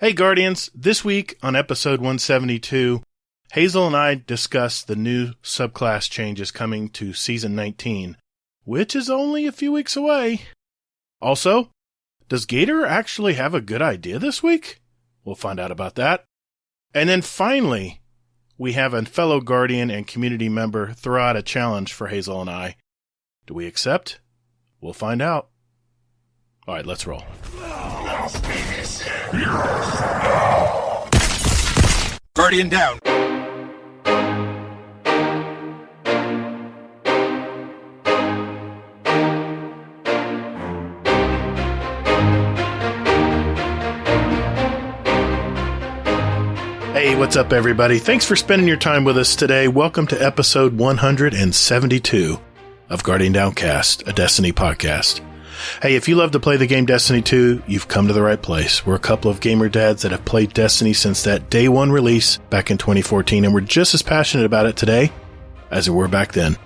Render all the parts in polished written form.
Hey Guardians, this week on episode 172, Hazel and I discuss the new subclass changes coming to Season 19, which is only a few weeks away. Also, does Gatr actually have a good idea this week? We'll find out about that. And then finally, we have a fellow Guardian and community member throw out a challenge for Hazel and I. Do we accept? We'll find out. All right, let's roll. Guardian down. Hey, what's up, everybody? Thanks for spending your time with us today. Welcome to episode 172 of Guardian Downcast, a Destiny podcast. Hey, if you love to play the game Destiny 2, you've come to the right place. We're a couple of gamer dads that have played Destiny since that day one release back in 2014, and we're just as passionate about it today as we were back then.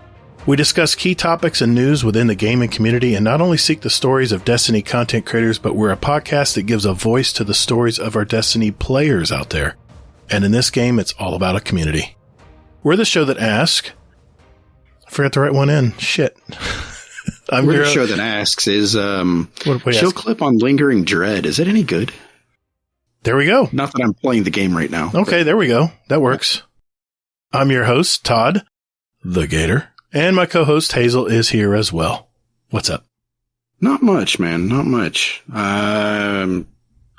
We discuss key topics and news within the gaming community and not only seek the stories of Destiny content creators, but we're a podcast that gives a voice to the stories of our Destiny players out there. And in this game, it's all about a community. We're the show that asks... I forgot to write one in. Shit. We're the show that asks is, show clip on Lingering Dread. Is it any good? There we go. Not that I'm playing the game right now. Okay, there we go. That works. I'm your host, Todd, the Gator, and my co-host, Hazel, is here as well. What's up? Not much, man. Not much.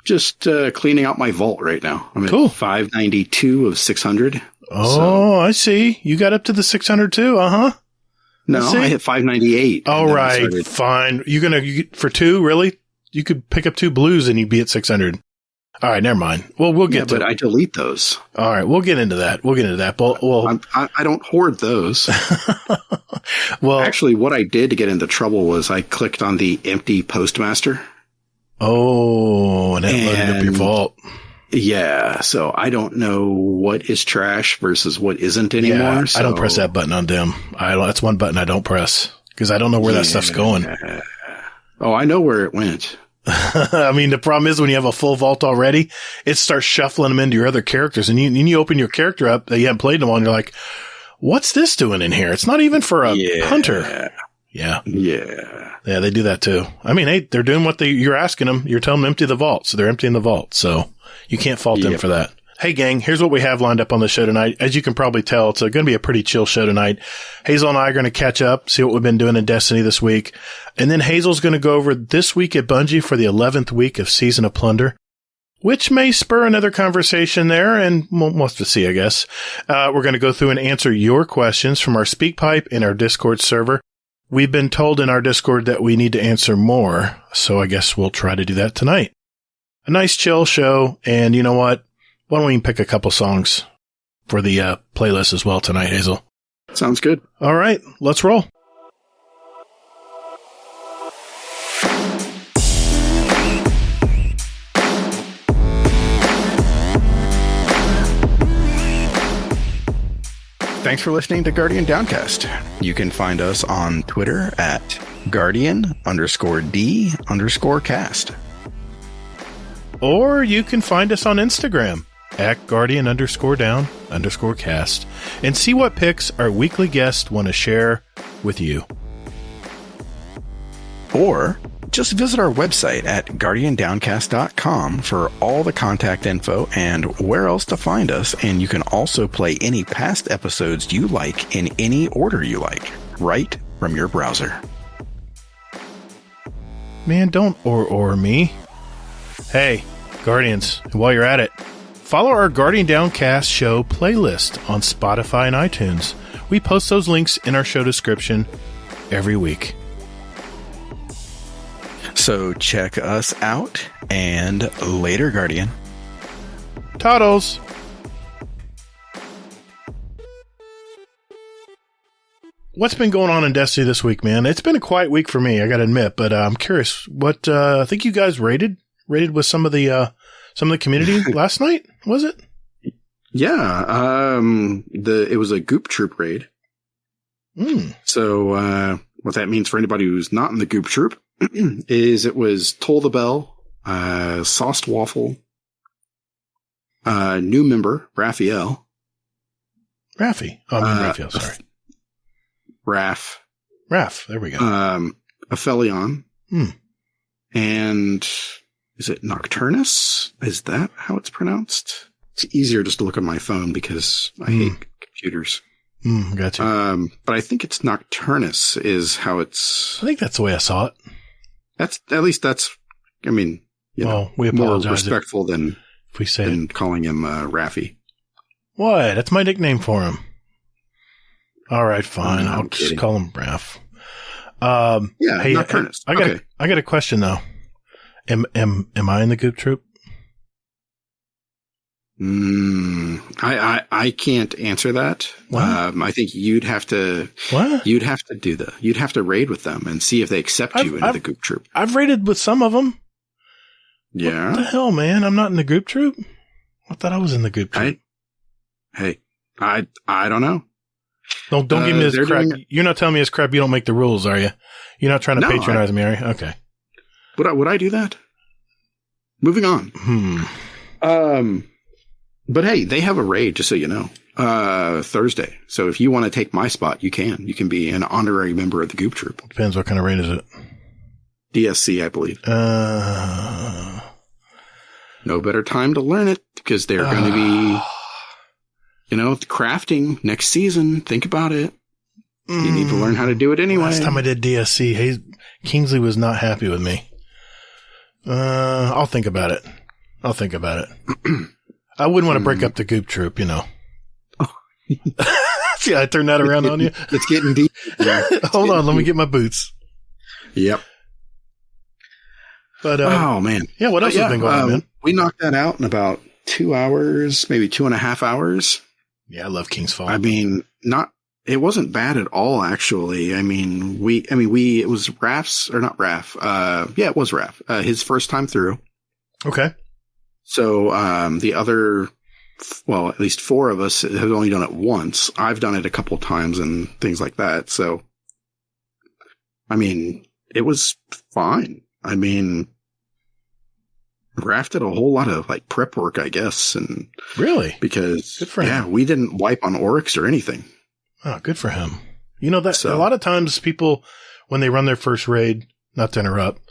Just cleaning out my vault right now. I'm at 592 of 600. Oh, so. I see. You got up to the 600 too, uh-huh. No, I hit 598. All right, fine. For two, really? You could pick up two blues and you'd be at 600. All right, never mind. Well, we'll get to it. But I delete those. All right, we'll get into that. I don't hoard those. Well, actually, what I did to get into trouble was I clicked on the empty postmaster. Oh, and it loaded up your vault. Yeah, so I don't know what is trash versus what isn't anymore. Yeah, so. I don't press that button on dim. That's one button I don't press because I don't know where that stuff's going. Oh, I know where it went. I mean, the problem is when you have a full vault already, it starts shuffling them into your other characters. And you open your character up that you haven't played in a while, and you're like, what's this doing in here? It's not even for a hunter. Yeah. Yeah. Yeah, they do that too. I mean, hey, they're doing what you're asking them. You're telling them to empty the vault, so they're emptying the vault. So you can't fault them for that. Hey, gang, here's what we have lined up on the show tonight. As you can probably tell, it's going to be a pretty chill show tonight. Hazel and I are going to catch up, see what we've been doing in Destiny this week. And then Hazel's going to go over this week at Bungie for the 11th week of Season of Plunder, which may spur another conversation there, and we'll have to see, I guess. We're going to go through and answer your questions from our SpeakPipe in our Discord server. We've been told in our Discord that we need to answer more, so I guess we'll try to do that tonight. A nice chill show, and you know what? Why don't we pick a couple songs for the playlist as well tonight, Hazel? Sounds good. All right, let's roll. Thanks for listening to Guardian Downcast. You can find us on Twitter at Guardian_D_cast. Or you can find us on Instagram at Guardian_down_cast and see what picks our weekly guests want to share with you. Or just visit our website at guardiandowncast.com for all the contact info and where else to find us. And you can also play any past episodes you like in any order you like, right from your browser. Man, don't or me. Hey, Guardians, while you're at it, follow our Guardian Downcast show playlist on Spotify and iTunes. We post those links in our show description every week. So check us out, and later, Guardian. Toddles! What's been going on in Destiny this week, man? It's been a quiet week for me, I gotta admit, but I'm curious. What, I think you guys raided with some of the community last night, was it? Yeah, it was a Goop Troop raid. So, what that means for anybody who's not in the Goop Troop is it was Toll the Bell, Sauced Waffle, New member, Raphael. Raffi. Oh, I mean Raphael, sorry. Raph, there we go. Aphelion. And is it Nocturnus? Is that how it's pronounced? It's easier just to look on my phone because I hate computers. Gotcha. But I think it's Nocturnus is how it's... I think that's the way I saw it. I mean, we apologize more respectful than if we say than calling him Raffi. What? That's my nickname for him. All right, fine. I'll just call him Raph. Hey, Nocturnus. I got a question though. Am I in the Goop Troop? I can't answer that. I think you'd have to. What? You'd have to raid with them and see if they accept you into the Goop Troop. I've raided with some of them. Yeah. What the hell, man? I'm not in the Goop Troop. I thought I was in the Goop Troop. I don't know. Don't give me this crap. You're not telling me this crap. You don't make the rules, are you? You're not trying to patronize me, are you? Okay. Would I do that? Moving on. But hey, they have a raid, just so you know, Thursday. So if you want to take my spot, you can. You can be an honorary member of the Goop Troop. Depends what kind of raid is it. DSC, I believe. No better time to learn it because they're going to be, crafting next season. Think about it. You need to learn how to do it anyway. Last time I did DSC, Kingsley was not happy with me. I'll think about it. I wouldn't want to break up the Goop Troop, Oh. See, I turned that around on you. It's getting deep. Hold on, let me get my boots. Yep. But oh man, yeah. What else has been going on, man? We knocked that out in about 2 hours, maybe 2.5 hours. Yeah, I love King's Fall. I mean, it wasn't bad at all, actually. I mean, it was Raph's, or not Raph. Yeah, it was Raph. His first time through. Okay. So, the other, at least 4 of us have only done it once. I've done it a couple times and things like that. So, I mean, it was fine. I mean, Raph did a whole lot of prep work, I guess. And really? Because, good for him. We didn't wipe on Oryx or anything. Oh, good for him. A lot of times people, when they run their first raid, not to interrupt,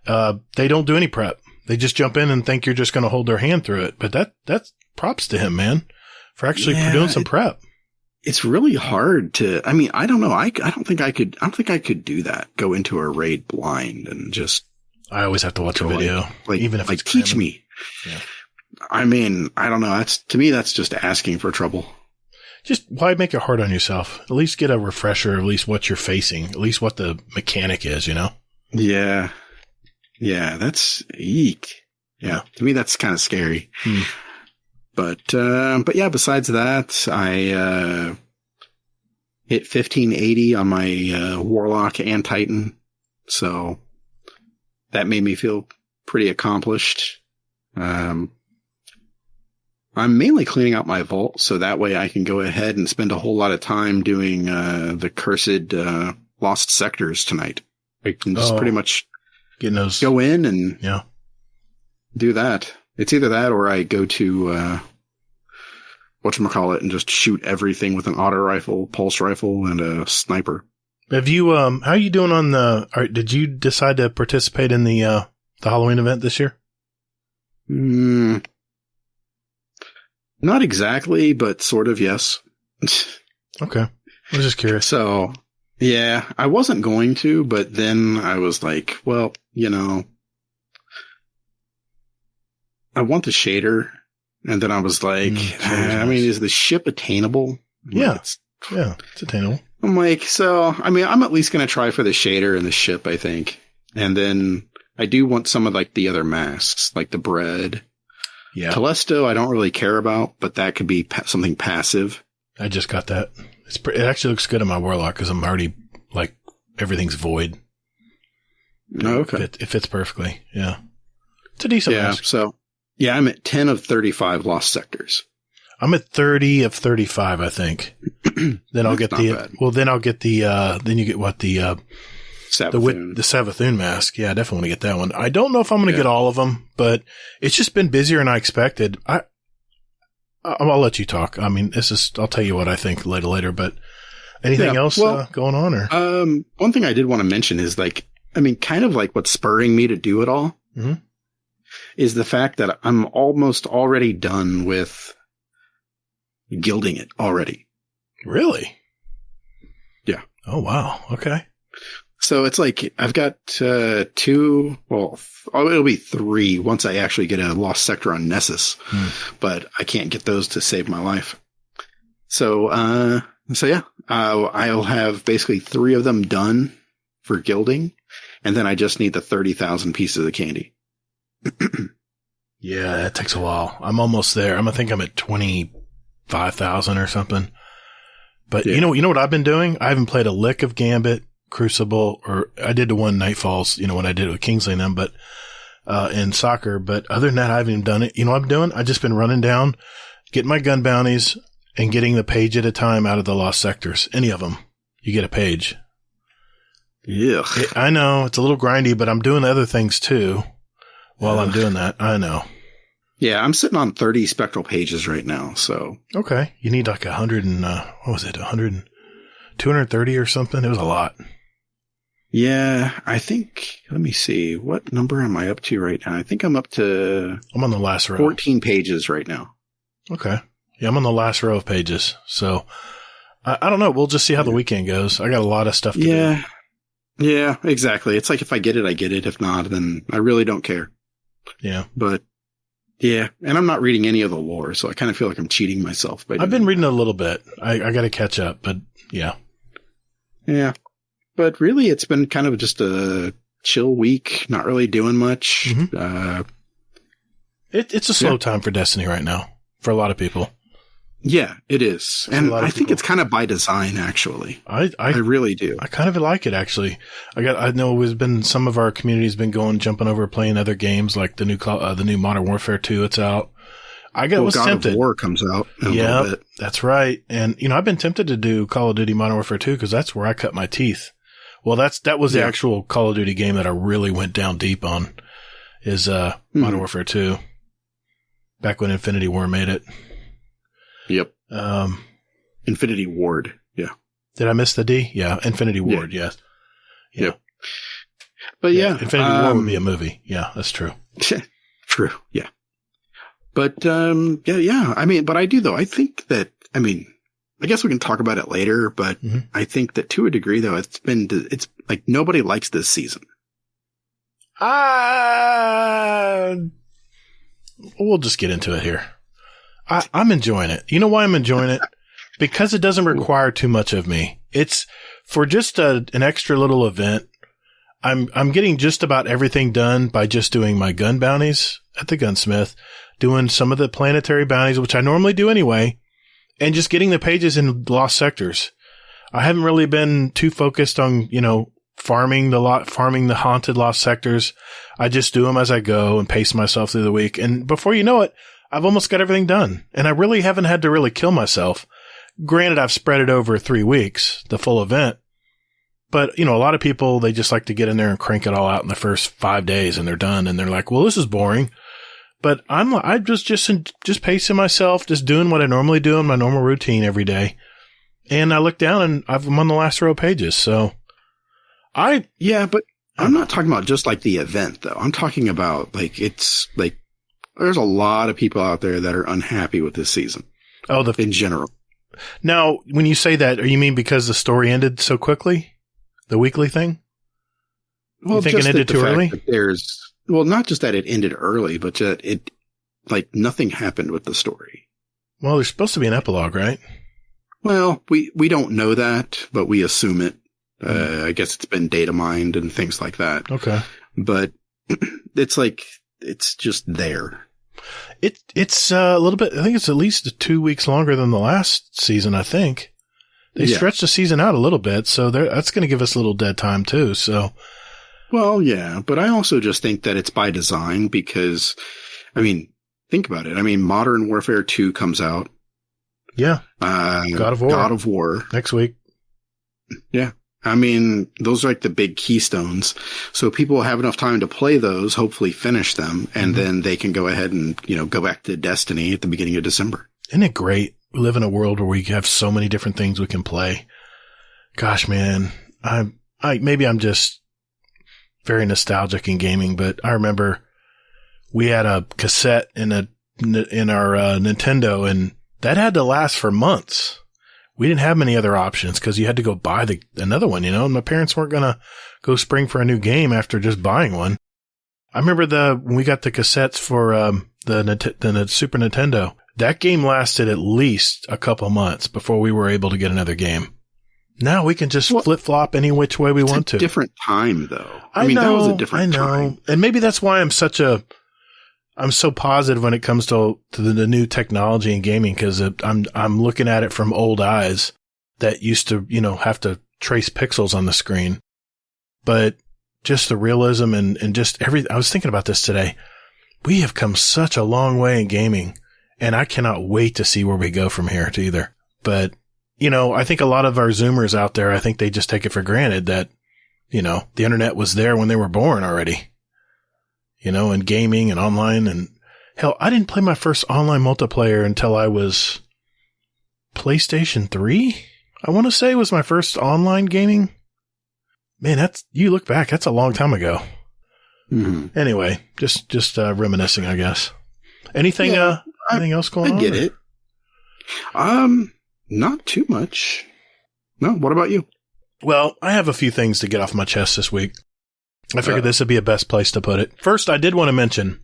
they don't do any prep. They just jump in and think you're just going to hold their hand through it. But that's props to him, man, for actually doing some prep. It's really hard to, I don't know. I don't think I could do that. Go into a raid blind and just. I always have to watch a video. Even if it's teach canon. me. Yeah. I don't know. To me, that's just asking for trouble. Just why make it hard on yourself? At least get a refresher, at least what you're facing, at least what the mechanic is, Yeah. Yeah, that's eek. Yeah, to me that's kind of scary. But yeah, besides that, I hit 1580 on my Warlock and Titan, so that made me feel pretty accomplished. I'm mainly cleaning out my vault, so that way I can go ahead and spend a whole lot of time doing the cursed lost sectors tonight. I can just pretty much getting those, go in and do that. It's either that or I go to whatchamacallit and just shoot everything with an auto rifle, pulse rifle, and a sniper. Have you how are you doing on did you decide to participate in the Halloween event this year? Not exactly, but sort of, yes. Okay. I was just curious. So, yeah, I wasn't going to, but then I was like, well, I want the shader. And then I was like, is the ship attainable? Yeah. It's attainable. I'm like, I'm at least going to try for the shader and the ship, I think. And then I do want some of the other masks, like the bread. Yeah. Telesto, I don't really care about, but that could be something passive. I just got that. It actually looks good on my Warlock because I'm already, everything's void. Oh, okay. It fits perfectly. Yeah. It's a decent mask. So, yeah, I'm at 10 of 35 lost sectors. I'm at 30 of 35, I think. Then I'll get then you get what, the Savathun mask. Yeah, I definitely want to get that one. I don't know if I'm going to get all of them, but it's just been busier than I expected. I'll let you talk. I mean, I'll tell you what I think later, but anything else going on? Or one thing I did want to mention is kind of like what's spurring me to do it all is the fact that I'm almost already done with gilding it already. Really? Yeah. Oh, wow. Okay. So it's like I've got 2, it'll be 3 once I actually get a lost sector on Nessus, but I can't get those to save my life. So yeah, I'll have basically 3 of them done for gilding, and then I just need the 30,000 pieces of candy. Yeah, that takes a while. I'm almost there. I think I'm at 25,000 or something. But you know what I've been doing? I haven't played a lick of Gambit, Crucible, or I did the one Nightfalls, when I did it with Kingsley and them, but in soccer. But other than that, I haven't even done it. You know what I'm doing? I've just been running down, getting my gun bounties, and getting the page at a time out of the lost sectors. Any of them, you get a page. Yeah, I know it's a little grindy, but I'm doing other things too while I'm doing that. I know. Yeah, I'm sitting on 30 spectral pages right now. So okay, you need like 100 and what was it? 230 or something. It was a lot. Yeah, I think. Let me see. What number am I up to right now? I think I'm up to. I'm on the last row. 14 pages right now. Okay. Yeah, I'm on the last row of pages. So I don't know. We'll just see how the weekend goes. I got a lot of stuff to do. Yeah, exactly. It's like if I get it, I get it. If not, then I really don't care. Yeah. But yeah, and I'm not reading any of the lore, so I kind of feel like I'm cheating myself. I've been reading a little bit. I got to catch up, but yeah. Yeah. But really, it's been kind of just a chill week, not really doing much. Mm-hmm. It's a slow time for Destiny right now, for a lot of people. Yeah, it is. And I think it's kind of by design, actually. I really do. I kind of like it, actually. I know there's been some of our community's been jumping over, playing other games, like the new Modern Warfare 2. It's out. Was God tempted. of War comes out in a little bit. That's right. And, I've been tempted to do Call of Duty Modern Warfare 2 because that's where I cut my teeth. Well, that was the actual Call of Duty game that I really went down deep on is Modern Warfare 2. Back when Infinity War made it. Yep. Infinity Ward. Yeah. Did I miss the D? Yeah. Infinity Ward. Yeah. Yes. Yeah. Yep. But yeah. Infinity War would be a movie. Yeah, that's true. True. Yeah. But, yeah. I mean, but I do though. I think that, I guess we can talk about it later, but I think that to a degree though, it's like nobody likes this season. We'll just get into it here. I'm enjoying it. You know why I'm enjoying it? Because it doesn't require too much of me. It's for just an extra little event. I'm getting just about everything done by just doing my gun bounties at the gunsmith, doing some of the planetary bounties, which I normally do anyway, and just getting the pages in lost sectors. I haven't really been too focused on, farming the haunted lost sectors. I just do them as I go and pace myself through the week. And before you know it, I've almost got everything done. And I really haven't had to really kill myself. Granted, I've spread it over 3 weeks, the full event. But, a lot of people, they just like to get in there and crank it all out in the first 5 days and they're done. And they're like, well, this is boring. But I'm just pacing myself, just doing what I normally do in my normal routine every day. And I look down and I'm on the last row of pages. So but I'm not talking about just like the event though. I'm talking about it's like there's a lot of people out there that are unhappy with this season. In general. Now, when you say that, you mean because the story ended so quickly? The weekly thing? Well, you think it ended too early? Not just that it ended early, but it nothing happened with the story. Well, there's supposed to be an epilogue, right? Well, we don't know that, but we assume it. I guess it's been data mined and things like that. Okay. But it's just there. It's a little bit, I think it's at least 2 weeks longer than the last season, I think. They stretched the season out a little bit, so that's going to give us a little dead time too, so. Well, yeah, but I also just think that it's by design because, think about it. Modern Warfare 2 comes out. Yeah. God of War. Next week. Yeah. Those are like the big keystones. So people will have enough time to play those, hopefully finish them, and then they can go ahead and, go back to Destiny at the beginning of December. Isn't it great? We live in a world where we have so many different things we can play. Gosh, man, maybe I'm just very nostalgic in gaming, but I remember we had a cassette in our Nintendo, and that had to last for months. We didn't have many other options because you had to go buy another one, and my parents weren't going to go spring for a new game after just buying one. I remember when we got the cassettes for the Super Nintendo, that game lasted at least a couple months before we were able to get another game. Now we can just flip-flop any which way we want to. It's a different time, though. I mean, that was a different time. And maybe that's why I'm so positive when it comes to the new technology in gaming, because I'm looking at it from old eyes that used to, have to trace pixels on the screen. But just the realism and just I was thinking about this today. We have come such a long way in gaming, and I cannot wait to see where we go from here to either. But, I think a lot of our Zoomers out there, I think they just take it for granted that, the internet was there when they were born already. And gaming and online, and hell, I didn't play my first online multiplayer until I was PlayStation 3. I want to say was my first online gaming. Man, you look back, that's a long time ago. Mm-hmm. Anyway, just reminiscing, I guess. Anything else going on? I get it. Not too much. No, what about you? Well, I have a few things to get off my chest this week. I figured this would be a best place to put it. First, I did want to mention,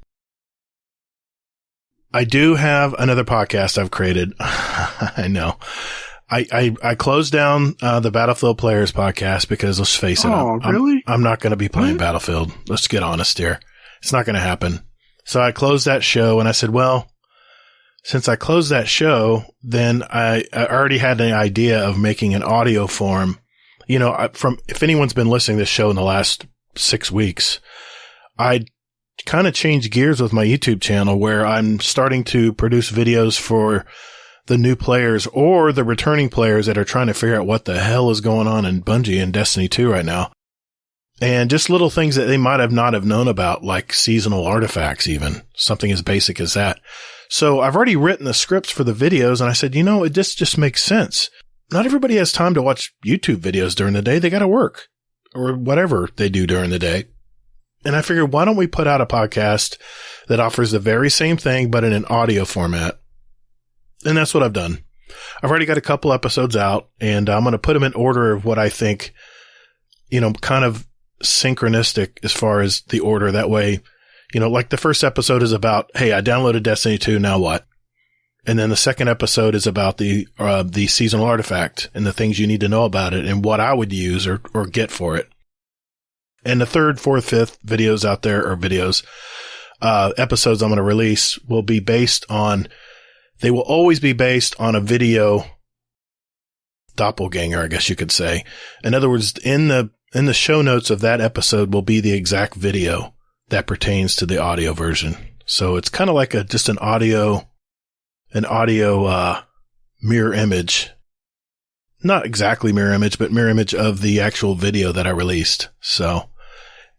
I do have another podcast I've created. I know. I closed down the Battlefield Players podcast because, let's face it, I'm not going to be playing Battlefield. Let's get honest here. It's not going to happen. So I closed that show, and I said, well, since I closed that show, then I already had an idea of making an audio form. If anyone's been listening to this show in the last 6 weeks, I kind of changed gears with my YouTube channel where I'm starting to produce videos for the new players or the returning players that are trying to figure out what the hell is going on in Bungie and Destiny 2 right now. And just little things that they might have not have known about, like seasonal artifacts, even something as basic as that. So I've already written the scripts for the videos, and I said, it just makes sense. Not everybody has time to watch YouTube videos during the day. They got to work or whatever they do during the day. And I figured, why don't we put out a podcast that offers the very same thing, but in an audio format? And that's what I've done. I've already got a couple episodes out, and I'm going to put them in order of what I think, kind of synchronistic as far as the order. That way, like the first episode is about, hey, I downloaded Destiny 2, now what? And then the second episode is about the seasonal artifact and the things you need to know about it and what I would use or get for it. And the third, fourth, fifth videos out there, or episodes I'm going to release will be they will always be based on a video doppelganger, I guess you could say. In other words, in the show notes of that episode will be the exact video that pertains to the audio version. So it's kind of like just an audio mirror image. Not exactly mirror image, but mirror image of the actual video that I released. So,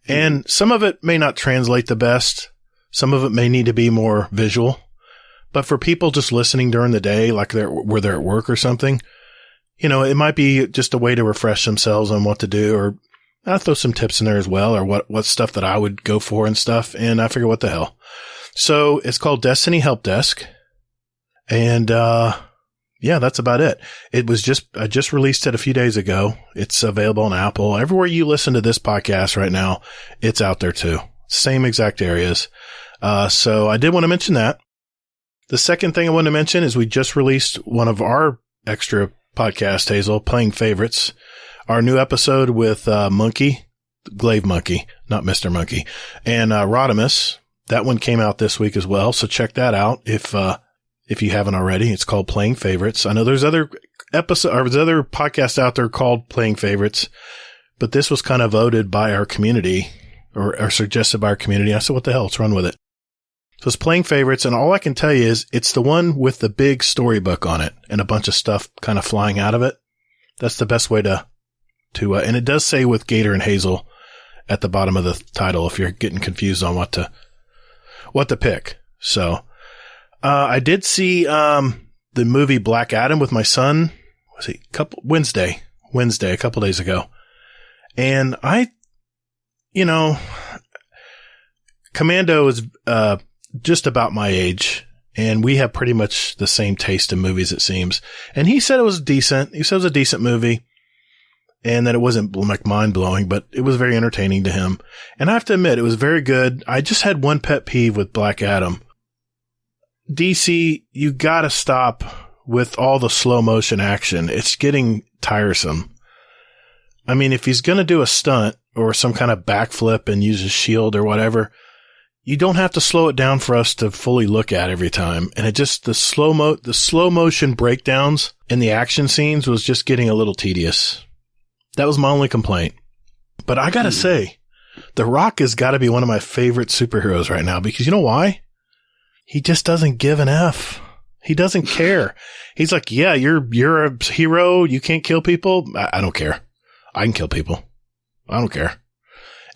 and some of it may not translate the best. Some of it may need to be more visual. But for people just listening during the day, like where they're at work or something, it might be just a way to refresh themselves on what to do, or I'll throw some tips in there as well, or what stuff that I would go for and stuff. And I figure, what the hell? So it's called Destiny Help Desk. And, that's about it. I just released it a few days ago. It's available on Apple. Everywhere you listen to this podcast right now, it's out there too. Same exact areas. So I did want to mention that. The second thing I want to mention is we just released one of our extra podcasts, Hazel, Playing Favorites. Our new episode with Glaive Monkey, not Mr. Monkey, and Rodimus. That one came out this week as well, so check that out if you haven't already. It's called Playing Favorites. I know there's other podcasts out there called Playing Favorites, but this was kind of voted by our community or suggested by our community. I said, what the hell? Let's run with it. So it's Playing Favorites, and all I can tell you is it's the one with the big storybook on it and a bunch of stuff kind of flying out of it. That's the best way to and it does say with Gatr and Hazel at the bottom of the title if you're getting confused on what to pick. So, I did see, the movie Black Adam with my son. Was it Wednesday, a couple days ago. And Commando is, just about my age, and we have pretty much the same taste in movies, it seems. And he said it was decent. He said it was a decent movie and that it wasn't like mind blowing, but it was very entertaining to him. And I have to admit, it was very good. I just had one pet peeve with Black Adam. DC, you gotta stop with all the slow motion action. It's getting tiresome. I mean, if he's going to do a stunt or some kind of backflip and use his shield or whatever, you don't have to slow it down for us to fully look at every time. And it just, the slow motion breakdowns in the action scenes was just getting a little tedious. That was my only complaint. But I gotta say, The Rock has got to be one of my favorite superheroes right now, because you know why? He just doesn't give an F. He doesn't care. He's like, yeah, you're a hero. You can't kill people. I don't care. I can kill people. I don't care.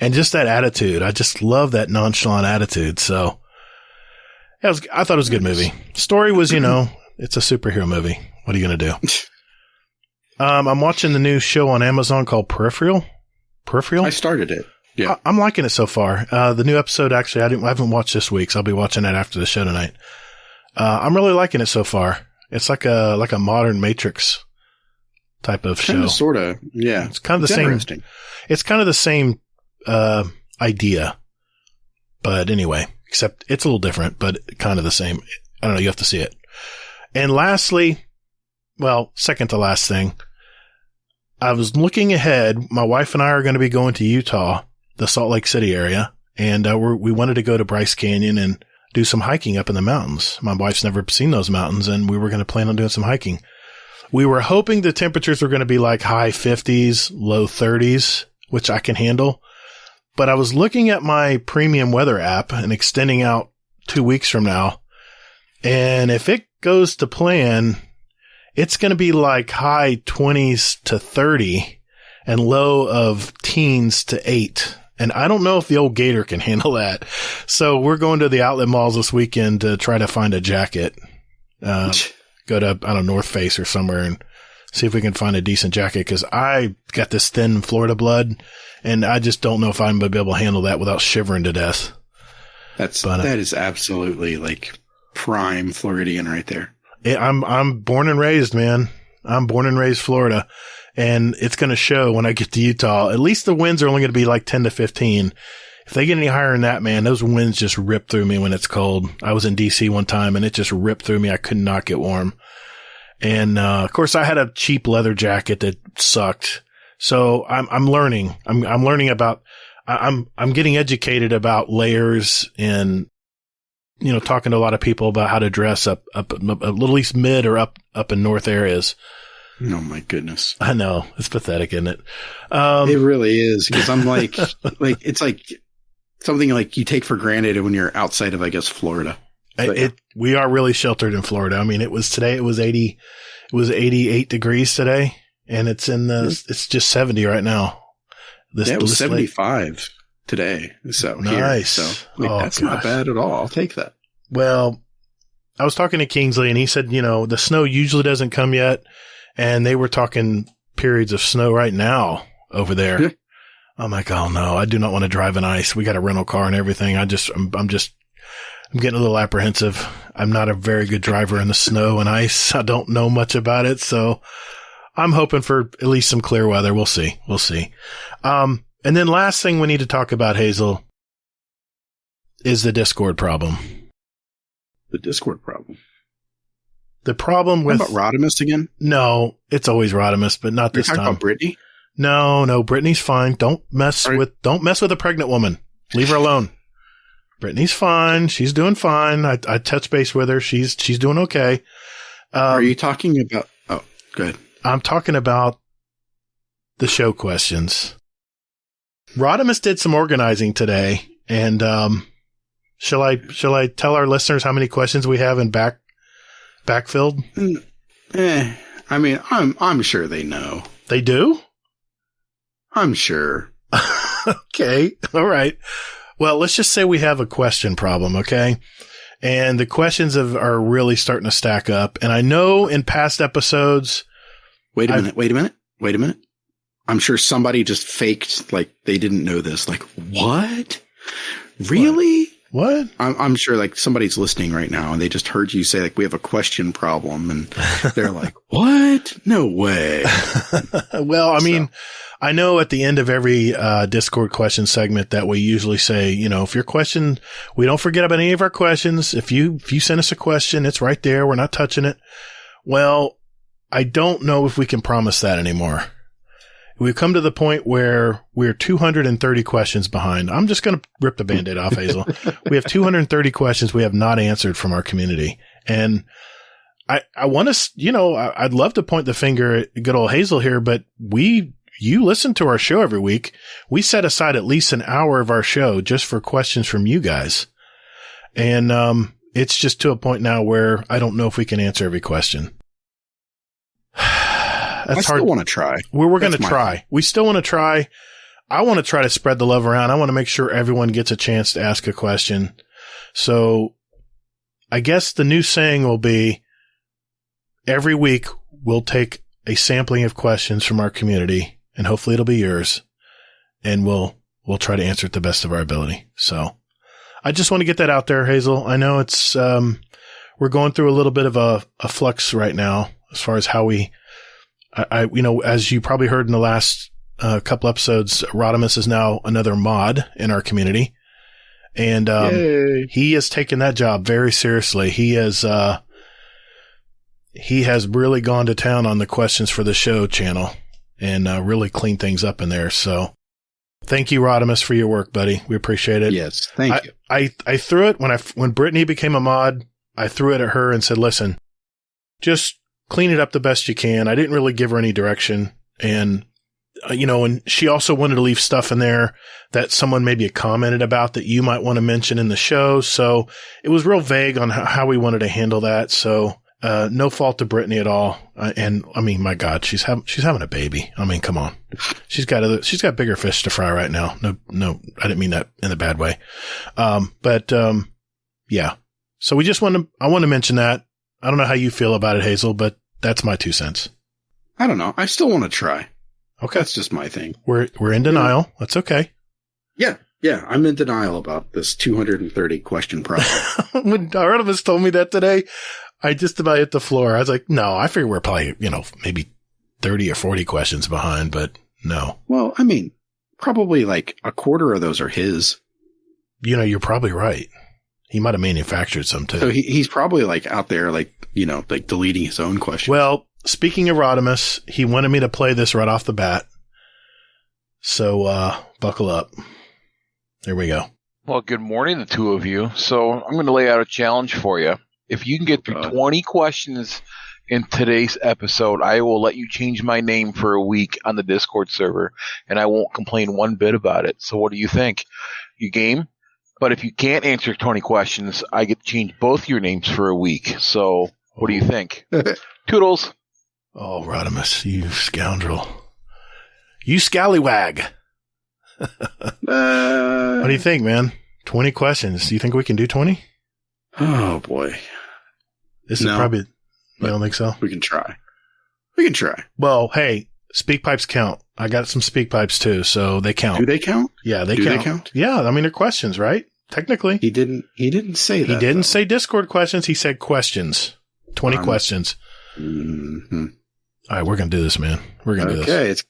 And just that attitude. I just love that nonchalant attitude. So I thought it was a good movie. Story was, it's a superhero movie. What are you going to do? I'm watching the new show on Amazon called Peripheral. I started it. Yeah. I'm liking it so far. The new episode, actually, I haven't watched this week, so I'll be watching that after the show tonight. I'm really liking it so far. It's like a modern Matrix type of show. Sort of. Yeah. It's kind of the same. It's kind of the same, idea. But anyway, except it's a little different, but kind of the same. I don't know. You have to see it. And lastly, second to last thing, I was looking ahead. My wife and I are going to be going to Utah, the Salt Lake City area. And, we wanted to go to Bryce Canyon and do some hiking up in the mountains. My wife's never seen those mountains, and we were going to plan on doing some hiking. We were hoping the temperatures were going to be like high 50s, low 30s, which I can handle. But I was looking at my premium weather app and extending out 2 weeks from now. And if it goes to plan, it's going to be like high 20s to 30 and low of teens to 8. And I don't know if the old Gator can handle that. So we're going to the outlet malls this weekend to try to find a jacket. Go to, North Face or somewhere and see if we can find a decent jacket, because I got this thin Florida blood and I just don't know if I'm going to be able to handle that without shivering to death. That is absolutely like prime Floridian right there. I'm born and raised, man. I'm born and raised Florida. And it's going to show when I get to Utah. At least the winds are only going to be like 10 to 15. If they get any higher than that, man, those winds just rip through me when it's cold. I was in DC one time and it just ripped through me. I could not get warm. And, of course I had a cheap leather jacket that sucked. So I'm learning. I'm learning about, I'm getting educated about layers and, talking to a lot of people about how to dress up at least mid or up in north areas. Oh my goodness. I know. It's pathetic, isn't it? It really is. Cause I'm like, it's like something like you take for granted when you're outside of, I guess, Florida. We are really sheltered in Florida. I mean, it was 88 degrees today, and it's it's just 70 right now. It was 75 today. So nice. Here. So that's not bad at all. I'll take that. Well, I was talking to Kingsley and he said, the snow usually doesn't come yet. And they were talking periods of snow right now over there. Yeah. I'm like, oh no, I do not want to drive in ice. We got a rental car and everything. I'm getting a little apprehensive. I'm not a very good driver in the snow and ice. I don't know much about it. So I'm hoping for at least some clear weather. We'll see. And then last thing we need to talk about, Hazel, is the Discord problem. The Discord problem. The problem with... How about Rodimus again? No, it's always Rodimus, but not this time. You're talking about Brittany? No, Brittany's fine. Don't mess with a pregnant woman. Leave her alone. Brittany's fine. She's doing fine. I touched base with her. She's doing okay. Are you talking about... Oh, go ahead. I'm talking about the show questions. Rodimus did some organizing today, and shall I tell our listeners how many questions we have in backfilled? I mean, I'm sure they know. They do? I'm sure. Okay. All right. Well, let's just say we have a question problem, okay? And the questions are really starting to stack up. And I know in past episodes. Wait a minute. I'm sure somebody just faked like they didn't know this. Like, what? Really? What? I'm sure like somebody's listening right now and they just heard you say like we have a question problem and they're like, what? No way. Well, I mean, I know at the end of every Discord question segment that we usually say, if your question, we don't forget about any of our questions. If you send us a question, it's right there. We're not touching it. Well, I don't know if we can promise that anymore. We've come to the point where we're 230 questions behind. I'm just going to rip the Band-Aid off, Hazel. We have 230 questions we have not answered from our community. And I want to, I'd love to point the finger at good old Hazel here, but you listen to our show every week. We set aside at least an hour of our show just for questions from you guys. And it's just to a point now where I don't know if we can answer every question. That's hard. I still want to try. We're going to try. We still want to try. I want to try to spread the love around. I want to make sure everyone gets a chance to ask a question. So I guess the new saying will be every week we'll take a sampling of questions from our community and hopefully it'll be yours and we'll try to answer it the best of our ability. So I just want to get that out there, Hazel. I know it's, we're going through a little bit of a flux right now as far as how we, as you probably heard in the last couple episodes, Rodimus is now another mod in our community. And he has taken that job very seriously. He has really gone to town on the questions for the show channel and really cleaned things up in there. So thank you, Rodimus, for your work, buddy. We appreciate it. Yes, thank you. I threw it when Brittany became a mod, I threw it at her and said, listen, just clean it up the best you can. I didn't really give her any direction. And, and she also wanted to leave stuff in there that someone maybe commented about that you might want to mention in the show. So it was real vague on how we wanted to handle that. So, no fault to Brittany at all. And I mean, my God, she's having a baby. I mean, come on. She's got bigger fish to fry right now. No, I didn't mean that in a bad way. Yeah. So I want to mention that. I don't know how you feel about it, Hazel, but that's my 2 cents. I don't know. I still want to try. Okay. That's just my thing. We're in denial. Yeah. That's okay. Yeah. I'm in denial about this 230 question problem. When Rodimus told me that today, I just about hit the floor. I was like, no, I figure we're probably, maybe 30 or 40 questions behind, but no. Well, I mean, probably like a quarter of those are his. You're probably right. He might have manufactured some too. So he's probably like out there, like deleting his own questions. Well, speaking of Rodimus, he wanted me to play this right off the bat. So, buckle up. There we go. Well, good morning, the two of you. So I'm going to lay out a challenge for you. If you can get through 20 questions in today's episode, I will let you change my name for a week on the Discord server, and I won't complain one bit about it. So what do you think? You game? But if you can't answer 20 questions, I get to change both your names for a week. So what do you think? Toodles. Oh, Rodimus, you scoundrel. You scallywag. What do you think, man? 20 questions. Do you think we can do 20? Oh, boy. This is probably... You don't think so? We can try. Well, hey, speak pipes count. I got some speak pipes too, so they count. Do they count? Yeah, they count. Yeah, I mean, they're questions, right? Technically. He didn't say that. He didn't say Discord questions. He said questions. 20 questions. Mm-hmm. All right, we're going to do this, man. We're going to do this.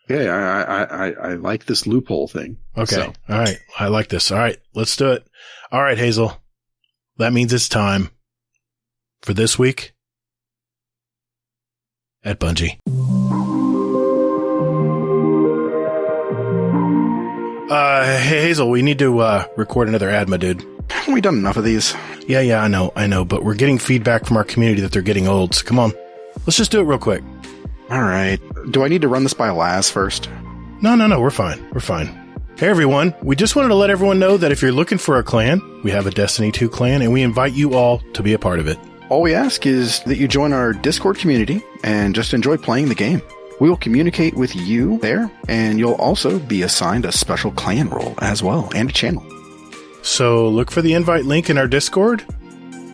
Okay, I like this loophole thing. Okay. So. All right. I like this. All right, let's do it. All right, Hazel. That means it's time for this week at Bungie. Hey, Hazel, we need to record another ad, my dude. Haven't we done enough of these? Yeah, I know, but we're getting feedback from our community that they're getting old, so come on. Let's just do it real quick. All right. Do I need to run this by Laz first? No, we're fine. Hey, everyone. We just wanted to let everyone know that if you're looking for a clan, we have a Destiny 2 clan, and we invite you all to be a part of it. All we ask is that you join our Discord community and just enjoy playing the game. We will communicate with you there, and you'll also be assigned a special clan role as well, and a channel. So look for the invite link in our Discord,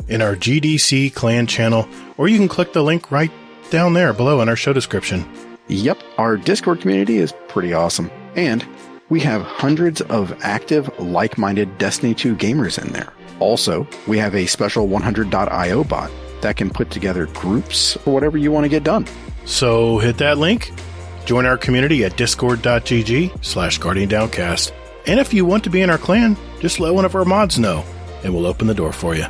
in our GDC clan channel, or you can click the link right down there below in our show description. Yep, our Discord community is pretty awesome. And we have hundreds of active, like-minded Destiny 2 gamers in there. Also, we have a special 100.io bot that can put together groups or whatever you want to get done. So hit that link, join our community at discord.gg/GuardianDowncast. And if you want to be in our clan, just let one of our mods know, and we'll open the door for you.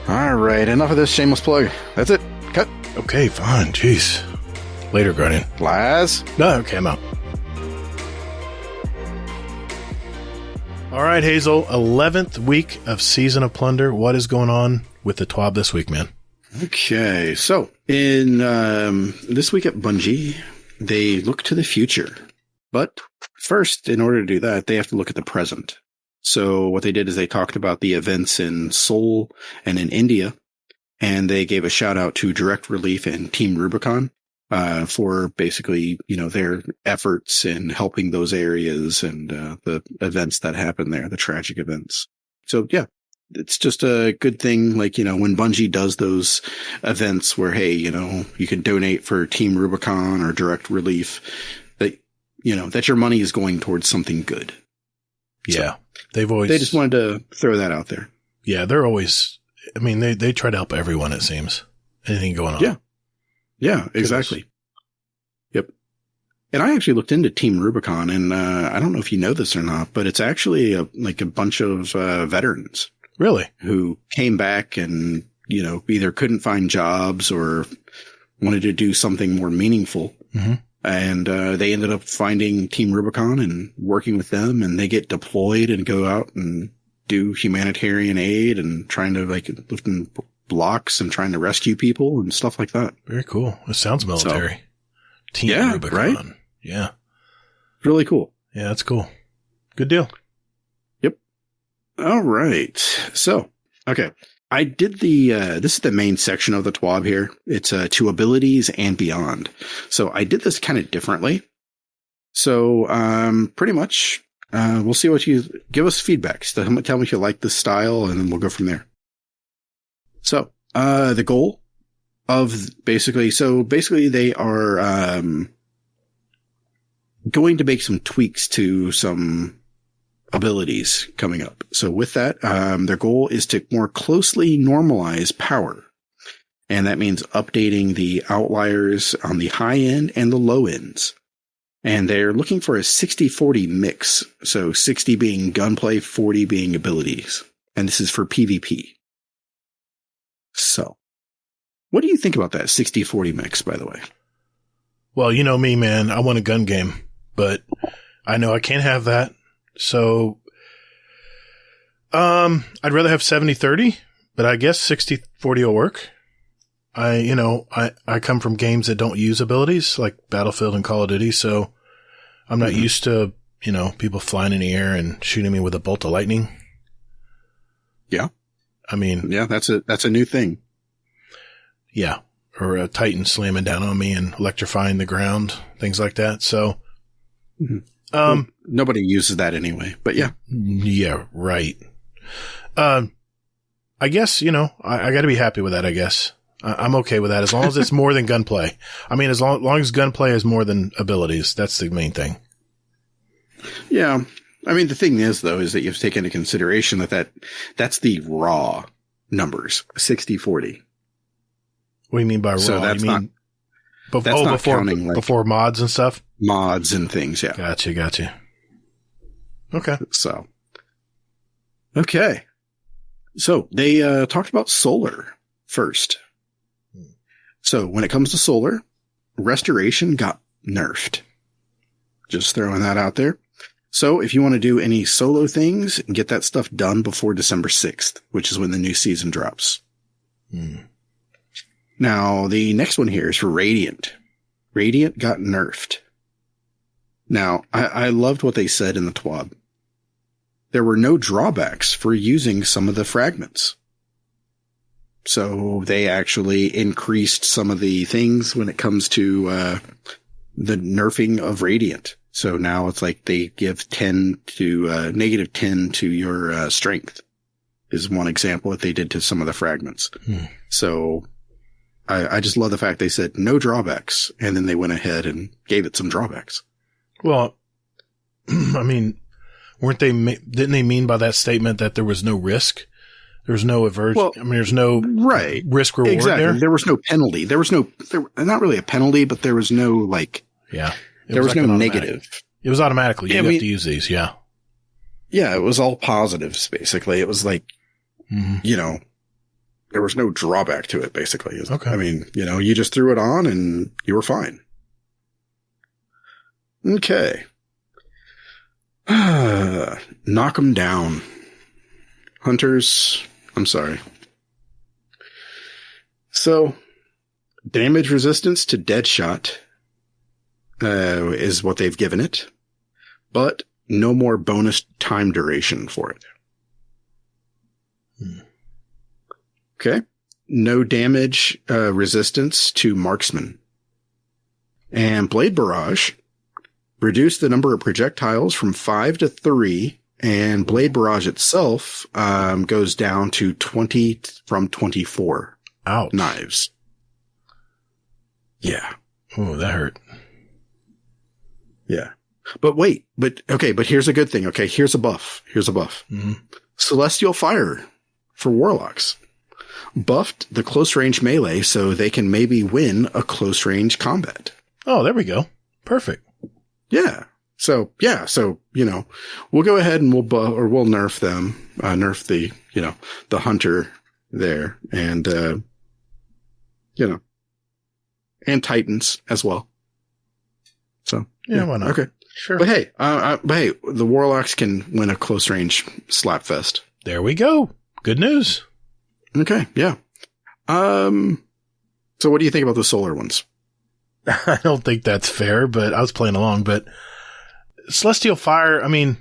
All right, enough of this shameless plug. That's it. Cut. Okay, fine. Jeez. Later, Guardian. Laz? No, okay, I'm out. All right, Hazel. 11th week of Season of Plunder. What is going on with the TWAB this week, man? Okay, so in this week at Bungie, they look to the future. But first, in order to do that, they have to look at the present. So what they did is they talked about the events in Seoul and in India, and they gave a shout out to Direct Relief and Team Rubicon for basically, their efforts in helping those areas and the events that happened there, the tragic events. So yeah, it's just a good thing. Like, when Bungie does those events where, hey, you can donate for Team Rubicon or Direct Relief, that, that your money is going towards something good. Yeah. So they just wanted to throw that out there. Yeah. They're always, they try to help everyone, it seems. Anything going on. Yeah. Yeah, exactly. Yep. And I actually looked into Team Rubicon, and I don't know if you know this or not, but it's actually a bunch of veterans. Really? Who came back and, either couldn't find jobs or wanted to do something more meaningful. Mm-hmm. And they ended up finding Team Rubicon and working with them, and they get deployed and go out and do humanitarian aid and trying to lift in blocks and trying to rescue people and stuff like that. Very cool. It sounds military. Team Rubicon. Right? Yeah. Really cool. Yeah, that's cool. Good deal. Yep. All right. So, okay. I did this is the main section of the TWAB here. It's to abilities and beyond. So I did this kind of differently. So, pretty much, we'll see what you give us feedback. So tell me if you like this style, and then we'll go from there. So, the goal of basically they are, going to make some tweaks to some abilities coming up. So with that, their goal is to more closely normalize power. And that means updating the outliers on the high end and the low ends. And they're looking for a 60-40 mix. So 60 being gunplay, 40 being abilities. And this is for PvP. So, what do you think about that 60-40 mix, by the way? Well, you know me, man. I want a gun game, but I know I can't have that. So, I'd rather have 70-30, but I guess 60-40 will work. I come from games that don't use abilities like Battlefield and Call of Duty, so I'm not used to, people flying in the air and shooting me with a bolt of lightning. Yeah. Yeah, that's a new thing. Yeah. Or a Titan slamming down on me and electrifying the ground, things like that. So, nobody uses that anyway, but yeah. Yeah, right. I guess, I got to be happy with that, I guess. I'm okay with that as long as it's more than gunplay. As long as gunplay is more than abilities, that's the main thing. Yeah. The thing is, though, is that you have to take into consideration that's the raw numbers, 60-40. What do you mean by raw? So that's not counting before mods and stuff? Mods and things, yeah. Gotcha. Okay. So, okay. So they talked about solar first. So when it comes to solar, restoration got nerfed. Just throwing that out there. So if you want to do any solo things, get that stuff done before December 6th, which is when the new season drops. Now, the next one here is for Radiant. Radiant got nerfed. Now, I loved what they said in the TWAB. There were no drawbacks for using some of the fragments. So they actually increased some of the things when it comes to the nerfing of Radiant. So now it's like they give -10 to your strength. is one example that they did to some of the fragments. So I just love the fact they said no drawbacks, and then they went ahead and gave it some drawbacks. Well, I mean, didn't they mean by that statement that there was no risk? There's no aversion. Well, I mean, there's no risk reward there. There was no penalty. There was not really a penalty, but there was no there was no negative. It was automatically. You have to use these. Yeah. Yeah. It was all positives, basically. It was like, there was no drawback to it, basically. Okay. I mean, you just threw it on and you were fine. Okay. Knock them down. Hunters, I'm sorry. So, damage resistance to dead shot is what they've given it, but no more bonus time duration for it. Okay. No damage resistance to marksman. And blade barrage. Reduce the number of projectiles from 5 to 3, and blade barrage itself goes down to 20 from 24 knives. Yeah. Oh, that hurt. Yeah. But wait, but here's a good thing. Okay, here's a buff. Mm-hmm. Celestial Fire for warlocks. Buffed the close range melee so they can maybe win a close range combat. Oh, there we go. Perfect. Yeah. So, we'll go ahead and we'll nerf them, nerf the hunter there and, and Titans as well. So, yeah, why not? Okay. Sure. But hey, the warlocks can win a close range slapfest. There we go. Good news. Okay. Yeah. So what do you think about the solar ones? I don't think that's fair, but I was playing along. But Celestial Fire, I mean,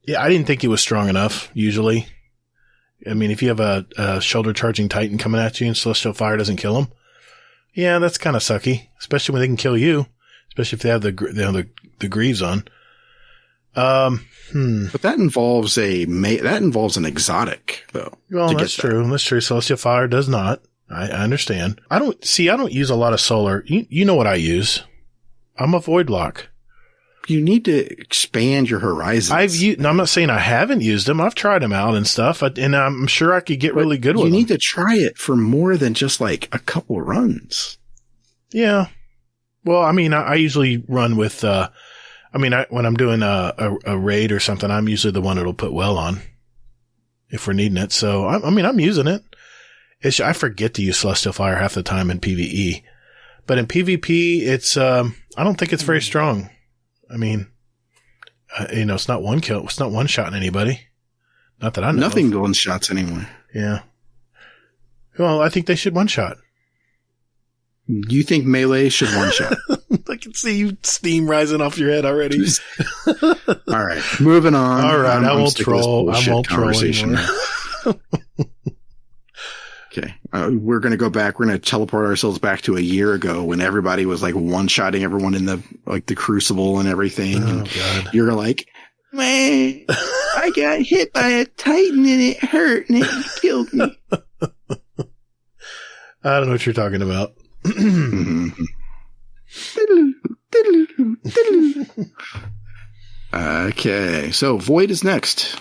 yeah, I didn't think it was strong enough, usually. I mean, if you have a shoulder charging Titan coming at you and Celestial Fire doesn't kill him, yeah, that's kind of sucky, especially when they can kill you, especially if they have the greaves on. But that involves an exotic, though. Well, that's true. That's true. Celestial Fire does not. I understand. I don't use a lot of solar. You know what I use. I'm a void lock. You need to expand your horizons. I'm not saying I haven't used them. I've tried them out and stuff, and I'm sure I could get really good with them. You need to try it for more than just like a couple runs. Yeah. Well, I mean, I usually run with, when I'm doing a raid or something, I'm usually the one that'll put well on if we're needing it. So, I'm using it. I forget to use Celestial Fire half the time in PvE, but in PvP, it's, I don't think it's very strong. I mean, it's not one kill. It's not one shot in anybody. Not that I know. Nothing one shots anyway. Yeah. Well, I think they should one shot. You think melee should one shot? I can see you steam rising off your head already. All right, moving on. All right, I won't troll. I won't troll anymore. Okay, we're going to go back. We're going to teleport ourselves back to a year ago when everybody was like one-shotting everyone in the Crucible and everything. Oh, and God. You're like, man, I got hit by a Titan and it hurt and it killed me. I don't know what you're talking about. Okay, so Void is next.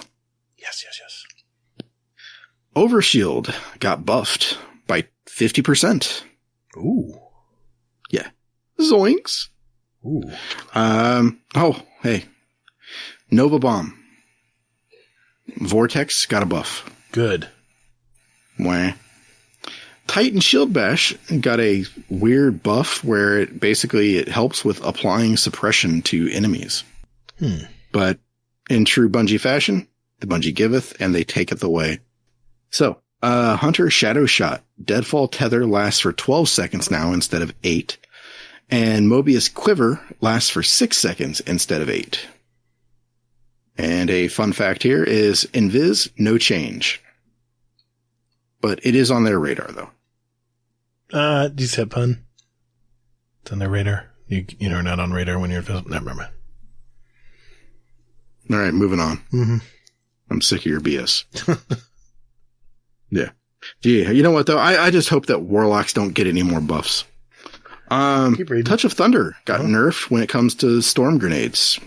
Yes. Overshield got buffed by 50%. Ooh. Yeah. Zoinks. Ooh. Hey. Nova Bomb. Vortex got a buff. Good. Wah. Titan Shield Bash got a weird buff where it helps with applying suppression to enemies. But in true Bungie fashion, the Bungie giveth and they taketh away. So, Hunter Shadow Shot. Deadfall Tether lasts for 12 seconds now instead of 8. And Mobius Quiver lasts for 6 seconds instead of 8. And a fun fact here is Invis, no change. But it is on their radar, though. You said pun? It's on their radar. You're not on radar when you're visible. Never mind. All right, moving on. Mm-hmm. I'm sick of your BS. Yeah. Gee, you know what though? I just hope that warlocks don't get any more buffs. Touch of Thunder got nerfed when it comes to storm grenades.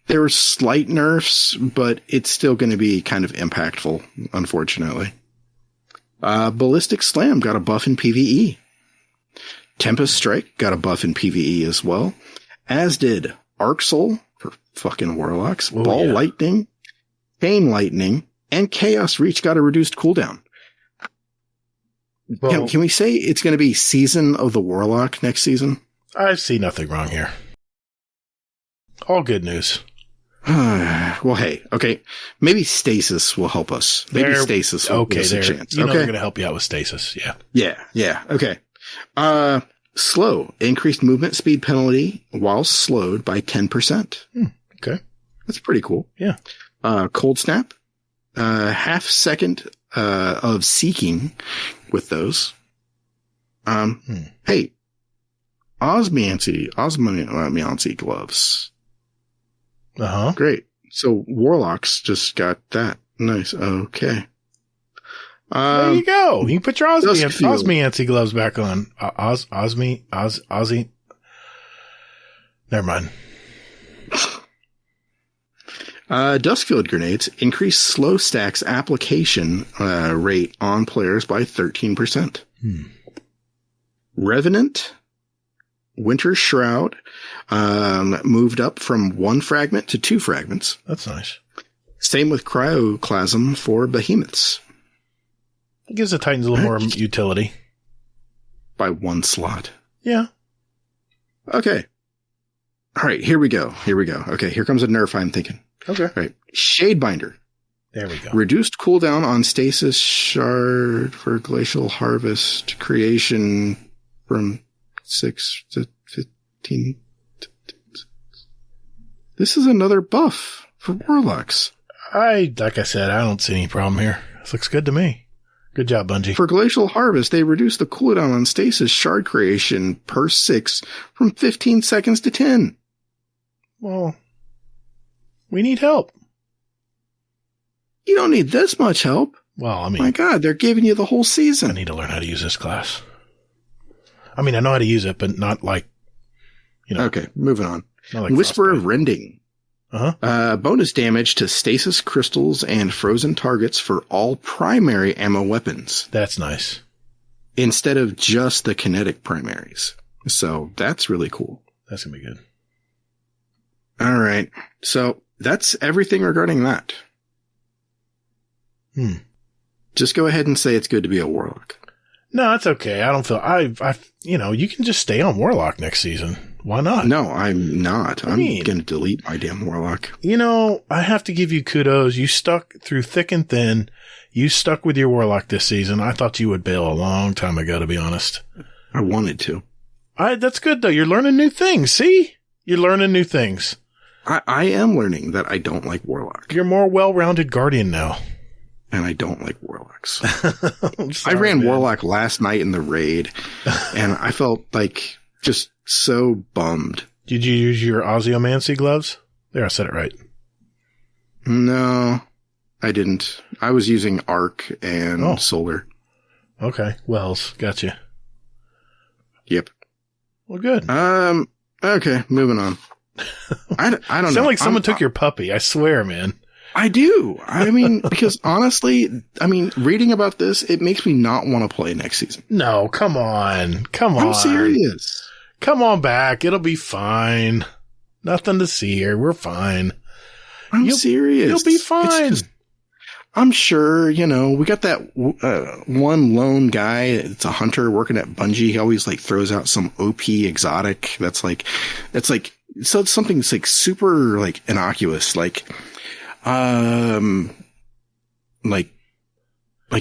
There were slight nerfs, but it's still going to be kind of impactful, unfortunately. Ballistic Slam got a buff in PvE. Tempest Strike got a buff in PvE as well, as did Arc Soul for fucking warlocks, Lightning, Chain Lightning, and Chaos Reach got a reduced cooldown. Well, can we say it's going to be Season of the Warlock next season? I see nothing wrong here. All good news. Well, hey, okay. Maybe Stasis will help us. Maybe Stasis will give us a chance. You know they're going to help you out with Stasis, yeah. Yeah, okay. Slow. Increased movement speed penalty while slowed by 10%. Okay. That's pretty cool. Yeah. Cold Snap. Half second of seeking with those. Hey, Osmiancy gloves. Great. So warlocks just got that. Nice. Okay. There you go. You put your Osmiancy gloves back on. Ozzy. Never mind. Duskfield grenades increase slow stacks application rate on players by 13%. Revenant, Winter Shroud, moved up from 1 fragment to 2 fragments. That's nice. Same with Cryoclasm for behemoths. It gives the Titans a little more utility. By 1 slot. Yeah. Okay. All right, here we go. Okay, here comes a nerf I'm thinking. Okay. All right. Shadebinder. There we go. Reduced cooldown on Stasis Shard for Glacial Harvest creation from 6 to 15. This is another buff for warlocks. Like I said, I don't see any problem here. This looks good to me. Good job, Bungie. For Glacial Harvest, they reduced the cooldown on Stasis Shard creation per 6 from 15 seconds to 10. Well, we need help. You don't need this much help. Well, I mean... My God, they're giving you the whole season. I need to learn how to use this class. I mean, I know how to use it, but not like, Okay, moving on. Not like Whisper Frostbite. of Rending. Bonus damage to stasis crystals and frozen targets for all primary ammo weapons. That's nice. Instead of just the kinetic primaries. So that's really cool. That's going to be good. All right. So that's everything regarding that. Just go ahead and say it's good to be a warlock. No, that's okay. I don't feel you can just stay on warlock next season. Why not? No, I'm not. I'm going to delete my damn warlock. I have to give you kudos. You stuck through thick and thin. You stuck with your warlock this season. I thought you would bail a long time ago, to be honest. I wanted to. That's good though. You're learning new things. See? You're learning new things. I am learning that I don't like warlock. You're more well-rounded guardian now. And I don't like warlocks. I ran warlock last night in the raid, and I felt like just so bummed. Did you use your Ozymancy gloves? There, I said it right. No, I didn't. I was using Arc and Solar. Okay, Wells, gotcha. Yep. Well, good. Okay, moving on. I don't know. Sound like someone took your puppy. I swear, man. I do. I mean, because honestly, reading about this, it makes me not want to play next season. No, come on. I'm serious. Come on back. It'll be fine. Nothing to see here. We're fine. I'm serious. You'll be fine. I'm sure, we got that one lone guy. It's a hunter working at Bungie. He always throws out some OP exotic. So it's something that's super innocuous, like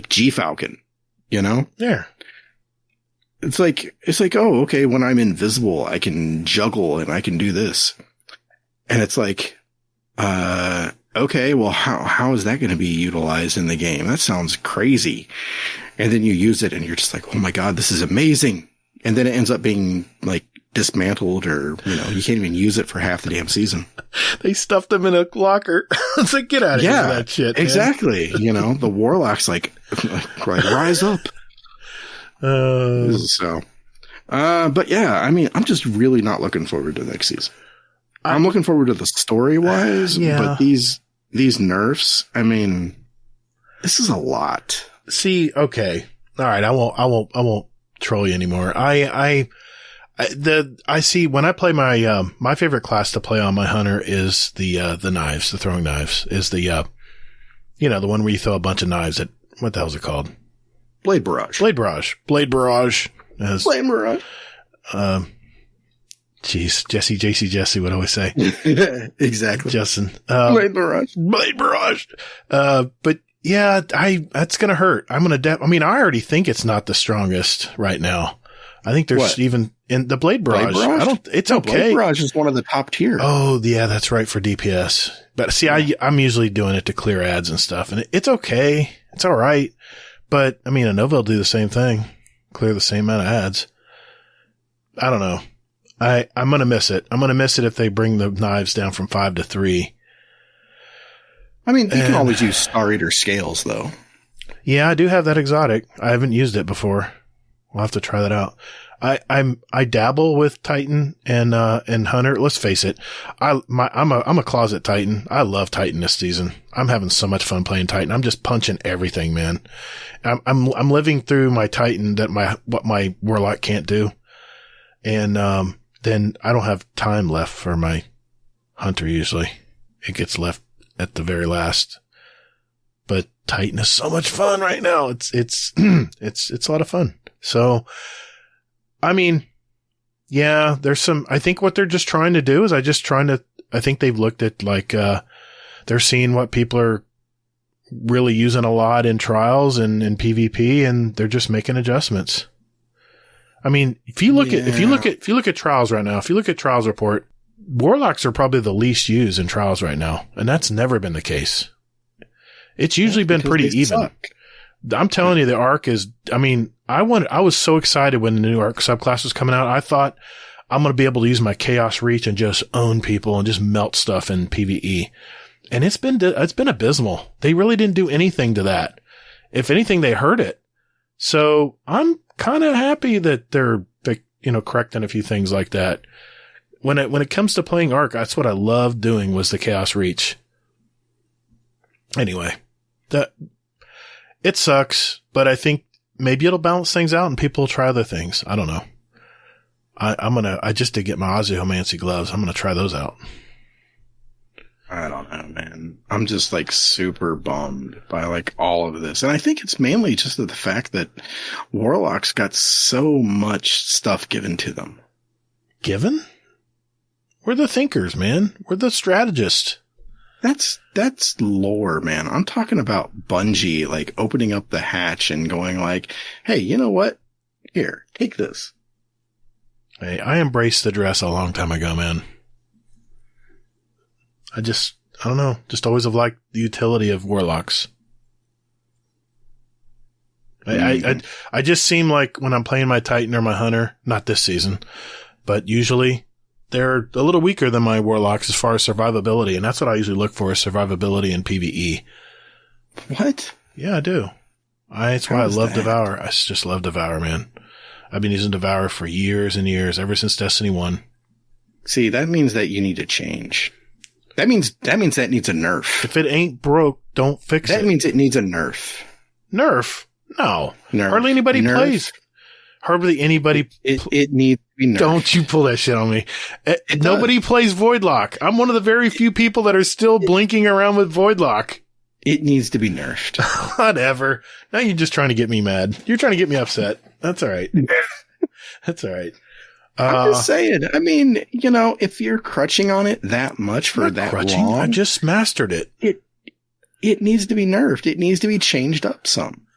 G Falcon, Yeah. It's like, oh, okay. When I'm invisible, I can juggle and I can do this. And it's like, okay, well, how is that going to be utilized in the game? That sounds crazy. And then you use it and you're just like, oh my God, this is amazing. And then it ends up being dismantled, or you can't even use it for half the damn season. They stuffed them in a locker. It's like, get out of here with that shit. Exactly. The Warlock's like rise up. But yeah, I mean, I'm just really not looking forward to next season. I'm looking forward to the story wise, but these nerfs, I mean, this is a lot. See, okay. All right. I won't troll you anymore. I see when I play my favorite class to play on my hunter is the knives, the throwing knives is the one where you throw a bunch of knives at, what the hell is it called? Blade Barrage. Blade Barrage. Jesse would always say. Exactly. Justin. Blade Barrage. But yeah, that's going to hurt. I already think it's not the strongest right now. I think there's even in the Blade Barrage. It's okay. Blade Barrage is one of the top tier. Oh, yeah, that's right for DPS. But see, I'm usually doing it to clear ads and stuff, and it's okay. It's all right. But I mean, a Nova will do the same thing, clear the same amount of ads. I don't know. I'm going to miss it. I'm going to miss it if they bring the knives down from 5 to 3. I mean, you can always use Star Eater scales, though. Yeah, I do have that exotic. I haven't used it before. We'll have to try that out. I dabble with Titan and Hunter. Let's face it. I'm a closet Titan. I love Titan this season. I'm having so much fun playing Titan. I'm just punching everything, man. I'm living through my Titan what my Warlock can't do. And, then I don't have time left for my Hunter usually. It gets left at the very last. But Titan is so much fun right now. It's a lot of fun. So, I mean, yeah, I think what they're just trying to do is I think they've looked at they're seeing what people are really using a lot in trials and in PvP, and they're just making adjustments. I mean, if you look at trials right now, if you look at trials report, Warlocks are probably the least used in trials right now, and that's never been the case. It's usually been pretty even. Suck. I'm telling you, the arc is, I mean, I was so excited when the new arc subclass was coming out. I thought I'm going to be able to use my chaos reach and just own people and just melt stuff in PvE. And it's been abysmal. They really didn't do anything to that. If anything, they hurt it. So I'm kind of happy that they're correcting a few things like that. When it comes to playing arc, that's what I loved doing, was the chaos reach. Anyway, it sucks, but I think maybe it'll balance things out and people will try other things. I don't know. I just did get my Ozyhomancy gloves. I'm going to try those out. I don't know, man. I'm just super bummed by all of this. And I think it's mainly just the fact that Warlocks got so much stuff given to them. Given? We're the thinkers, man. We're the strategists. That's lore, man. I'm talking about Bungie, opening up the hatch and going hey, you know what? Here, take this. Hey, I embraced the dress a long time ago, man. I don't know. Just always have liked the utility of Warlocks. I just seem like when I'm playing my Titan or my Hunter, not this season, but usually they're a little weaker than my Warlocks as far as survivability, and that's what I usually look for, is survivability in PvE. What? Yeah, I do. That's why I love Devour. I just love Devour, man. I've been using Devour for years and years, ever since Destiny 1. See, that means that you need to change. That means that needs a nerf. If it ain't broke, don't fix it. That means it needs a nerf. Nerf? No. Nerf. Hardly anybody plays. Hardly anybody. It needs to be nerfed. Don't you pull that shit on me. Nobody plays Voidlock. I'm one of the very few people that are still blinking around with Voidlock. It needs to be nerfed. Whatever. Now you're just trying to get me mad. You're trying to get me upset. That's all right. That's all right. I'm just saying. I mean, if you're crutching on it that much for that long, I just mastered it. It needs to be nerfed. It needs to be changed up some.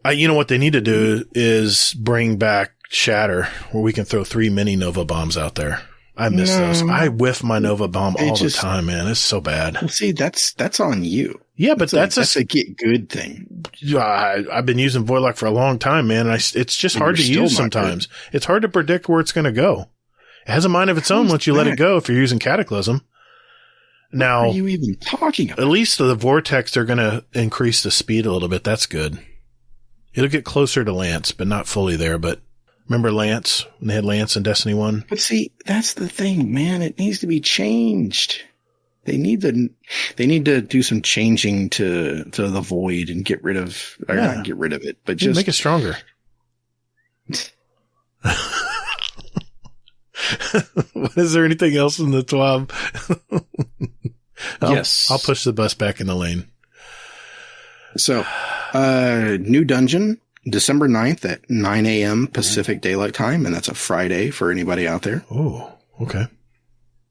You know what they need to do is bring back Shatter, where we can throw 3 mini Nova bombs out there. I miss those. I whiff my Nova Bomb all the time, man. It's so bad. Well, see, that's on you. Yeah, but that's a get good thing. I've been using Voidlock for a long time, man. And it's just hard to use sometimes. It's hard to predict where it's going to go. It has a mind of its own once you let it go if you're using Cataclysm. Now, what are you even talking about? At least the Vortex, they're going to increase the speed a little bit. That's good. It'll get closer to Lance, but not fully there. But remember Lance? When they had Lance in Destiny 1? But see, that's the thing, man. It needs to be changed. They need to do some changing to the Void and get rid of, or not get rid of it, but just make it stronger. Is there anything else in the TWAB? Yes. I'll push the bus back in the lane. So, new dungeon, December 9th at 9 a.m. Pacific Daylight Time, and that's a Friday for anybody out there. Oh, okay.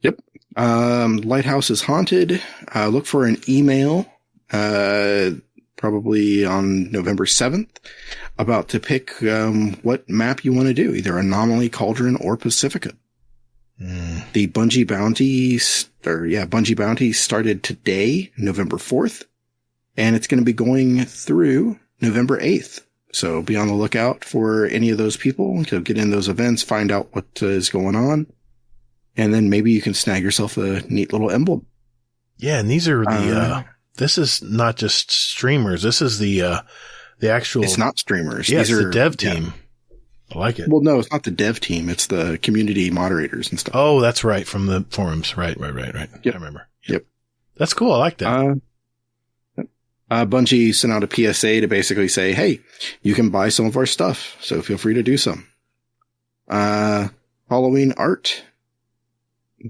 Yep. Lighthouse is haunted. Look for an email, probably on November 7th, about to pick what map you want to do, either Anomaly, Cauldron, or Pacifica. The Bungie Bounty started today, November 4th, and it's going to be going through November 8th. So be on the lookout for any of those people to get in those events, find out what is going on, and then maybe you can snag yourself a neat little emblem. Yeah, and these are this is not just streamers. This is the actual. It's not streamers. Yeah, these it's are the dev team. Yeah. I like it. Well, no, it's not the dev team. It's the community moderators and stuff. Oh, that's right. From the forums. Right. Yep. I remember. Yep. That's cool. I like that. Bungie sent out a PSA to basically say, hey, you can buy some of our stuff. So feel free to do some. Halloween art.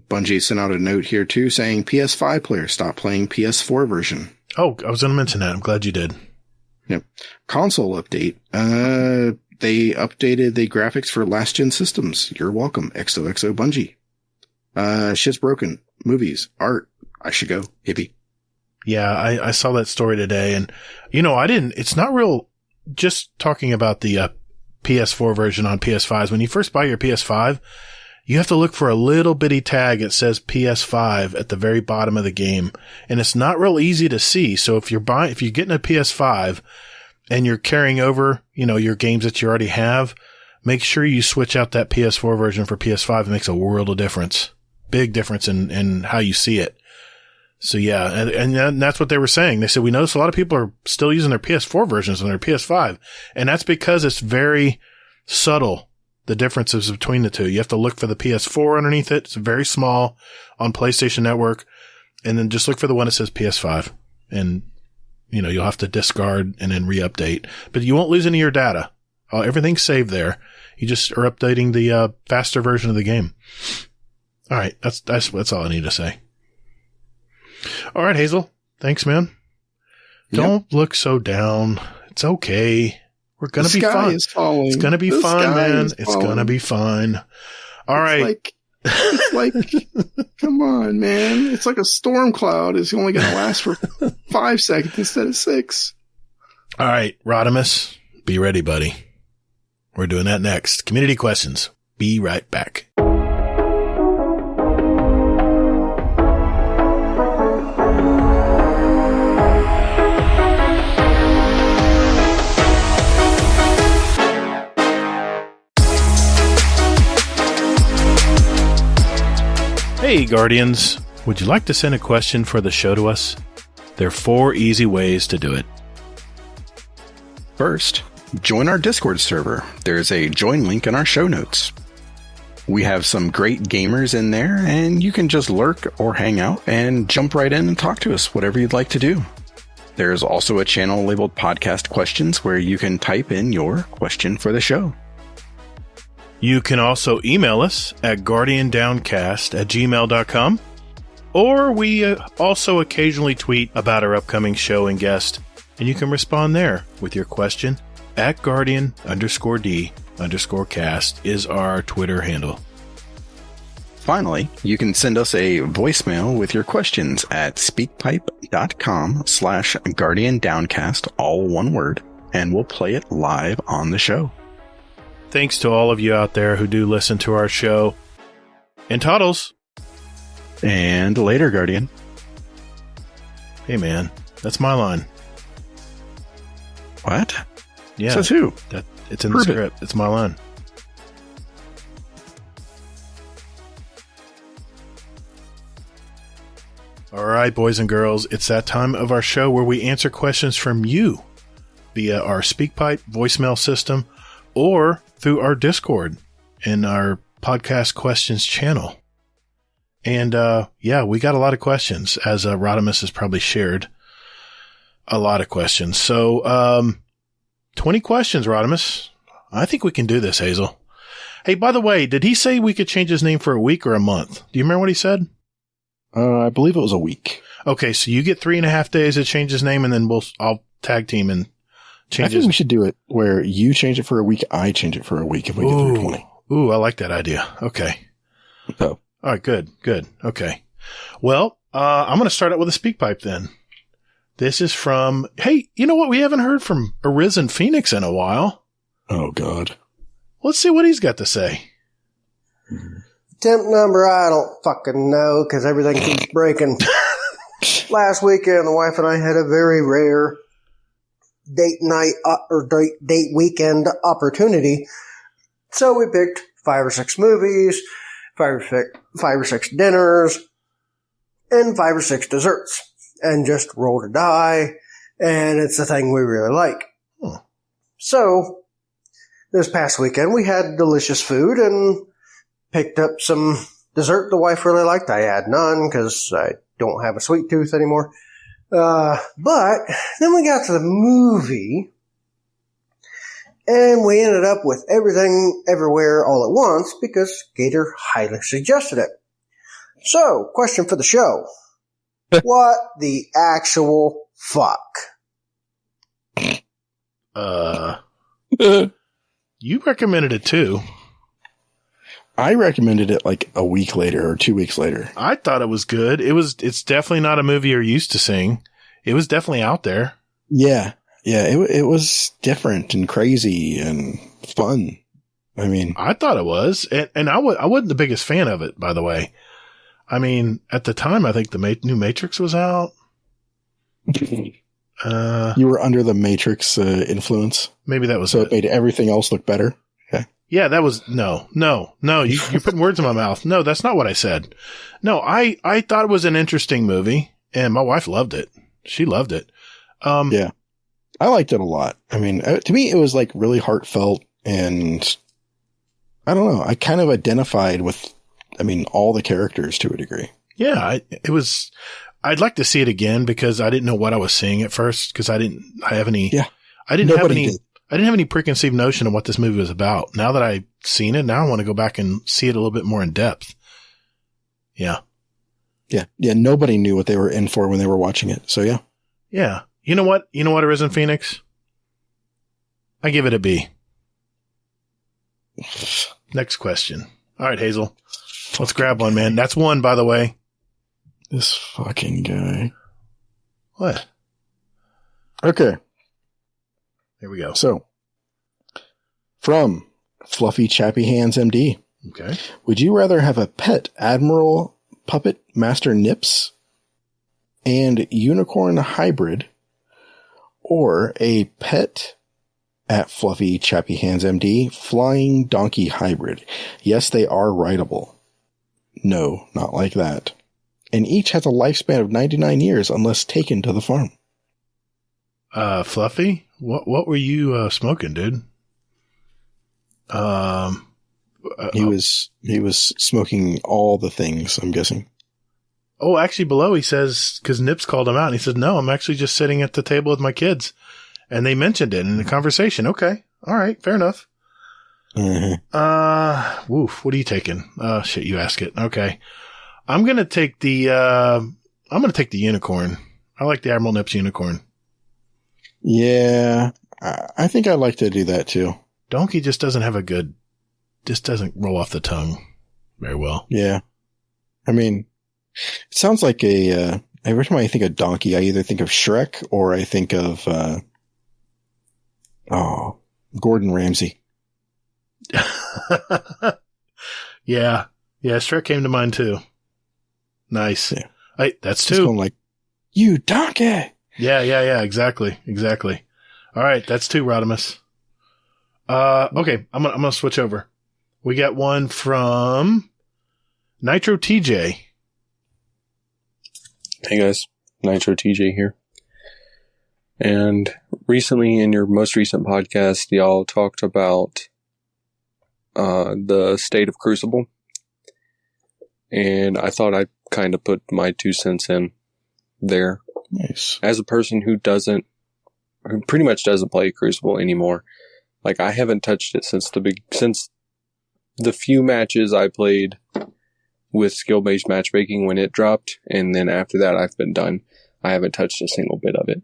Bungie sent out a note here too saying PS5 players stop playing PS4 version. Oh, I was going to mention that. I'm glad you did. Yep. Console update. They updated the graphics for last gen systems. You're welcome. XOXO Bungie. Shit's broken. Movies. Art. I should go. Hippie. Yeah, I saw that story today, and it's not real, just talking about the PS4 version on PS5s. When you first buy your PS5, you have to look for a little bitty tag that says PS5 at the very bottom of the game, and it's not real easy to see. So if you're getting a PS5 and you're carrying over, your games that you already have, make sure you switch out that PS4 version for PS5. It makes a world of difference. Big difference in how you see it. So yeah, and that's what they were saying. They said, we notice a lot of people are still using their PS4 versions on their PS5. And that's because it's very subtle, the differences between the two. You have to look for the PS4 underneath it. It's very small on PlayStation Network. And then just look for the one that says PS5. And, you'll have to discard and then re-update. But you won't lose any of your data. Everything's saved there. You just are updating the faster version of the game. All right, that's all I need to say. All right, Hazel. Thanks, man. Don't look so down. It's okay. We're going to be fine. Is falling. It's going to be fine, man. It's going to be fine. All right. It's like, come on, man. It's like a storm cloud. It's only going to last for 5 seconds instead of 6. All right, Rodimus, be ready, buddy. We're doing that next. Community questions. Be right back. Hey, Guardians. Would you like to send a question for the show to us? There are 4 easy ways to do it. First, join our Discord server. There's a join link in our show notes. We have some great gamers in there, and you can just lurk or hang out and jump right in and talk to us, whatever you'd like to do. There's also a channel labeled Podcast Questions where you can type in your question for the show. You can also email us at guardiandowncast@gmail.com, or we also occasionally tweet about our upcoming show and guest, and you can respond there with your question at Guardian_D_cast is our Twitter handle. Finally, you can send us a voicemail with your questions at speakpipe.com/guardiandowncast, all one word, and we'll play it live on the show. Thanks to all of you out there who do listen to our show. And Toddles. And later, Guardian. Hey, man. That's my line. What? Yeah. Says who? It's in the script. It's my line. All right, boys and girls. It's that time of our show where we answer questions from you via our SpeakPipe voicemail system or through our Discord in our podcast questions channel. And, we got a lot of questions, as Rodimus has probably shared. A lot of questions. So, 20 questions, Rodimus. I think we can do this, Hazel. Hey, by the way, did he say we could change his name for a week or a month? Do you remember what he said? I believe it was a week. Okay, so you get 3.5 days to change his name, and then I'll tag team and change I think we should do it where you change it for a week, I change it for a week if we get through 20. Ooh, I like that idea. Okay. Oh. All right, good. Okay. Well, I'm going to start out with a SpeakPipe then. This is from, hey, you know what? We haven't heard from Arisen Phoenix in a while. Oh, God. Let's see what he's got to say. Temp number, I don't fucking know because everything keeps breaking. Last weekend, the wife and I had a very rare date night or date weekend opportunity. So we picked 5 or 6 movies, 5 or 6 dinners, and 5 or 6 desserts, and just rolled a die. And it's a thing we really like. So this past weekend, we had delicious food and picked up some dessert the wife really liked. I had none because I don't have a sweet tooth anymore. But then we got to the movie, and we ended up with Everything Everywhere All at Once because Gatr highly suggested it. So, question for the show. What the actual fuck? You recommended it too. I recommended it like a week later or 2 weeks later. I thought it was good. It's definitely not a movie you're used to seeing. It was definitely out there. Yeah. It was different and crazy and fun. I mean, I thought it was, and I wasn't the biggest fan of it, by the way. I mean, at the time, I think the new Matrix was out. You were under the Matrix influence. Maybe that was so it made everything else look better. Yeah, that was no. You're putting words in my mouth. No, that's not what I said. No, I thought it was an interesting movie, and my wife loved it. She loved it. Yeah, I liked it a lot. I mean, to me, it was like really heartfelt, and I don't know. I kind of identified with, all the characters to a degree. Yeah, it was. I'd like to see it again because I didn't know what I was seeing at first because I didn't have any preconceived notion of what this movie was about. Now that I've seen it, now I want to go back and see it a little bit more in depth. Yeah. Yeah. Nobody knew what they were in for when they were watching it. So yeah. Yeah. You know what, Arisen Phoenix? I give it a B. Next question. All right, Hazel. Let's grab one, man. That's one, by the way. This fucking guy. What? Okay. Here we go. So, from Fluffy Chappy Hands MD. Okay. Would you rather have a pet Admiral Puppet Master Nips and Unicorn Hybrid, or a pet at Fluffy Chappy Hands MD Flying Donkey Hybrid? Yes, they are rideable. No, not like that. And each has a lifespan of 99 years unless taken to the farm. Fluffy? What were you smoking, dude? He was smoking all the things, I'm guessing. Oh, actually below he says, because Nips called him out, and he said, no, I'm actually just sitting at the table with my kids. And they mentioned it in the conversation. Okay. All right. Fair enough. Mm-hmm. Woof. What are you taking? Shit, you ask it. Okay. I'm going to take the unicorn. I like the Admiral Nips unicorn. Yeah. I think I'd like to do that too. Donkey just doesn't roll off the tongue very well. Yeah. I mean, it sounds like every time I think of donkey, I either think of Shrek or I think of, Gordon Ramsay. Yeah. Yeah, Shrek came to mind too. Nice. Yeah. That's two. It's going like, you donkey. Yeah. Exactly. All right, that's two, Rodimus. Okay, I'm gonna switch over. We got one from Nitro TJ. Hey guys, Nitro TJ here. And recently in your most recent podcast, y'all talked about the state of Crucible. And I thought I'd kind of put my 2 cents in there. Nice. As a person who pretty much doesn't play Crucible anymore. Like, I haven't touched it since the few matches I played with skill-based matchmaking when it dropped, and then after that I've been done. I haven't touched a single bit of it.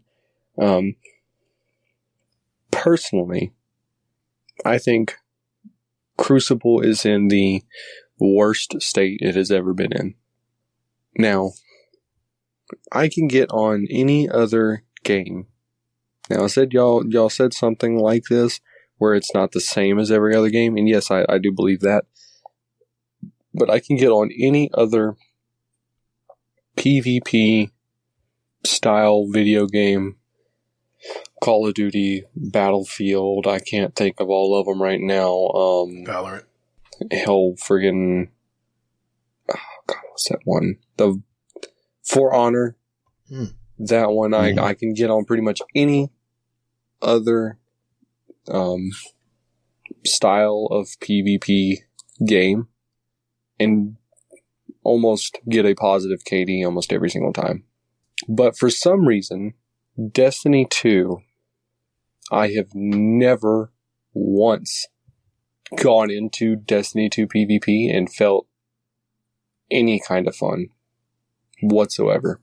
Personally, I think Crucible is in the worst state it has ever been in. Now, I can get on any other game. Now, I said y'all said something like this, where it's not the same as every other game, and yes, I do believe that. But I can get on any other PvP style video game, Call of Duty, Battlefield, I can't think of all of them right now. Valorant. Hell, friggin', oh God, what's that one? The For Honor. That one, I can get on pretty much any other style of PvP game and almost get a positive KD almost every single time. But for some reason, Destiny 2, I have never once gone into Destiny 2 PvP and felt any kind of fun whatsoever.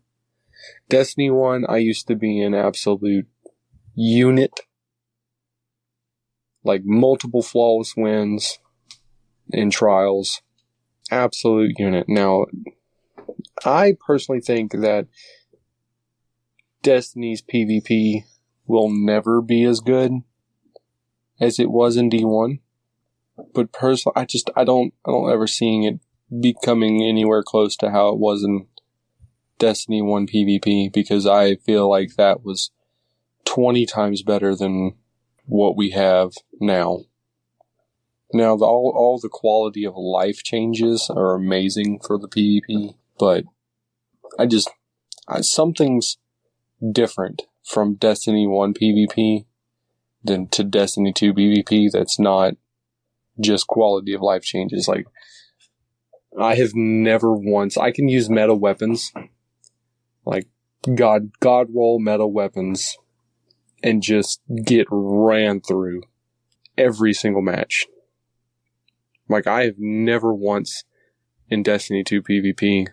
Destiny 1, I used to be an absolute unit. Like, multiple flawless wins in trials. Absolute unit. Now, I personally think that Destiny's PvP will never be as good as it was in D1. But personally, I don't ever seeing it becoming anywhere close to how it was in Destiny 1 PvP, because I feel like that was 20 times better than what we have now. Now, all the quality of life changes are amazing for the PvP, but something's different from Destiny 1 PvP than to Destiny 2 PvP that's not just quality of life changes. Like, I have never once, I can use meta weapons, like God roll meta weapons, and just get ran through every single match. Like, I have never once in Destiny 2 PvP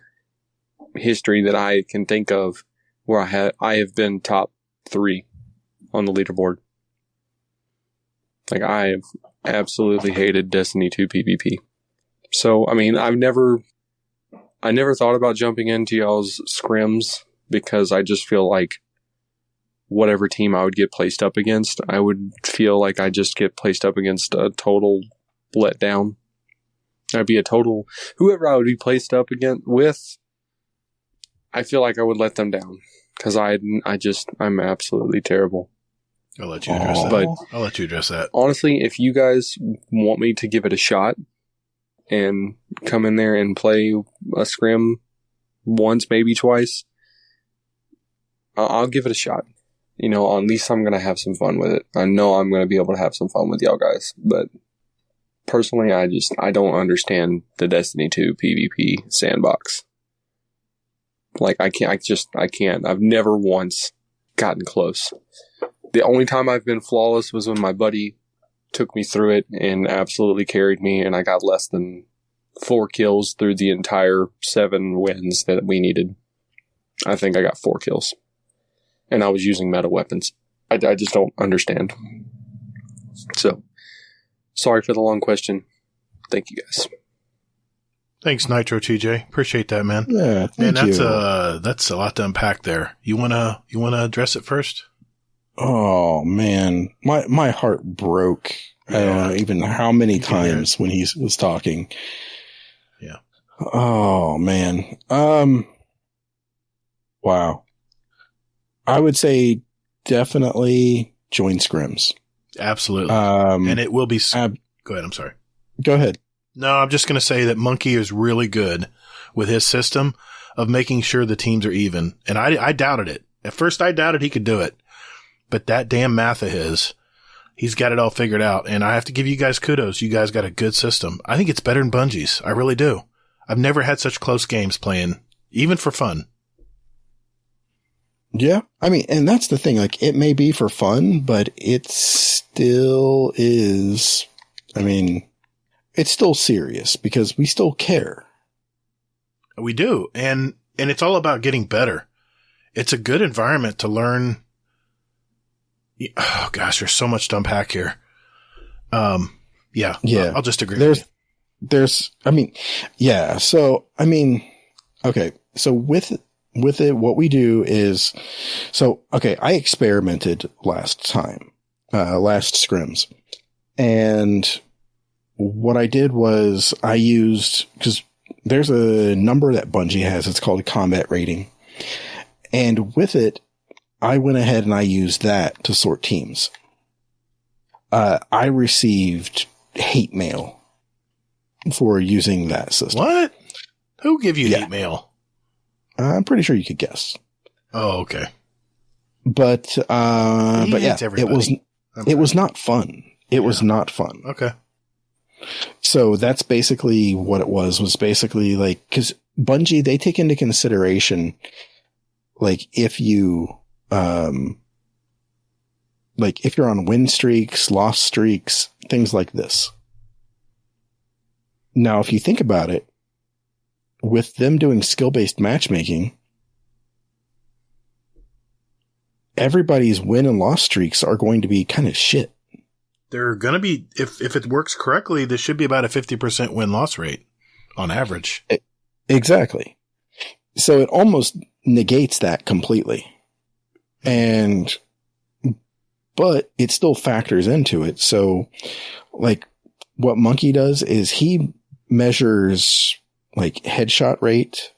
history that I can think of where I have been top 3 on the leaderboard. Like, I have absolutely hated Destiny 2 PvP. So, I mean, I never thought about jumping into y'all's scrims, because I just feel like whatever team I would get placed up against, I would feel like I just get placed up against a total letdown. I'd be a total, whoever I would be placed up with, I feel like I would let them down, because I'm absolutely terrible. I'll let you address that. But I'll let you address that. Honestly, if you guys want me to give it a shot and come in there and play a scrim once, maybe twice, I'll give it a shot. You know, at least I'm going to have some fun with it. I know I'm going to be able to have some fun with y'all guys, but personally, I don't understand the Destiny 2 PvP sandbox. Like, I can't. I've never once gotten close. The only time I've been flawless was when my buddy took me through it and absolutely carried me, and I got less than 4 kills through the entire 7 wins that we needed. I think I got 4 kills. And I was using meta weapons. I just don't understand. So, sorry for the long question. Thank you, guys. Thanks, Nitro TJ. Appreciate that, man. Yeah, thank you. That's a lot to unpack there. You wanna address it first? Oh man, my heart broke. I don't know even how many times when he was talking. Yeah. Oh man. Wow. I would say definitely join scrims. Absolutely. And it will be. Go ahead. I'm sorry. Go ahead. No, I'm just going to say that Monkey is really good with his system of making sure the teams are even. And I doubted it. At first, I doubted he could do it. But that damn math of his, he's got it all figured out. And I have to give you guys kudos. You guys got a good system. I think it's better than Bungie's. I really do. I've never had such close games playing, even for fun. Yeah. I mean, and that's the thing. Like, it may be for fun, but it still is. I mean, it's still serious because we still care. We do. And it's all about getting better. It's a good environment to learn. Oh gosh, there's so much to unpack here. Yeah. I'll just agree. I mean, yeah. So, I mean, okay. So with it, what we do is, I experimented last scrims. And what I did was I used, because there's a number that Bungie has. It's called a combat rating. And with it, I went ahead and I used that to sort teams. I received hate mail for using that system. What? Who gave you hate mail? I'm pretty sure you could guess. Oh, okay. But yeah, it was not fun. It was not fun. Okay. So that's basically what it was basically like, cause Bungie, they take into consideration, like if you, like if you're on win streaks, loss streaks, things like this. Now, if you think about it, with them doing skill-based matchmaking, everybody's win and loss streaks are going to be kind of shit. They're going to be, if it works correctly, there should be about a 50% win-loss rate on average. Exactly. So it almost negates that completely. But it still factors into it. So like what Monkey does is he measures like headshot rate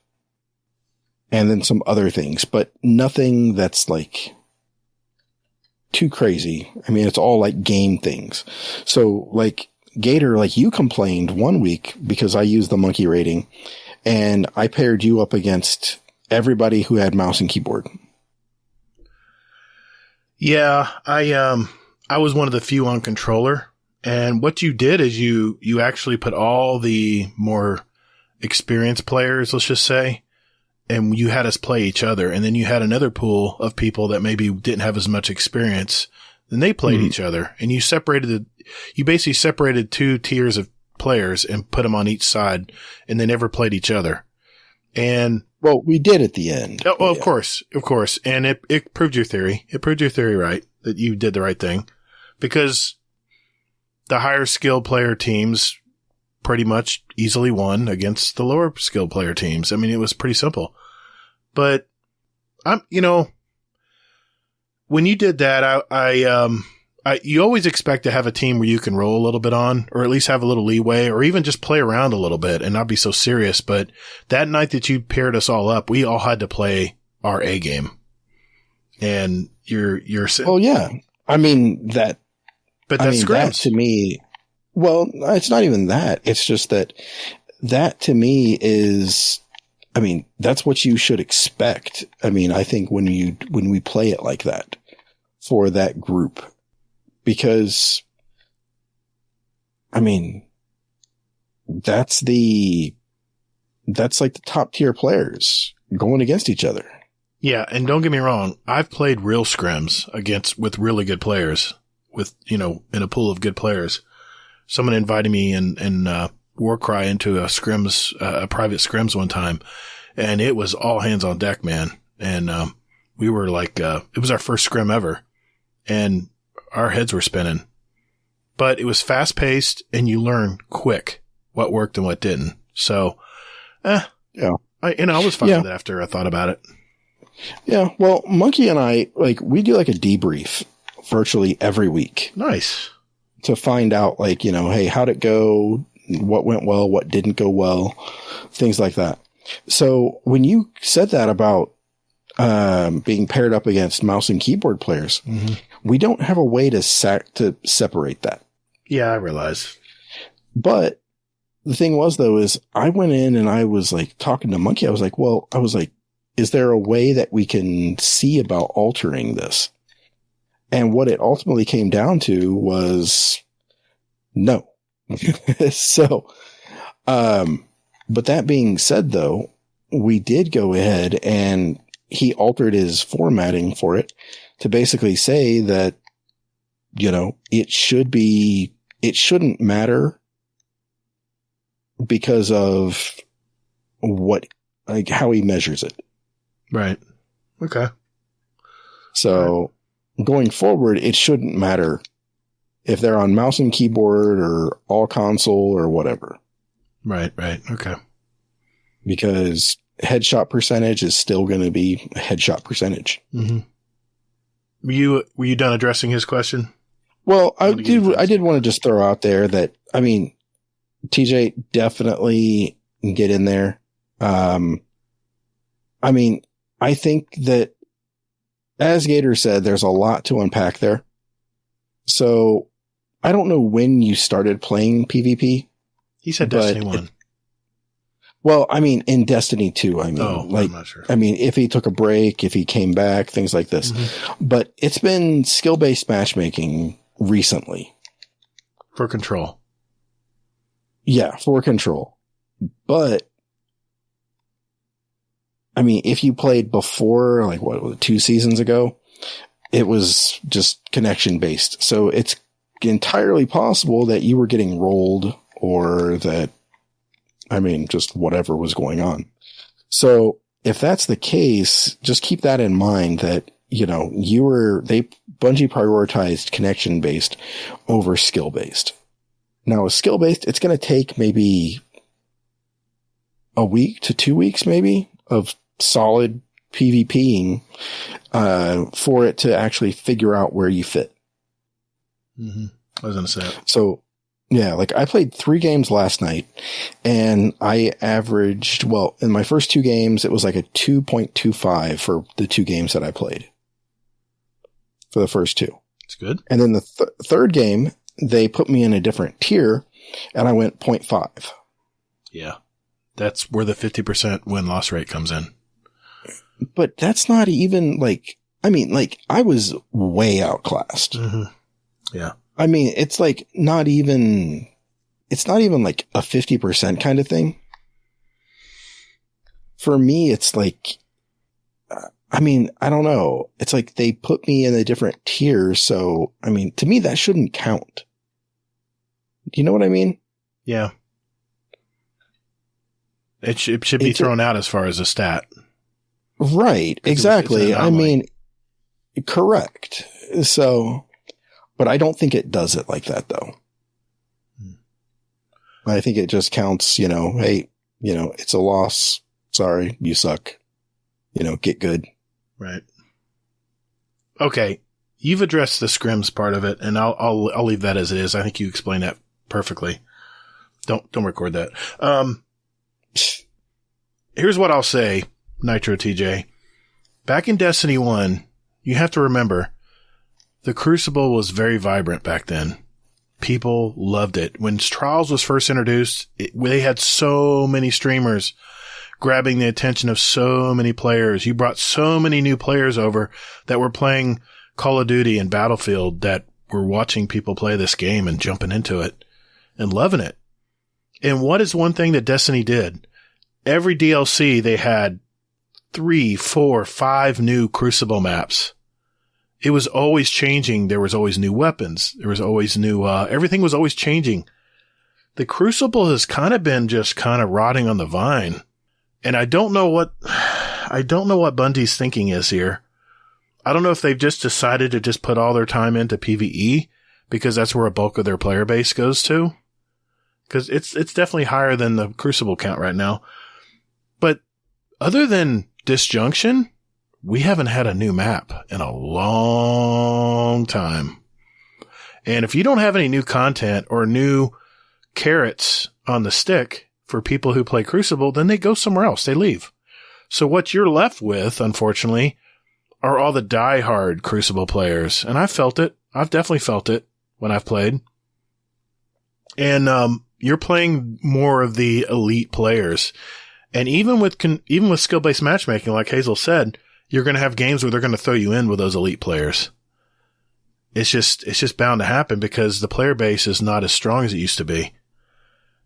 and then some other things, but nothing that's like too crazy. I mean, it's all like game things. So like Gatr, like you complained one week because I used the Monkey rating and I paired you up against everybody who had mouse and keyboard. Yeah, I was one of the few on controller, and what you did is you actually put all the more experienced players, let's just say, and you had us play each other, and then you had another pool of people that maybe didn't have as much experience, and they played each other, and you basically separated two tiers of players and put them on each side, and they never played each other. And well, we did at the end. Oh, well, of course. And it proved your theory. It proved your theory right, that you did the right thing, because the higher skilled player teams pretty much easily won against the lower skilled player teams. I mean, it was pretty simple, but when you did that, you always expect to have a team where you can roll a little bit on, or at least have a little leeway, or even just play around a little bit and not be so serious. But that night that you paired us all up, we all had to play our A game. And you're well, yeah. I mean that, but that's that to me. Well, it's not even that. It's just that to me is, I mean, that's what you should expect. I mean, I think when we play it like that for that group. Because, I mean, that's like the top tier players going against each other. Yeah. And don't get me wrong. I've played real scrims with really good players in a pool of good players. Someone invited me in Warcry into a private scrims one time, and it was all hands on deck, man. And, we were like, it was our first scrim ever, and our heads were spinning, but it was fast paced and you learn quick what worked and what didn't. So, yeah, I was fine with it after I thought about it. Yeah. Well, Monkey and I, we do a debrief virtually every week. Nice. To find out hey, how'd it go? what went well, what didn't go well, things like that. So when you said that about being paired up against mouse and keyboard players, we don't have a way to separate that. Yeah, I realize. But the thing was, though, is I went in and I was like talking to Monkey. I was like, is there a way that we can see about altering this? And what it ultimately came down to was no. So, but that being said, though, we did go ahead and he altered his formatting for it to basically say that, it shouldn't matter because of how he measures it. Right. Okay. So going forward, it shouldn't matter if they're on mouse and keyboard or all console or whatever. Right. Okay. Because headshot percentage is still going to be a headshot percentage. Mm-hmm. Were you done addressing his question? Well, I did want to just throw out there that, I mean, TJ, definitely get in there. I mean, I think that, as Gatr said, there's a lot to unpack there. So I don't know when you started playing PvP. He said Destiny 1. Well, I mean, in Destiny 2, I'm not sure. I mean, if he took a break, if he came back, things like this. Mm-hmm. But it's been skill-based matchmaking recently. For Control. Yeah, for Control. But, I mean, if you played before, like, 2 seasons ago, it was just connection-based. So it's entirely possible that you were getting rolled or that, I mean, just whatever was going on. So if that's the case, just keep that in mind that, Bungie prioritized connection based over skill based. Now with skill based, it's going to take maybe a week to 2 weeks, maybe of solid PvPing, for it to actually figure out where you fit. Mm-hmm. I was going to say it. So, yeah, like I played 3 games last night and I averaged, in my first 2 games, it was like a 2.25 for the 2 games that I played for the first 2. That's good. And then the third game, they put me in a different tier and I went 0.5. Yeah. That's where the 50% win-loss rate comes in. But that's not even I was way outclassed. Mm-hmm. Yeah. I mean, it's not even like a 50% kind of thing. For me, it's like, I mean, I don't know. It's like they put me in a different tier. So, I mean, to me, that shouldn't count. Do you know what I mean? Yeah. It should be thrown out as far as a stat. Right. Exactly. I mean, correct. So, but I don't think it does it like that, though. I think it just counts, hey, it's a loss. Sorry, you suck. Get good. Right. Okay. You've addressed the scrims part of it, and I'll leave that as it is. I think you explained that perfectly. Don't record that. Here's what I'll say, Nitro TJ. Back in Destiny 1, you have to remember, the Crucible was very vibrant back then. People loved it. When Trials was first introduced, they had so many streamers grabbing the attention of so many players. You brought so many new players over that were playing Call of Duty and Battlefield that were watching people play this game and jumping into it and loving it. And what is one thing that Destiny did? Every DLC, they had 3, 4, 5 new Crucible maps. It was always changing. There was always new weapons. There was always new, everything was always changing. The Crucible has kind of been just kind of rotting on the vine. And I don't know what Bungie's thinking is here. I don't know if they've just decided to just put all their time into PvE because that's where a bulk of their player base goes to. Because it's definitely higher than the Crucible count right now. But other than Disjunction, we haven't had a new map in a long time. And if you don't have any new content or new carrots on the stick for people who play Crucible, then they go somewhere else. They leave. So what you're left with, unfortunately, are all the diehard Crucible players. And I've felt it. I've definitely felt it when I've played. And you're playing more of the elite players. And even with skill-based matchmaking, like Hazel said, you're going to have games where they're going to throw you in with those elite players. It's just bound to happen because the player base is not as strong as it used to be.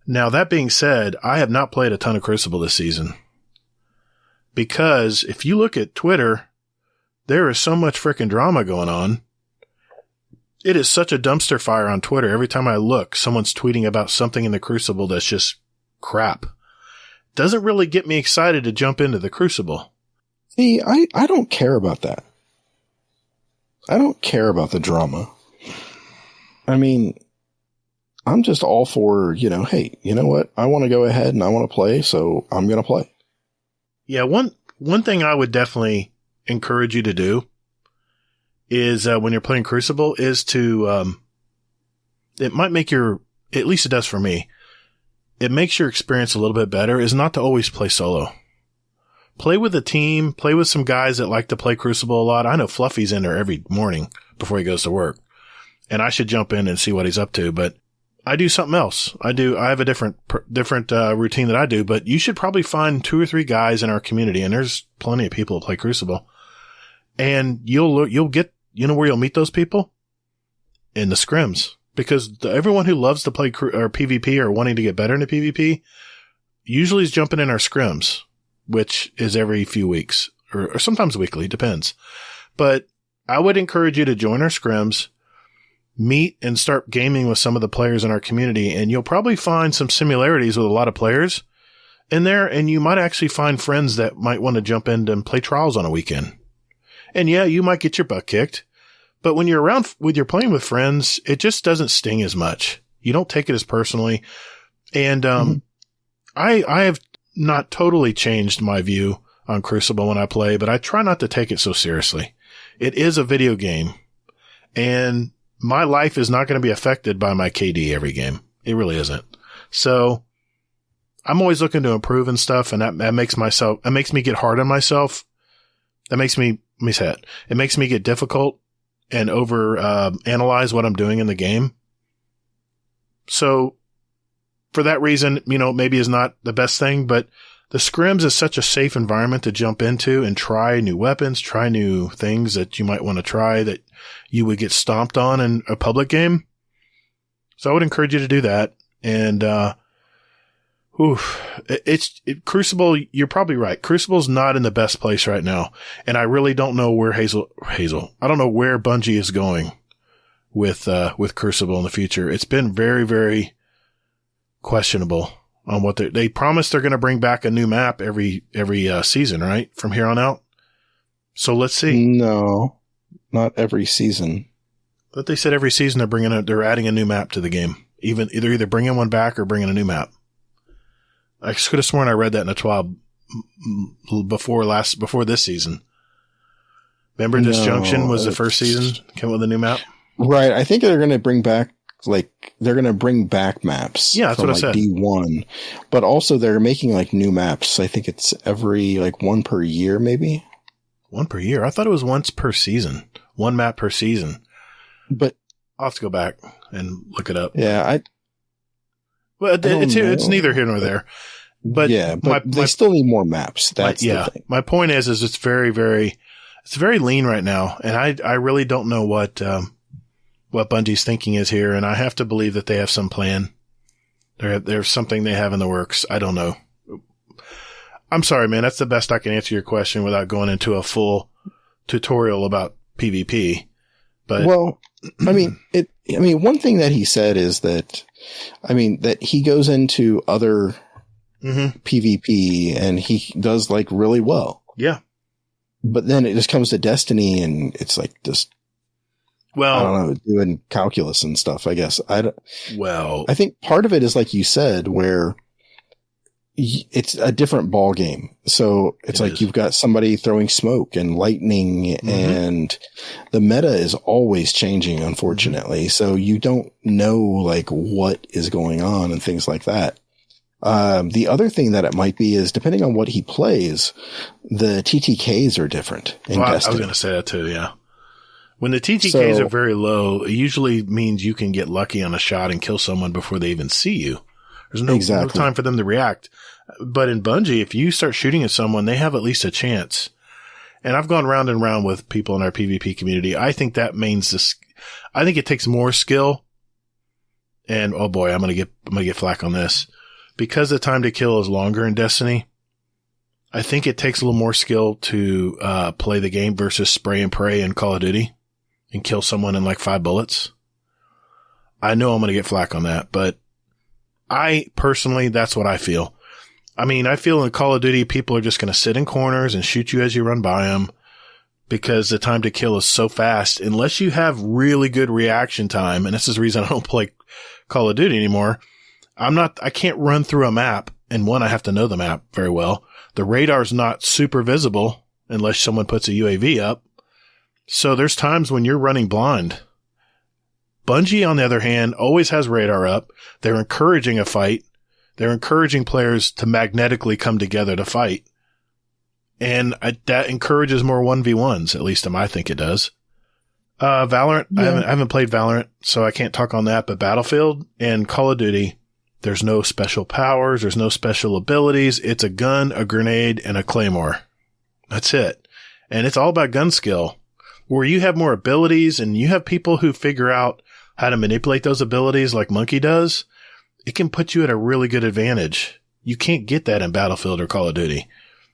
Now, that being said, I have not played a ton of Crucible this season. Because if you look at Twitter, there is so much freaking drama going on. It is such a dumpster fire on Twitter. Every time I look, someone's tweeting about something in the Crucible that's just crap. Doesn't really get me excited to jump into the Crucible. See, I don't care about that. I don't care about the drama. I mean, I'm just all for, hey, you know what? I want to go ahead and I want to play, so I'm going to play. Yeah, one thing I would definitely encourage you to do is when you're playing Crucible is to, it might make at least it does for me, it makes your experience a little bit better, is not to always play solo. Play with a team, play with some guys that like to play Crucible a lot. I know Fluffy's in there every morning before he goes to work, and I should jump in and see what he's up to, but I do something else. I have a different routine that I do, but you should probably find 2 or 3 guys in our community, and there's plenty of people who play Crucible, and you'll get, where you'll meet those people? In the scrims. Because everyone who loves to play or PvP or wanting to get better into PvP usually is jumping in our scrims, which is every few weeks or sometimes weekly, depends. But I would encourage you to join our scrims, meet and start gaming with some of the players in our community, and you'll probably find some similarities with a lot of players in there, and you might actually find friends that might want to jump in and play trials on a weekend. And yeah, you might get your butt kicked, but when you're you're playing with friends, it just doesn't sting as much. You don't take it as personally. And, I have not totally changed my view on Crucible when I play, but I try not to take it so seriously. It is a video game, and my life is not going to be affected by my KD every game. It really isn't. So I'm always looking to improve and stuff, and that makes me get hard on myself. That makes me, it makes me get difficult and analyze what I'm doing in the game. So for that reason, maybe is not the best thing, but the scrims is such a safe environment to jump into and try new weapons, try new things that you might want to try that you would get stomped on in a public game. So I would encourage you to do that. And, Crucible, you're probably right. Crucible's not in the best place right now. And I really don't know where I don't know where Bungie is going with Crucible in the future. It's been very, very questionable on what they promised they're going to bring back a new map every season, right? From here on out. So let's see. No, not every season. But they said every season they're adding a new map to the game. Either bringing one back or bringing a new map. I could have sworn I read that in a TWAB before this season. Remember Disjunction was the first season? Came with a new map? Right. I think they're going to bring back, maps. Yeah, that's what I said. D1. But also they're making new maps. I think it's every one per year, maybe. One per year? I thought it was once per season. One map per season. But I'll have to go back and look it up. Yeah, it's neither here nor there. But yeah, but they still need more maps. That's the thing. My point is it's very, very, it's very lean right now, and I really don't know what Bungie's thinking is here, and I have to believe that they have some plan. There's something they have in the works. I don't know. I'm sorry, man. That's the best I can answer your question without going into a full tutorial about PvP. But one thing that he said is that, that he goes into other PvP and he does really well. Yeah. But then it just comes to Destiny and it's just, I don't know, doing calculus and stuff, I guess. I think part of it is like you said, where it's a different ball game. So it's like you've got somebody throwing smoke and lightning, and the meta is always changing, unfortunately. So you don't know like what is going on and things like that. The other thing that it might be is depending on what he plays, the TTKs are different in Destiny. I was going to say that too. Yeah. When the TTKs are very low, it usually means you can get lucky on a shot and kill someone before they even see you. There's no time for them to react. But in Bungie, if you start shooting at someone, they have at least a chance. And I've gone round and round with people in our PvP community. I think that means this. I think it takes more skill. And oh boy, I'm gonna get flack on this because the time to kill is longer in Destiny. I think it takes a little more skill to play the game versus spray and pray in Call of Duty and kill someone in like 5 bullets. I know I'm gonna get flack on that, but I personally, that's what I feel. I mean, I feel in Call of Duty, people are just going to sit in corners and shoot you as you run by them because the time to kill is so fast. Unless you have really good reaction time, and this is the reason I don't play Call of Duty anymore. I can't run through a map, and one, I have to know the map very well. The radar's not super visible unless someone puts a UAV up. So there's times when you're running blind. Bungie, on the other hand, always has radar up. They're encouraging a fight. They're encouraging players to magnetically come together to fight. And that encourages more 1v1s, at least I think it does. Valorant, yeah. I haven't played Valorant, so I can't talk on that, but Battlefield and Call of Duty, there's no special powers, there's no special abilities. It's a gun, a grenade, and a claymore. That's it. And it's all about gun skill. Where you have more abilities and you have people who figure out how to manipulate those abilities like Monkey does, it can put you at a really good advantage. You can't get that in Battlefield or Call of Duty.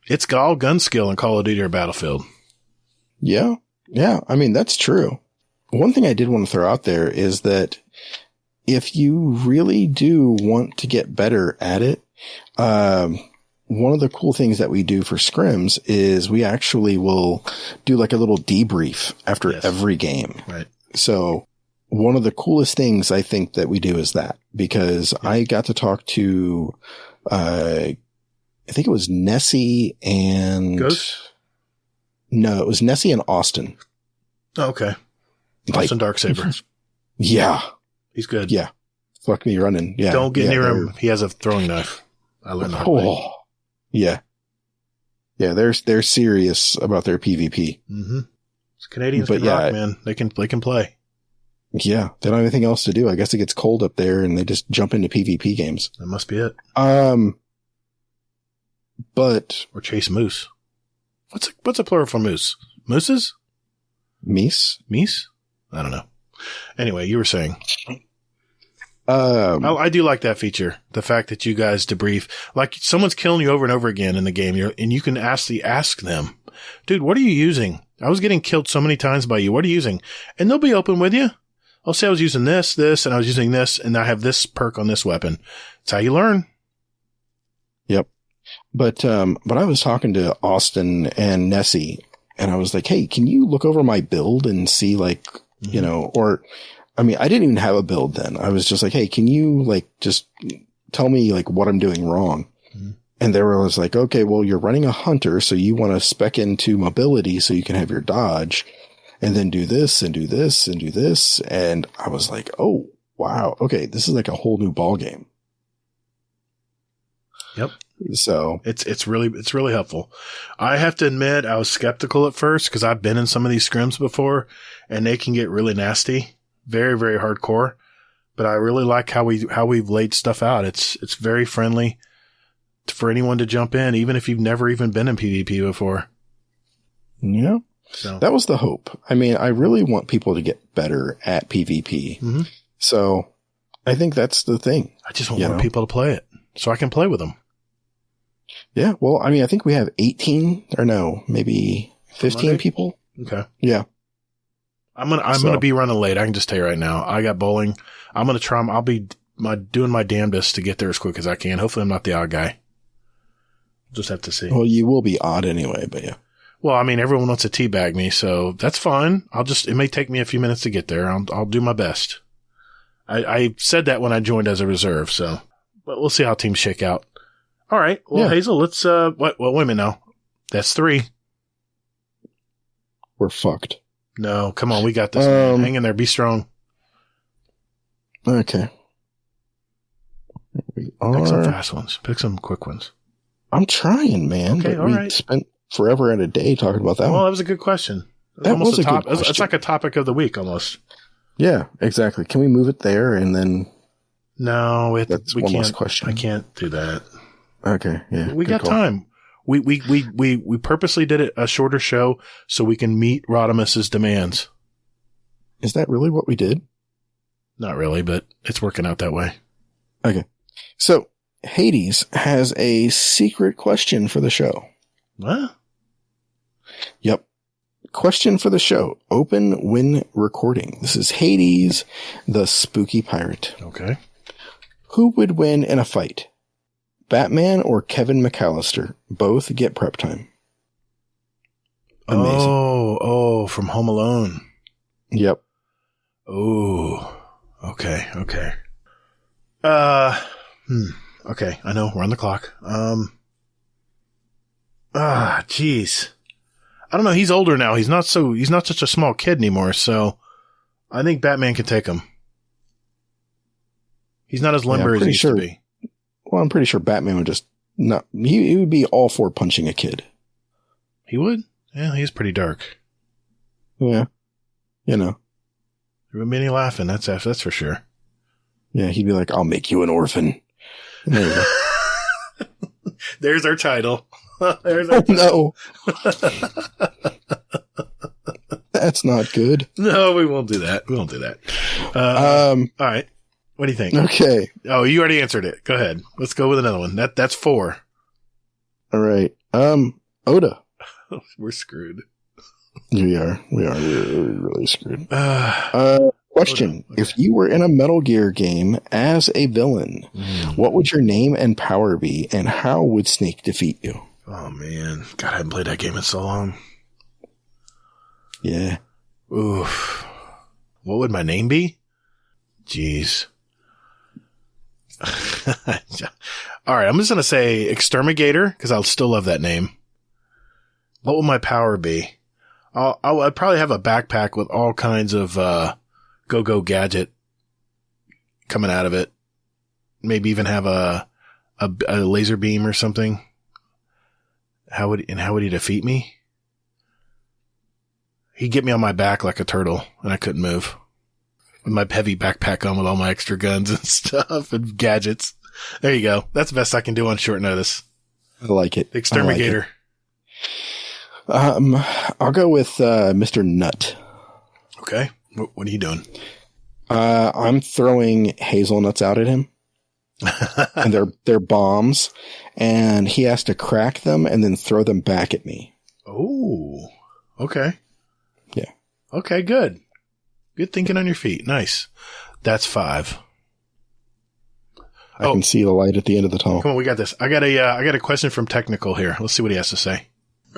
It's all gun skill in Call of Duty or Battlefield. Yeah. Yeah. I mean, that's true. One thing I did want to throw out there is that if you really do want to get better at it, one of the cool things that we do for scrims is we actually will do like a little debrief after every game. Right. So one of the coolest things I think that we do is that, because I got to talk to, I think it was Nessie and Ghost? No, it was Nessie and Austin. Oh, okay. Austin Darksaber. Yeah. He's good. Yeah. Fuck me running. Yeah. Don't get near him. He has a throwing knife. I learned that. Oh. Yeah. Yeah. They're serious about their PvP. Mm-hmm. Canadians can rock, man. They can play. Yeah, they don't have anything else to do. I guess it gets cold up there and they just jump into PvP games. That must be it. But or chase moose. What's a plural for moose? Mooses? Meese? I don't know. Anyway, you were saying. I do like that feature. The fact that you guys debrief, like someone's killing you over and over again in the game, and you can ask them, dude, what are you using? I was getting killed so many times by you. What are you using? And they'll be open with you. I'll say I was using this, and I was using this, and I have this perk on this weapon. It's how you learn. Yep. But I was talking to Austin and Nessie, and I was like, hey, can you look over my build and see like, you know, or, I mean, I didn't even have a build then. I was just like, hey, can you like just tell me like what I'm doing wrong? Mm-hmm. And they were like, okay, well, you're running a hunter, so you want to spec into mobility so you can have your dodge, and then do this and do this and do this. And I was like, oh, wow. Okay. This is like a whole new ball game. Yep. So it's really helpful. I have to admit, I was skeptical at first because I've been in some of these scrims before and they can get really nasty, very, very hardcore, but I really like how we've laid stuff out. It's very friendly for anyone to jump in, even if you've never even been in PvP before. Yeah. So that was the hope. I mean, I really want people to get better at PvP. Mm-hmm. So I think that's the thing. I just want more people to play it so I can play with them. Yeah. Well, I mean, I think we have 18 or no, maybe 15 people. Okay. Yeah. I'm going to be running late. I can just tell you right now. I got bowling. I'm going to try. I'll be doing my damnedest to get there as quick as I can. Hopefully I'm not the odd guy. Just have to see. Well, you will be odd anyway, but yeah. Well, I mean, everyone wants to teabag me, so that's fine. It may take me a few minutes to get there. I'll do my best. I said that when I joined as a reserve, so, but we'll see how teams shake out. All right. Well, Yeah. Hazel, let's, wait a minute now. That's 3. We're fucked. No, come on. We got this, man. Hang in there. Be strong. Okay. We Pick some are. fast ones. Pick some quick ones. I'm trying, man. Okay, but all we right. spent forever and a day talking about that Well, one. that was a good question. That was a good It's question. like a topic of the week almost. Yeah, exactly. Can we move it there and then? No, we That's can't. one last question. I can't do that. Okay, yeah. We good got call. time. We purposely did it a shorter show so we can meet Rodimus's demands. Is that really what we did? Not really, but it's working out that way. Okay. So Hades has a secret question for the show. What? Yep. Question for the show. Open when recording. This is Hades, the spooky pirate. Okay. Who would win in a fight? Batman or Kevin McAllister? Both get prep time. Amazing. Oh, from Home Alone. Yep. Oh, okay. Okay, I know. We're on the clock. Jeez. I don't know. He's older now. He's not such a small kid anymore. So I think Batman can take him. He's not as limber as he used to be. Well, I'm pretty sure Batman would just not, he would be all for punching a kid. He would? Yeah, he's pretty dark. Yeah. You know. There wouldn't be any laughing. That's for sure. Yeah, he'd be like, I'll make you an orphan. And there you go. There's our title. No. That's not good. No, we won't do that. We won't do that. All right. What do you think? Okay. Oh, you already answered it. Go ahead. Let's go with another one. That's 4. All right. Oda. We're screwed. We are really screwed. Question. Okay. If you were in a Metal Gear game as a villain, what would your name and power be, and how would Snake defeat you? Oh, man. God, I haven't played that game in so long. Yeah. Oof. What would my name be? Jeez. All right. I'm just going to say Exterminator because I'll still love that name. What would my power be? I'd probably have a backpack with all kinds of go-go gadget coming out of it. Maybe even have a laser beam or something. How would he defeat me? He'd get me on my back like a turtle, and I couldn't move. With my heavy backpack on with all my extra guns and stuff and gadgets. There you go. That's the best I can do on short notice. I like it. Exterminator. I'll go with Mr. Nut. Okay. What are you doing? I'm throwing hazelnuts out at him. And they're bombs, and he has to crack them and then throw them back at me. Oh, okay. Yeah. Okay, good. Good thinking on your feet. Nice. That's 5. I can see the light at the end of the tunnel. Come on, we got this. I got a question from Technical here. Let's see what he has to say.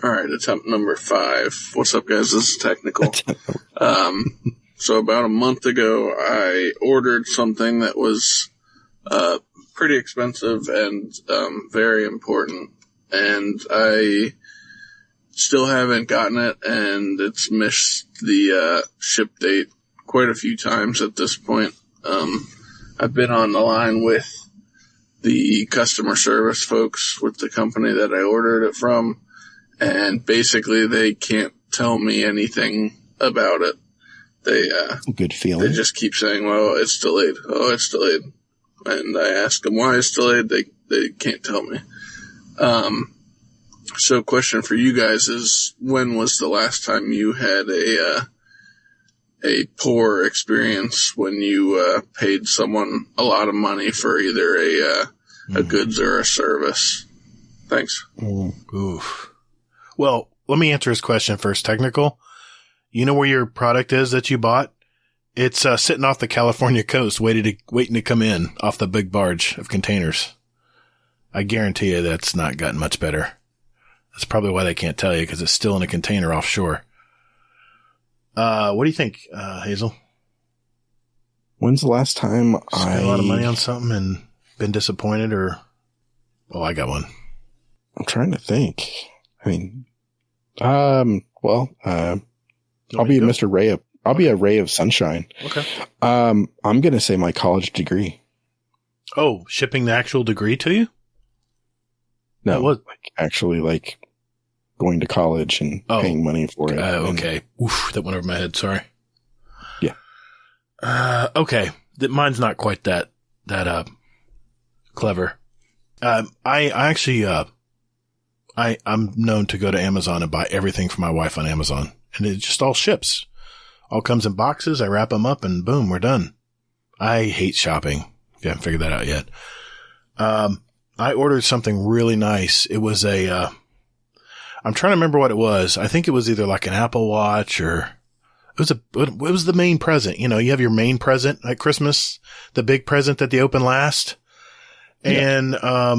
All right, attempt number 5. What's up, guys? This is Technical. So about a month ago, I ordered something that was pretty expensive and very important, and I still haven't gotten it, and it's missed the ship date quite a few times at this point. I've been on the line with the customer service folks with the company that I ordered it from, and basically they can't tell me anything about it. Good feeling. They just keep saying, well, it's delayed. Oh, it's delayed. And I ask them why it's delayed. They can't tell me. So question for you guys is, when was the last time you had a poor experience when you paid someone a lot of money for either a goods or a service? Thanks. Oof. Well, let me answer his question first. Technical. You know where your product is that you bought? It's sitting off the California coast, waiting to come in off the big barge of containers. I guarantee you that's not gotten much better. That's probably why they can't tell you, because it's still in a container offshore. What do you think, Hazel? When's the last time Spent a lot of money on something and been disappointed, or? Oh, I got one. I'm trying to think. I mean, I'll be Mr. Ray of. I'll be a ray of sunshine. Okay. I'm going to say my college degree. Oh, shipping the actual degree to you? No, what? like actually like going to college and paying money for it. Okay. Oof, that went over my head. Sorry. Yeah. Okay. Mine's not quite that clever. I actually, I'm known to go to Amazon and buy everything for my wife on Amazon, and it just all ships. All comes in boxes. I wrap them up and boom, we're done. I hate shopping. If you haven't figured that out yet. I ordered something really nice. It was I'm trying to remember what it was. I think it was either like an Apple Watch or it was the main present. You know, you have your main present at Christmas, the big present that they open last. Yeah.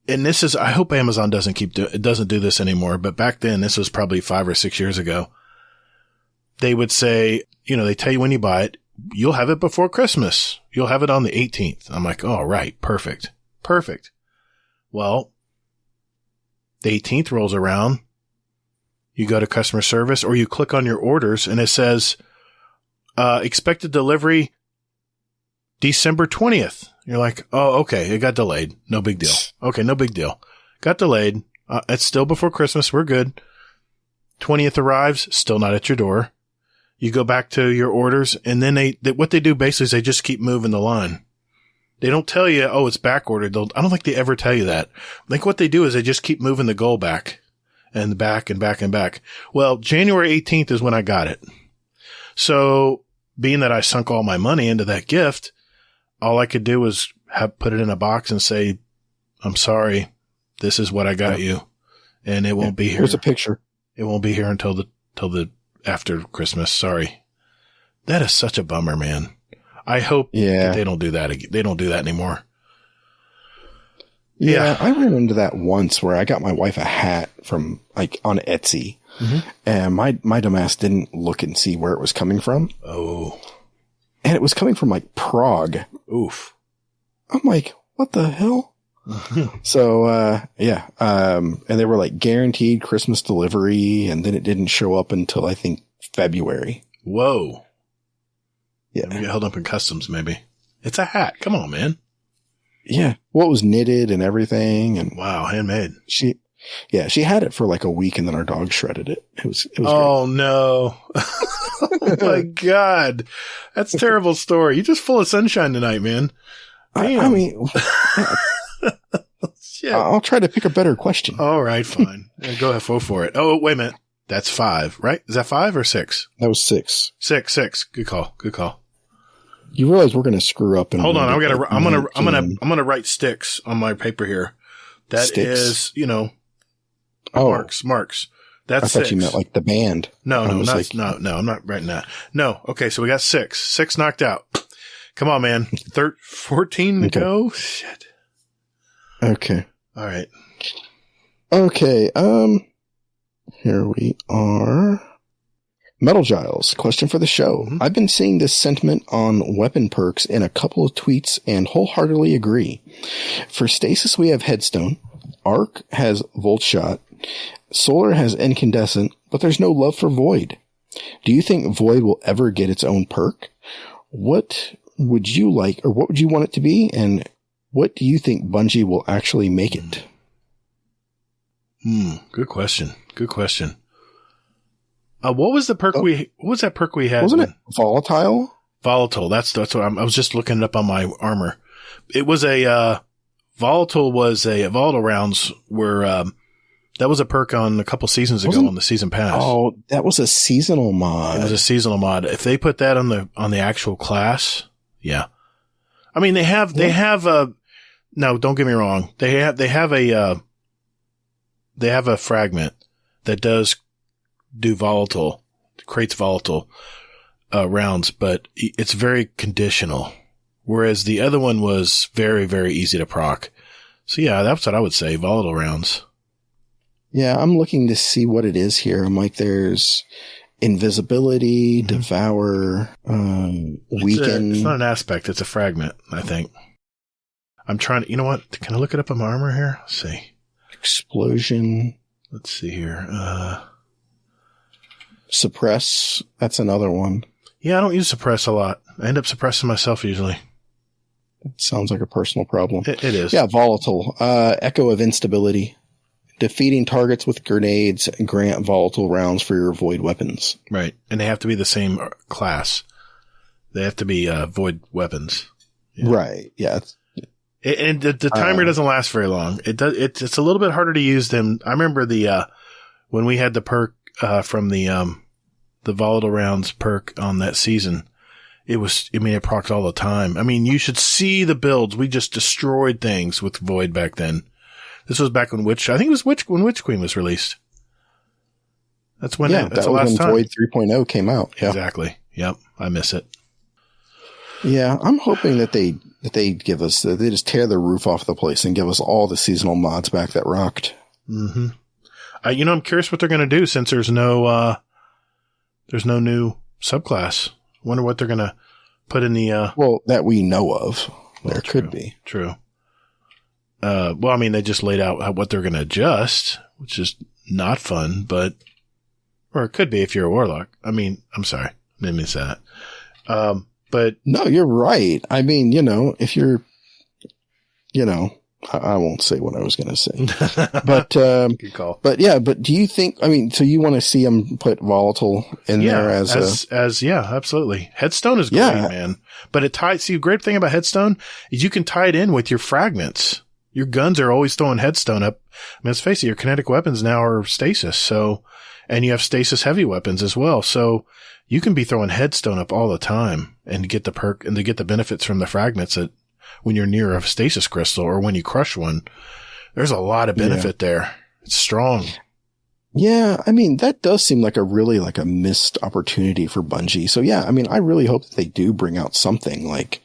And this is, I hope Amazon doesn't do this anymore, but back then, this was probably 5 or 6 years ago. They would say, you know, they tell you when you buy it, you'll have it before Christmas. You'll have it on the 18th. I'm like, oh, right. Perfect. Well, the 18th rolls around. You go to customer service or you click on your orders and it says, expected delivery December 20th. You're like, oh, okay. It got delayed. No big deal. Okay. No big deal. Got delayed. It's still before Christmas. We're good. 20th arrives. Still not at your door. You go back to your orders and then what they do basically is they just keep moving the line. They don't tell you, oh, it's back ordered. I don't think they ever tell you that. I think what they do is they just keep moving the goal back and back and back and back. Well, January 18th is when I got it. So being that I sunk all my money into that gift, all I could do was put it in a box and say, I'm sorry. This is what I got you. And it won't be here. Here's a picture. It won't be here until the after Christmas. Sorry. That is such a bummer, man. I hope that they don't do that. They don't do that anymore. Yeah. I ran into that once where I got my wife a hat from like on Etsy and my dumbass didn't look and see where it was coming from. Oh. And it was coming from like Prague. Oof. I'm like, what the hell? So, and they were like guaranteed Christmas delivery, and then it didn't show up until I think February. Whoa. Yeah. You got held up in customs, maybe. It's a hat. Come on, man. Yeah. Well, it was knitted and everything. And wow, handmade. She had it for like a week and then our dog shredded it. It was oh, great. No. Oh my God. That's a terrible story. You're just full of sunshine tonight, man. I mean, shit. I'll try to pick a better question. All right, fine. Go ahead, go for it. Oh, wait a minute. That's 5, right? Is that 5 or 6? That was 6. 6. Good call. You realize we're going to screw up. And hold on. I'm going to write sticks on my paper here. That sticks? Is, you know, marks. That's 6. I thought you meant like the band. No, I'm not writing that. No. Okay. So we got 6. 6 knocked out. Come on, man. 14 to go. Shit. Okay. All right. Okay. Here we are. Metal Giles, question for the show. I've been seeing this sentiment on weapon perks in a couple of tweets and wholeheartedly agree. For Stasis, we have Headstone. Arc has Volt Shot. Solar has Incandescent, but there's no love for Void. Do you think Void will ever get its own perk? What would you like, or what would you want it to be? And what do you think Bungie will actually make it? Good question. What was the perk what was that perk we had? Wasn't it Volatile? Volatile. That's what I was just looking it up on my armor. It was Volatile rounds were, that was a perk on a couple seasons ago on the season pass. Oh, that was a seasonal mod. It was a seasonal mod. If they put that on the actual class, yeah. I mean, they have no, don't get me wrong. They have a fragment that does do volatile, creates volatile, rounds, but it's very conditional. Whereas the other one was very, very easy to proc. So yeah, that's what I would say. Volatile rounds. Yeah, I'm looking to see what it is here. I'm like, there's invisibility, devour, weaken. It's not an aspect. It's a fragment, I think. I'm trying to, you know what? Can I look it up on my armor here? Let's see. Explosion. Let's see here. Suppress. That's another one. Yeah, I don't use suppress a lot. I end up suppressing myself usually. It sounds like a personal problem. It is. Yeah, volatile. Echo of instability. Defeating targets with grenades grant volatile rounds for your void weapons. Right. And they have to be the same class. They have to be void weapons. Yeah. Right. Yeah. And the timer doesn't last very long. It's a little bit harder to use than I remember when we had the perk from the volatile rounds perk on that season. It procced all the time. I mean, you should see the builds. We just destroyed things with Void back then. This was back when when Witch Queen was released. That's when that's the last time Void 3.0 came out. Yeah. Exactly. Yep. I miss it. Yeah, I'm hoping that they give us, they just tear the roof off the place and give us all the seasonal mods back that rocked. Mm-hmm. I'm curious what they're going to do since there's no new subclass. Wonder what they're going to put in the, well, that we know of. There could be. True. Well, I mean, they just laid out what they're going to adjust, which is not fun, or it could be if you're a warlock. I mean, I'm sorry. I didn't mean to say that. But no, you're right. I mean, if you're, I won't say what I was going to say, but, good call. But yeah, but do you think, so you want to see them put volatile in there yeah, absolutely. Headstone is great, man. But the great thing about Headstone is you can tie it in with your fragments. Your guns are always throwing Headstone up. I mean, let's face it, your kinetic weapons now are stasis. And you have stasis heavy weapons as well. So you can be throwing Headstone up all the time and get the perk and to get the benefits from the fragments that when you're near a stasis crystal or when you crush one. There's a lot of benefit there. It's strong. Yeah. I mean, that does seem like a missed opportunity for Bungie. So yeah, I really hope that they do bring out something like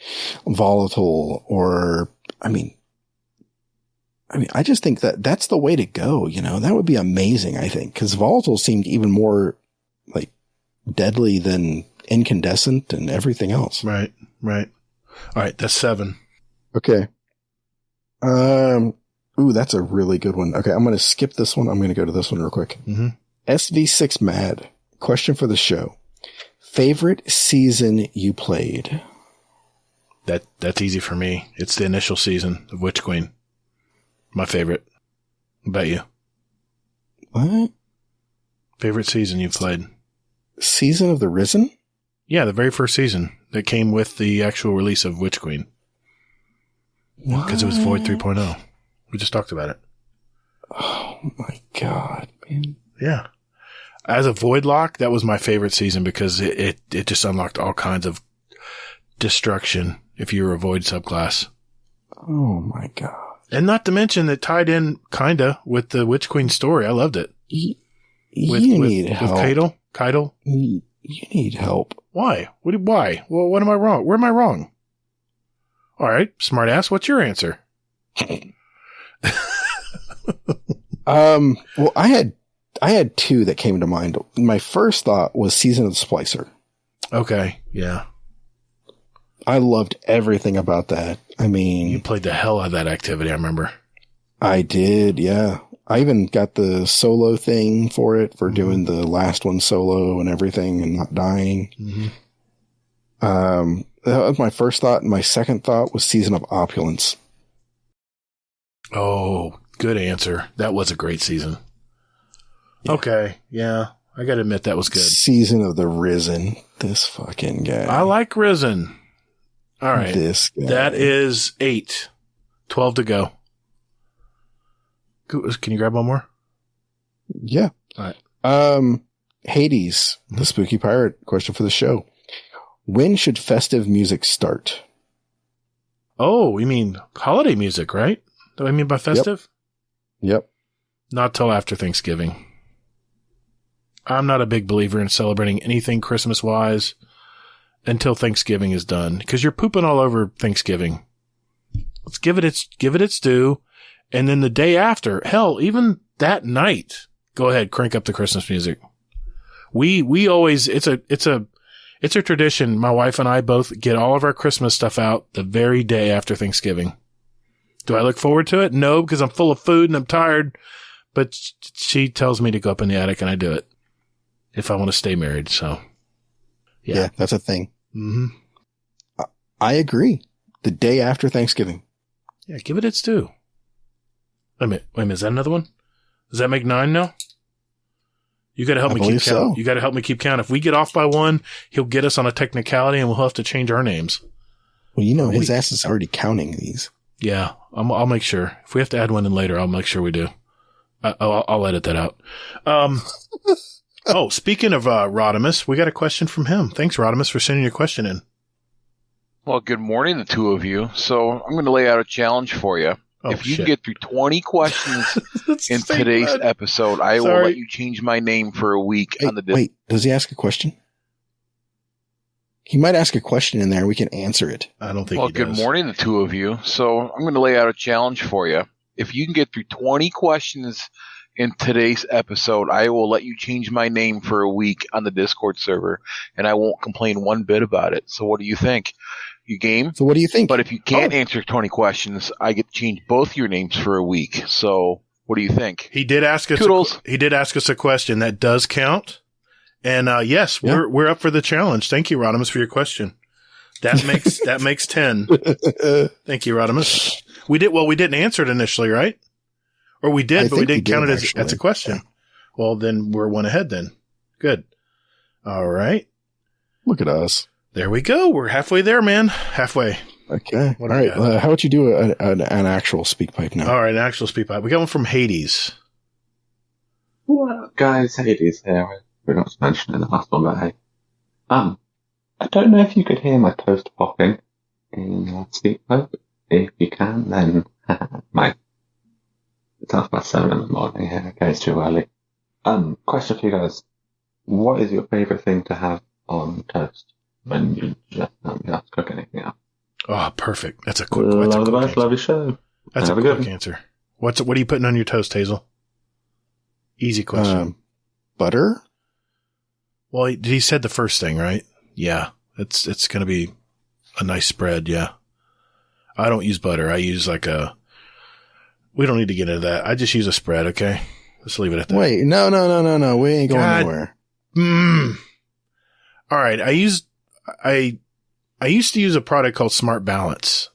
volatile or, I just think that that's the way to go. That would be amazing, I think, because volatile seemed even more like deadly than incandescent and everything else. Right. All right. That's 7. Okay. Ooh, that's a really good one. Okay. I'm going to skip this one. I'm going to go to this one real quick. Mm-hmm. SV6 Mad. Question for the show. Favorite season you played? That's easy for me. It's the initial season of Witch Queen. My favorite. What about you? What? Favorite season you've played? Season of the Risen? Yeah, the very first season that came with the actual release of Witch Queen. Because it was Void 3.0. We just talked about it. Oh my God, man. Yeah. As a Void Lock, that was my favorite season because it just unlocked all kinds of destruction if you were a Void subclass. Oh my God. And not to mention that tied in kinda with the Witch Queen story. I loved it. You need help. With Keitel. You need help. Why? Why? Well, what am I wrong? Where am I wrong? All right, smart ass. What's your answer? Well, I had 2 that came to mind. My first thought was Season of the Splicer. Okay. Yeah. I loved everything about that. You played the hell out of that activity, I remember. I did, yeah. I even got the solo thing for it, for doing the last one solo and everything and not dying. Mm-hmm. That was my first thought. And my second thought was Season of Opulence. Oh, good answer. That was a great season. Yeah. Okay. Yeah. I got to admit that was good. Season of the Risen. This fucking guy. I like Risen. All right. This guy. That is 8. 12 to go. Can you grab one more? Yeah. All right. Hades, the spooky pirate. Question for the show. When should festive music start? Oh, you mean holiday music, right? What I mean by festive? Yep. Not till after Thanksgiving. I'm not a big believer in celebrating anything Christmas-wise until Thanksgiving is done, because you're pooping all over Thanksgiving. Let's give it its due, and then the day after, hell, even that night, go ahead, crank up the Christmas music. We always it's a tradition. My wife and I both get all of our Christmas stuff out the very day after Thanksgiving. Do I look forward to it? No, because I'm full of food and I'm tired. But she tells me to go up in the attic, and I do it if I want to stay married. So, yeah, that's a thing. Mm-hmm. I agree. The day after Thanksgiving. Yeah, give it its due. Wait a minute, is that another one? Does that make 9 now? You got to help me keep count. You got to help me keep count. If we get off by 1, he'll get us on a technicality, and we'll have to change our names. Well, his ass is already counting these. Yeah, I'll make sure. If we have to add one in later, I'll make sure we do. I'll edit that out. Speaking of Rodimus, we got a question from him. Thanks, Rodimus, for sending your question in. Well, good morning, the two of you. So I'm going to lay out a challenge for you. If you can get through 20 questions in today's episode, I will let you change my name for a week on the Wait, does he ask a question? He might ask a question in there. We can answer it. I don't think he does. Well, good morning, the two of you. So I'm going to lay out a challenge for you. If you can get through 20 questions in today's episode, I will let you change my name for a week on the Discord server, and I won't complain one bit about it. So what do you think? You game? So what do you think? But if you can't answer 20 questions, I get to change both your names for a week. So what do you think? He did ask us. He did ask us a question that does count, and yes, we're up for the challenge. Thank you, Rodimus, for your question. That makes 10. Thank you, Rodimus. We didn't answer it initially, right? Or we did, but we didn't count it as a question. Yeah. Well, then we're 1 ahead then. Good. All right. Look at us. There we go. We're halfway there, man. Halfway. Okay. All right. How about you do an actual speak pipe now? All right, an actual speak pipe. We got one from Hades. What up, guys? Hades here. We got to mention in the last one, but hey. I don't know if you could hear my toast popping in your speak pipe. If you can, then it's 7:30 in the morning here. Okay, it's too early. Question for you guys. What is your favourite thing to have on toast when you just don't have to cook anything up? Oh, perfect. That's a quick answer. Love your show. That's a quick answer. What are you putting on your toast, Hazel? Easy question. Butter? Well, he said the first thing, right? Yeah. It's going to be a nice spread, yeah. I don't use butter. I use we don't need to get into that. I just use a spread, okay? Let's leave it at that. Wait, no. We ain't going anywhere. All right. I used to use a product called Smart Balance.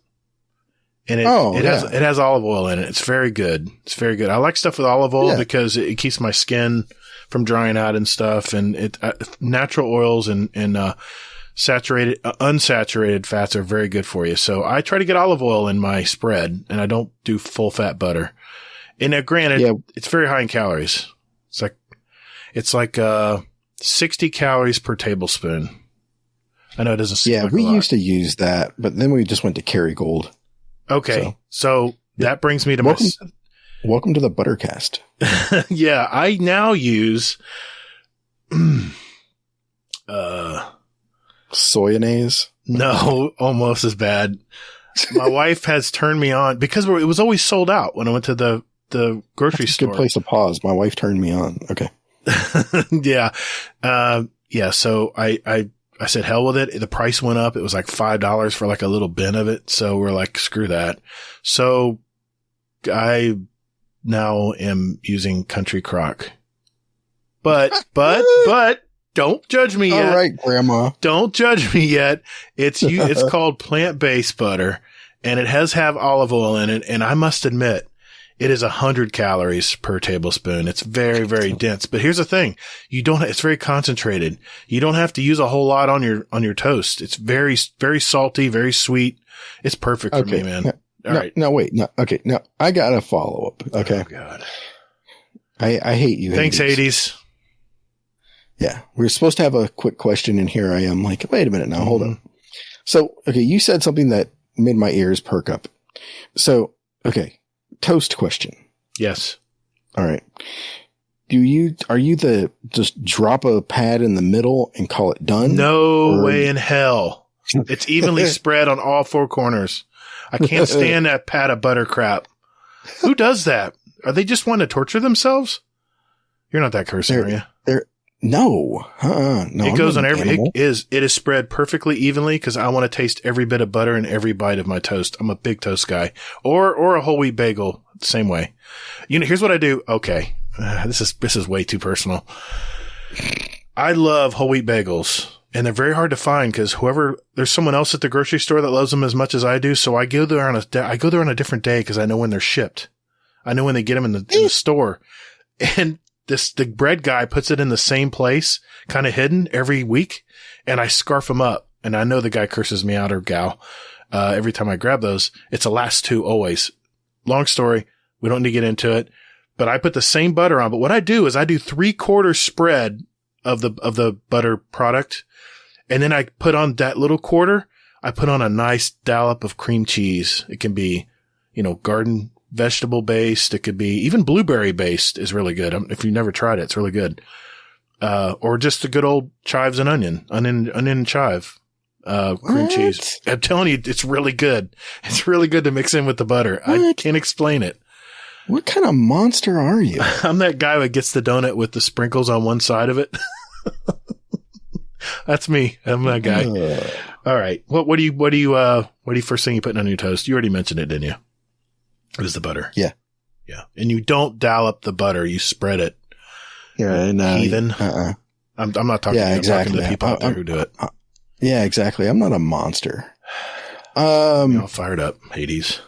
And it has olive oil in it. It's very good. It's very good. I like stuff with olive oil because it keeps my skin from drying out and stuff. And natural oils and unsaturated fats are very good for you. So I try to get olive oil in my spread, and I don't do full fat butter. And now, granted, it's very high in calories. It's like 60 calories per tablespoon. I know it doesn't seem like a lot. We used to use that, but then we just went to Kerrygold. Okay. So that brings me to welcome to the Buttercast. Yeah. I now use, Soyonnaise? No, almost as bad. My wife has turned me on because it was always sold out when I went to the grocery store. Good place to pause. My wife turned me on. Okay. Yeah. So I said, hell with it. The price went up. It was like $5 for like a little bin of it. So we're like, screw that. So I now am using Country Crock, but don't judge me yet. All right, Grandma. Don't judge me yet. It's called plant-based butter, and it has olive oil in it. And I must admit, it is 100 calories per tablespoon. It's very, very dense. But here's the thing. It's very concentrated. You don't have to use a whole lot on your toast. It's very, very salty, very sweet. It's perfect for me, man. All right. No, wait. No. Okay. Now I got a follow up. Okay. Oh God. I hate you. Thanks, Hades. Yeah. We were supposed to have a quick question, and here I am like, wait a minute now. Hold on. So, okay. You said something that made my ears perk up. So, okay. Toast question. Yes. All right. Are you just drop a pad in the middle and call it done? No way in hell. It's evenly spread on all four corners. I can't stand that pat of butter crap. Who does that? Are they just wanting to torture themselves? You're not that cursing, are you? No. No. It goes on it is spread perfectly evenly because I want to taste every bit of butter in every bite of my toast. I'm a big toast guy. Or a whole wheat bagel, same way. Here's what I do. Okay. This is way too personal. I love whole wheat bagels. And they're very hard to find because there's someone else at the grocery store that loves them as much as I do. So I go there on a different day because I know when they're shipped. I know when they get them in the store. And the bread guy puts it in the same place, kind of hidden every week. And I scarf them up. And I know the guy curses me out or gal, every time I grab those. It's the last two always. Long story. We don't need to get into it, but I put the same butter on. But what I do is I do 3/4 spread of the butter product. And then I put on that little quarter, I put on a nice dollop of cream cheese. It can be, garden vegetable based. It could be even blueberry based is really good. If you've never tried it, it's really good. Or just a good old chives and onion and chive, cream cheese. I'm telling you, it's really good. It's really good to mix in with the butter. What? I can't explain it. What kind of monster are you? I'm that guy that gets the donut with the sprinkles on one side of it. That's me. I'm that guy. All right. What do you first thing you put on your toast? You already mentioned it, didn't you? It was the butter. Yeah. Yeah. And you don't dollop the butter. You spread it. Yeah. And, heathen. I'm not talking to you. Exactly. I'm talking to the people out there who do it. Yeah, exactly. I'm not a monster. All fired up. Hades.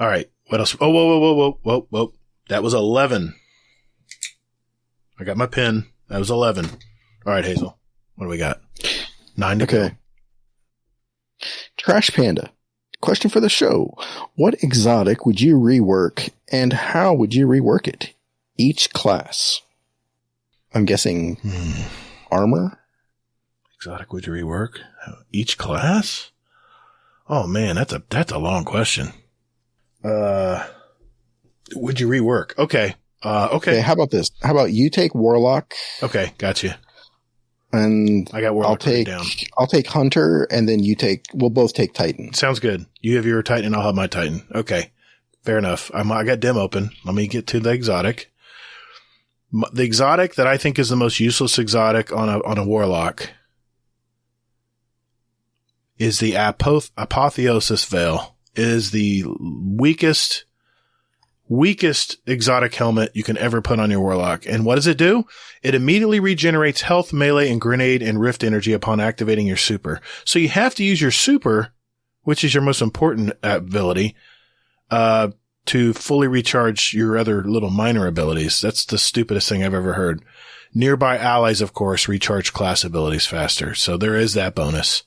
All right. What else? Oh, whoa. That was 11. I got my pen. That was 11. All right, Hazel. What do we got? 9 to go. Trash Panda. Question for the show. What exotic would you rework and how would you rework it? Each class. I'm guessing armor? Exotic would you rework? Each class? Oh man, that's a long question. Would you rework? Okay. Okay. How about this? How about you take Warlock? Okay, gotcha. And I got Warlock down. I'll take Hunter, and then we'll both take Titan. Sounds good. You have your Titan, and I'll have my Titan. Okay. Fair enough. I got Dim open. Let me get to the exotic. The exotic that I think is the most useless exotic on a Warlock is the Apotheosis Veil. It is the weakest exotic helmet you can ever put on your Warlock. And what does it do? It immediately regenerates health, melee, and grenade and rift energy upon activating your super. So you have to use your super, which is your most important ability, to fully recharge your other little minor abilities. That's the stupidest thing I've ever heard. Nearby allies, of course, recharge class abilities faster. So there is that bonus.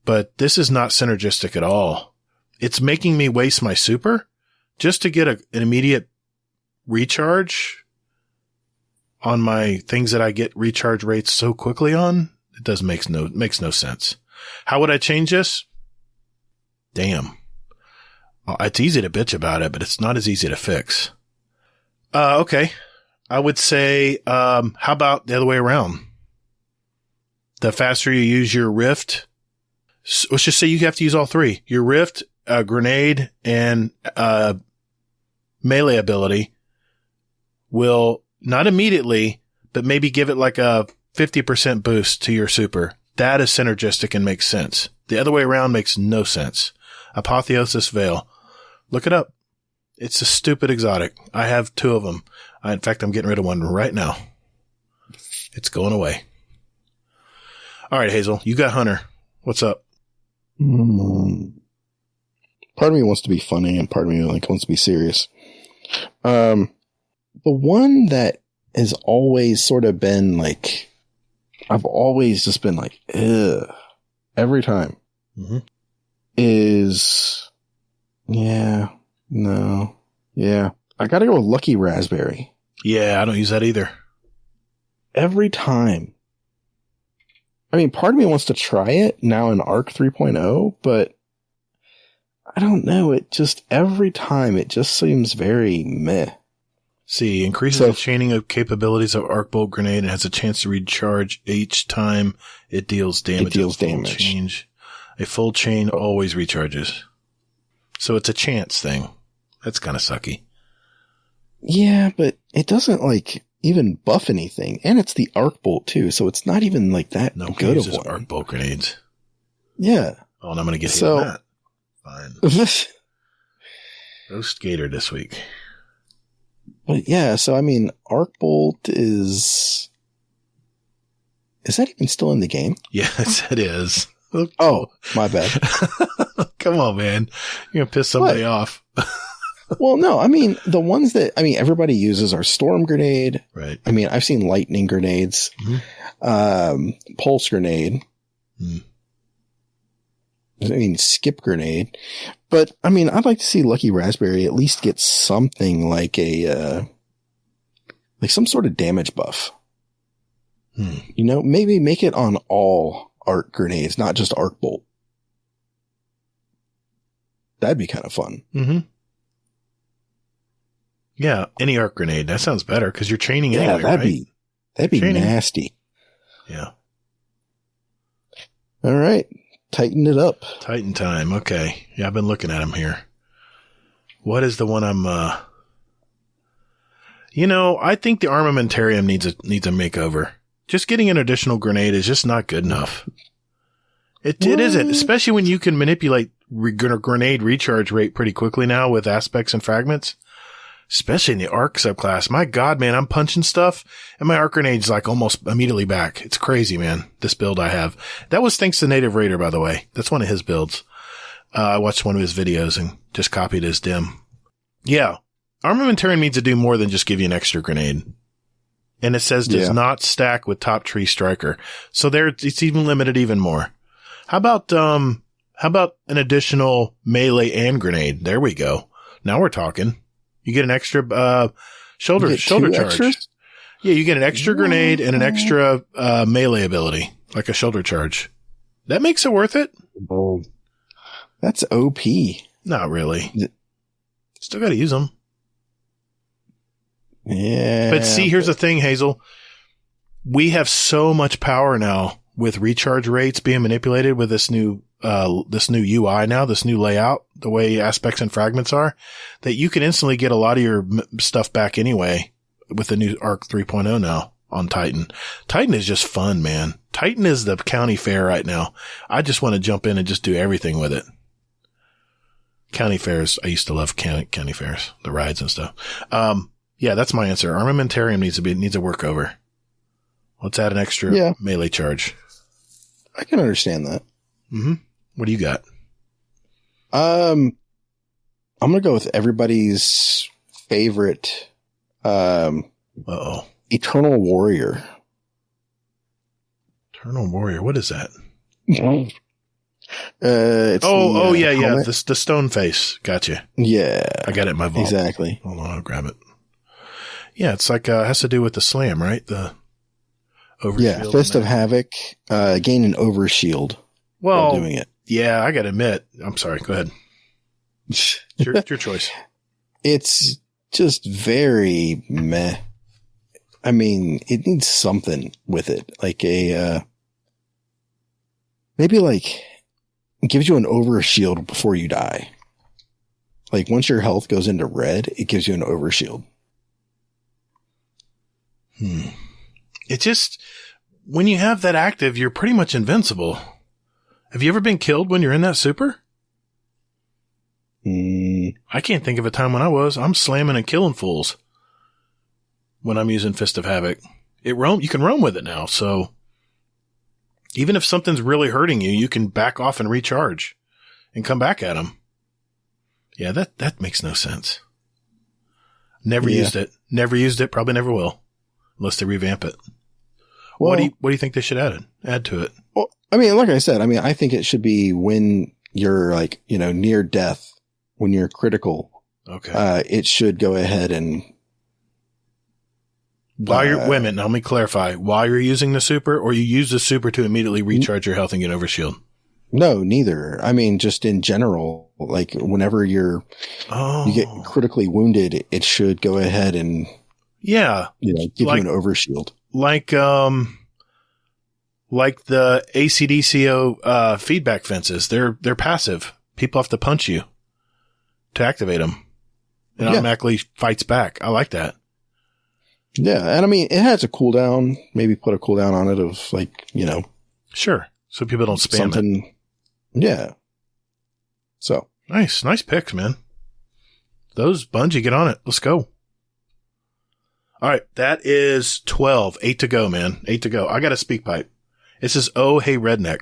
But this is not synergistic at all. It's making me waste my super just to get an immediate recharge on my things that I get recharge rates so quickly on. It makes no sense. How would I change this? Damn. It's easy to bitch about it, but it's not as easy to fix. Okay. I would say, how about the other way around? The faster you use your rift, let's just say you have to use all three. Your rift, grenade, and melee ability will not immediately, but maybe give it like a 50% boost to your super. That is synergistic and makes sense. The other way around makes no sense. Apotheosis Veil. Look it up. It's a stupid exotic. I have 2 of them. In fact, I'm getting rid of one right now. It's going away. All right, Hazel, you got Hunter. What's up? Part of me wants to be funny and part of me wants to be serious. The one that has always sort of been I've always just been ugh, every time is, I gotta go with Lucky Raspberry. Yeah, I don't use that either. Every time. I mean, part of me wants to try it now in Arc 3.0, but I don't know. It just, every time, it just seems very meh. See, increases the chaining of capabilities of Arc Bolt Grenade and has a chance to recharge each time it deals damage. A full chain always recharges. So it's a chance thing. That's kind of sucky. Yeah, but it doesn't even buff anything. And it's the arc bolt too, so it's not even like that good of one. Arc bolt grenades. Yeah. Oh, and I'm going to get hit on that. Fine. Roast Gator this week. But yeah, so I mean, arc bolt is that even still in the game? Yes, it is. Oh, my bad. Come on, man. You're going to piss somebody off. Well, no, I mean, the ones that, everybody uses are storm grenade. Right. I mean, I've seen lightning grenades, pulse grenade. Skip grenade. But, I'd like to see Lucky Raspberry at least get something like some sort of damage buff. Maybe make it on all arc grenades, not just arc bolt. That'd be kind of fun. Mm-hmm. Yeah, any arc grenade. That sounds better because you're chaining anyway, right? That'd be nasty. Yeah. All right. Tighten it up. Titan time. Okay. Yeah, I've been looking at them here. What is the one I'm, I think the armamentarium needs a makeover. Just getting an additional grenade is just not good enough. It isn't, especially when you can manipulate grenade recharge rate pretty quickly now with aspects and fragments. Especially in the arc subclass. My God, man, I'm punching stuff and my arc grenade's like almost immediately back. It's crazy, man. This build I have. That was thanks to Native Raider, by the way. That's one of his builds. I watched one of his videos and just copied his dim. Yeah. Armamentarium needs to do more than just give you an extra grenade. And it says does not stack with top tree striker. So there, it's even limited even more. How about an additional melee and grenade? There we go. Now we're talking. You get an extra shoulder charge. Extras? Yeah, you get an extra grenade and an extra melee ability, like a shoulder charge. That makes it worth it. Oh, that's OP. Not really. Still got to use them. Yeah. But see, here's the thing, Hazel. We have so much power now with recharge rates being manipulated with this new UI now, this new layout, the way aspects and fragments are, that you can instantly get a lot of your stuff back anyway with the new Arc 3.0 now on Titan. Titan is just fun, man. Titan is the county fair right now. I just want to jump in and just do everything with it. County fairs. I used to love county fairs, the rides and stuff. Yeah, that's my answer. Armamentarium needs a workover. Let's add an extra melee charge. I can understand that. Mm-hmm. What do you got? I'm going to go with everybody's favorite, Eternal Warrior. Eternal Warrior. What is that? It's the stone face. Gotcha. Yeah. I got it in my vault. Exactly. Hold on, I'll grab it. Yeah, it's like, has to do with the slam, right? The overshield. Yeah, Fist of Havoc, gain an overshield while doing it. Yeah, I gotta admit. I'm sorry, go ahead. It's your choice. It's just very meh. It needs something with it. Like maybe like it gives you an overshield before you die. Like once your health goes into red, it gives you an overshield. It just, when you have that active, you're pretty much invincible. Have you ever been killed when you're in that super? I can't think of a time when I'm slamming and killing fools when I'm using Fist of Havoc. You can roam with it now, so even if something's really hurting you, you can back off and recharge and come back at them. Yeah, that makes no sense. Never used it. Never used it. Probably never will. Unless they revamp it. Well, what do you think they should add to it? Well, like I said, I think it should be when you're like, near death, when you're critical. Okay. It should go ahead and. Wait a minute, now let me clarify. While you're using the super, or you use the super to immediately recharge your health and get overshield? No, neither. Just in general, like whenever you get critically wounded, it should go ahead and. Yeah. Give you an overshield. Like the ACDCO, feedback fences. They're passive. People have to punch you to activate them. It automatically fights back. I like that. Yeah, and I mean, it has a cooldown. Maybe put a cooldown on it of like, Sure. So people don't spam something. it. Yeah. So. Nice picks, man. Those Bungie, get on it. Let's go. All right. That is 12. 8 to go, man. 8 to go. I got a speak pipe. It says, "Oh, hey, redneck."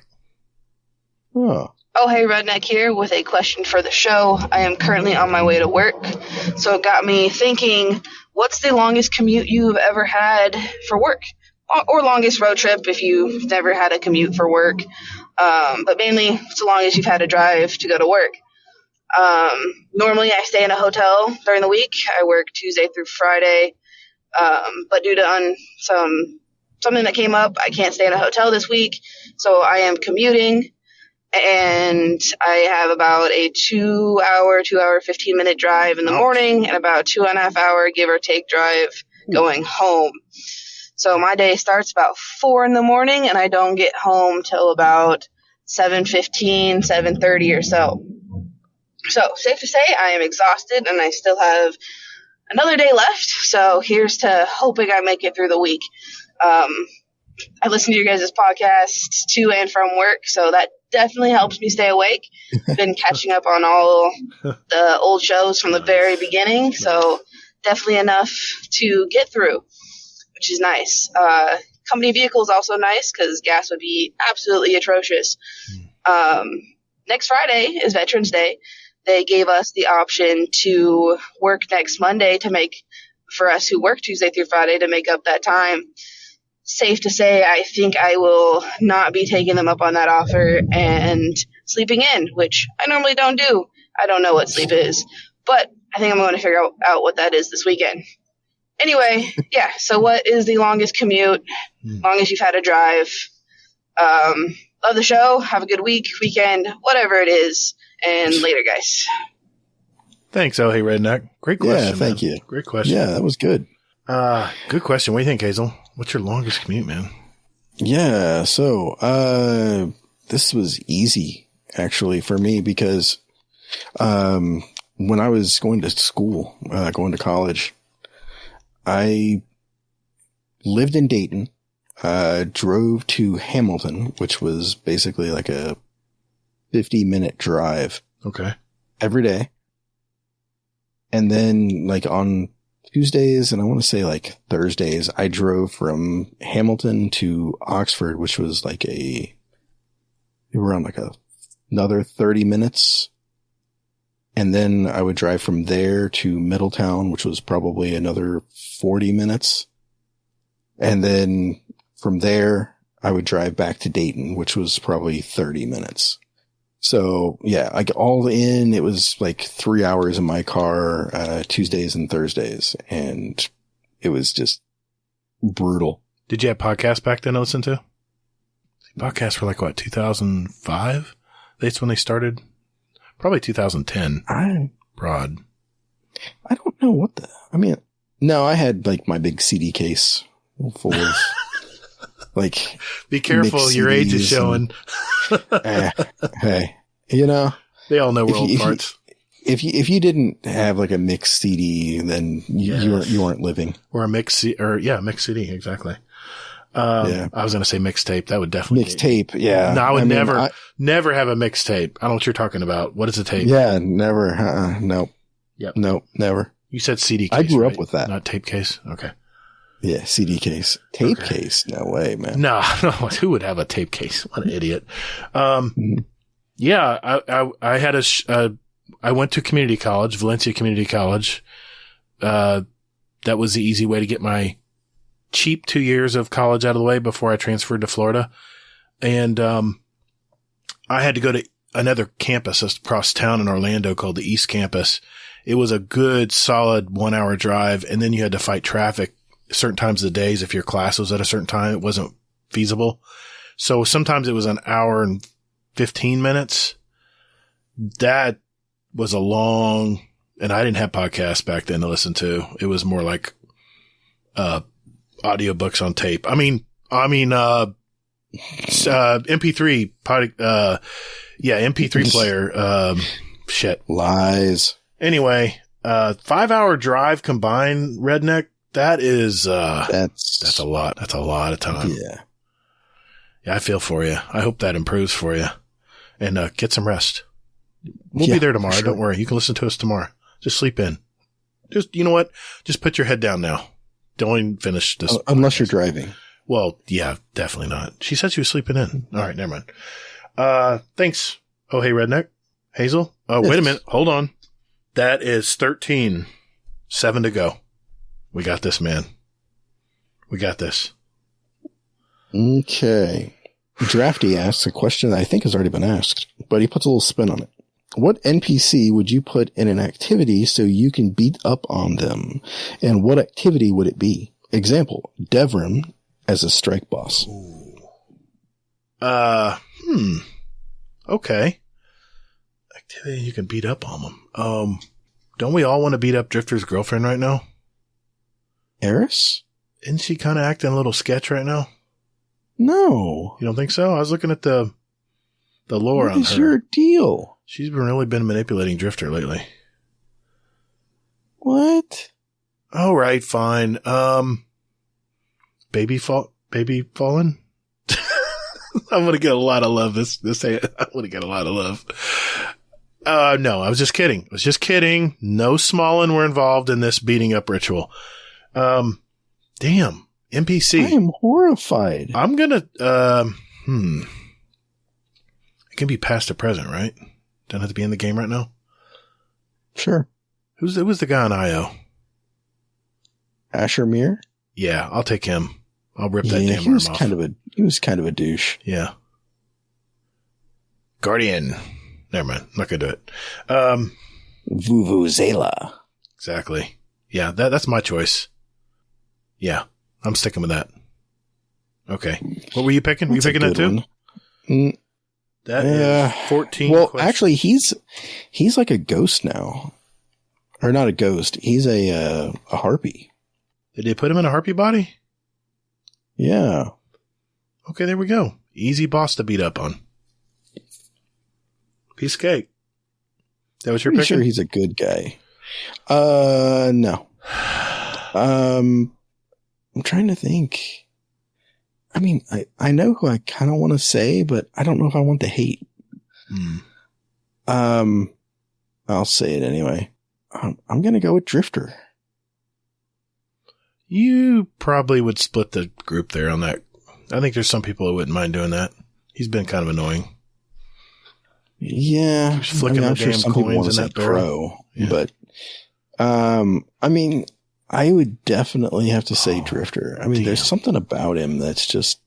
Oh. Oh, hey, Redneck here with a question for the show. I am currently on my way to work, so it got me thinking, what's the longest commute you've ever had for work? Or longest road trip if you've never had a commute for work, but mainly so long as you've had to drive to go to work. Normally I stay in a hotel during the week. I work Tuesday through Friday, but due to something that came up, I can't stay in a hotel this week, so I am commuting. And I have about a 2 hour, 15-minute drive in the morning and about 2.5 hour, give or take, drive going home. So my day starts about 4 in the morning and I don't get home till about 7:15, 7:30 or so. So safe to say I am exhausted and I still have another day left. So here's to hoping I make it through the week. I listen to your guys' podcasts to and from work, so that definitely helps me stay awake. Been catching up on all the old shows from the very beginning, so definitely enough to get through, which is nice. Company vehicle is also nice because gas would be absolutely atrocious. Next Friday is Veterans Day. They gave us the option to work next Monday for us who work Tuesday through Friday to make up that time. Safe to say, I think I will not be taking them up on that offer and sleeping in, which I normally don't do. I don't know what sleep is, but I think I'm going to figure out what that is this weekend. Anyway, yeah, so what is the longest commute, longest you've had to drive? Love the show. Have a good weekend, whatever it is, and later, guys. Thanks, Oh Hey Redneck. Great question. Yeah, thank you. Great question. Yeah, that was good. Good question. What do you think, Hazel? What's your longest commute, man? Yeah, so this was easy actually for me because when I was going to school, going to college, I lived in Dayton, drove to Hamilton, which was basically like a 50-minute drive. Okay. Every day. And then like on Tuesdays and I want to say like Thursdays, I drove from Hamilton to Oxford, which was like around like another 30 minutes. And then I would drive from there to Middletown, which was probably another 40 minutes. And then from there, I would drive back to Dayton, which was probably 30 minutes. So yeah, like all in, it was like 3 hours in my car, Tuesdays and Thursdays. And it was just brutal. Did you have podcasts back then to listen to? Podcasts were like what, 2005? That's when they started. Probably 2010. Broad. I don't know no, I had like my big CD case full of like. Be careful, your age is showing. Hey, they all know we're old farts. If you didn't have like a mixed CD, then you weren't living. Or a mixed CD, exactly. I was going to say mixtape. That would definitely mixtape. Yeah. No, I would never have a mixtape. I don't know what you're talking about. What is a tape? Yeah, never. Nope. Yep. Nope. Never. You said CD case. I grew up with that. Not tape case. Okay. Yeah. CD case. Tape case. No way, man. No. Who would have a tape case? What an idiot. Yeah. I had I went to community college, Valencia Community College. That was the easy way to get my cheap 2 years of college out of the way before I transferred to Florida. And, I had to go to another campus across town in Orlando called the East Campus. It was a good solid 1 hour drive. And then you had to fight traffic certain times of the days. If your class was at a certain time, it wasn't feasible. So sometimes it was an hour and 15 minutes. That was a long, and I didn't have podcasts back then to listen to. It was more like, audiobooks on tape. MP3 MP3 player. Shit. Lies. Anyway, 5 hour drive combined, Redneck. That is, that's a lot. That's a lot of time. Yeah. Yeah, I feel for you. I hope that improves for you. And get some rest. We'll be there tomorrow. Sure. Don't worry. You can listen to us tomorrow. Just sleep in. Just, you know what? Just put your head down now. Don't even finish this. Unless you're driving. Well, yeah, definitely not. She said she was sleeping in. All right, never mind. Thanks. Oh, hey, Redneck. Hazel? Oh, yes. Wait a minute. Hold on. That is 13. 7 to go. We got this, man. We got this. Okay. Drafty asks a question that I think has already been asked, but he puts a little spin on it. What NPC would you put in an activity so you can beat up on them? And what activity would it be? Example, Devrim as a strike boss. Okay. Activity you can beat up on them. Don't we all want to beat up Drifter's girlfriend right now? Eris? Isn't she kind of acting a little sketch right now? No. You don't think so? I was looking at the lore on her. What is your deal? She's been manipulating Drifter lately. What? All right, fine. Baby fallen? I'm going to get a lot of love. I'm going to get a lot of love. No, I was just kidding. No Smallin were involved in this beating up ritual. Damn. NPC. I am horrified. I'm going to, it can be past or present, right? Doesn't have to be in the game right now. Sure. Who's the guy on IO? Asher Mir? Yeah, I'll take him. I'll rip that damn arm off. He was kind of a douche. Yeah. Guardian. Never mind. I'm not going to do it. Vuvuzela. Exactly. Yeah, that's my choice. Yeah, I'm sticking with that. Okay. What were you picking? Were you picking that too? That is 14. Well, actually, he's like a ghost now. Or not a ghost. He's a harpy. Did they put him in a harpy body? Yeah. Okay, there we go. Easy boss to beat up on. Piece of cake. That was your pick? Sure, he's a good guy. No. I'm trying to think. I mean, I know who I kind of want to say, but I don't know if I want the hate. I'll say it anyway. I'm going to go with Drifter. You probably would split the group there on that. I think there's some people who wouldn't mind doing that. He's been kind of annoying. Yeah. He's flicking the damn coins in that Crow. Yeah. But, I mean, I would definitely have to say Drifter. I mean, there's something about him that's just,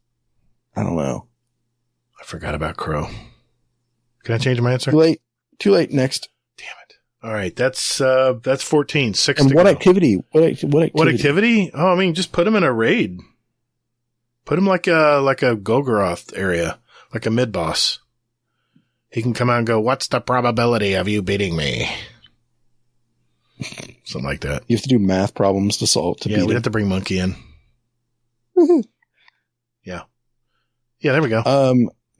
I don't know. I forgot about Crow. Can I change my answer? Too late. Next. Damn it. All right. That's 14. 6 and to what go. Activity? What activity? Oh, I mean, just put him in a raid. Put him like a Golgoroth area, like a mid boss. He can come out and go, what's the probability of you beating me? Something like that. You have to do math problems to solve. Yeah, we have to bring Monkey in. Yeah. Yeah, there we go.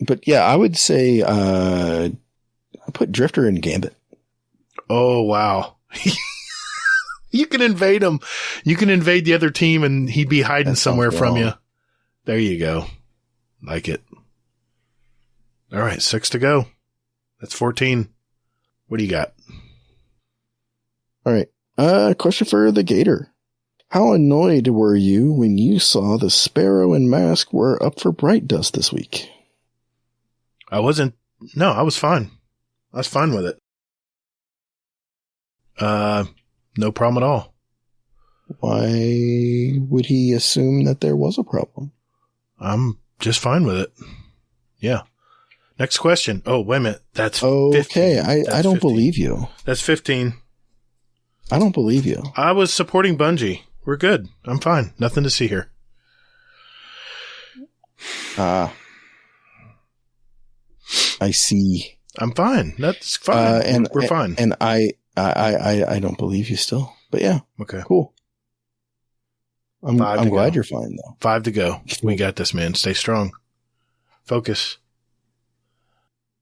But yeah, I would say I put Drifter in Gambit. Oh, wow. You can invade him. You can invade the other team and he'd be hiding somewhere from you. There you go. Like it. All right, 6 to go. That's 14. What do you got? All right. Question for the Gator. How annoyed were you when you saw the Sparrow and Mask were up for Bright Dust this week? I wasn't. No, I was fine. I was fine with it. No problem at all. Why would he assume that there was a problem? I'm just fine with it. Yeah. Next question. Oh, wait a minute. That's okay. 15. I don't 15. believe you. That's 15. I don't believe you. I was supporting Bungie. We're good. I'm fine. Nothing to see here. I see. I'm fine. That's fine. We're fine. And I don't believe you still. But yeah. Okay. Cool. I'm glad you're fine though. 5 to go. We got this, man. Stay strong. Focus.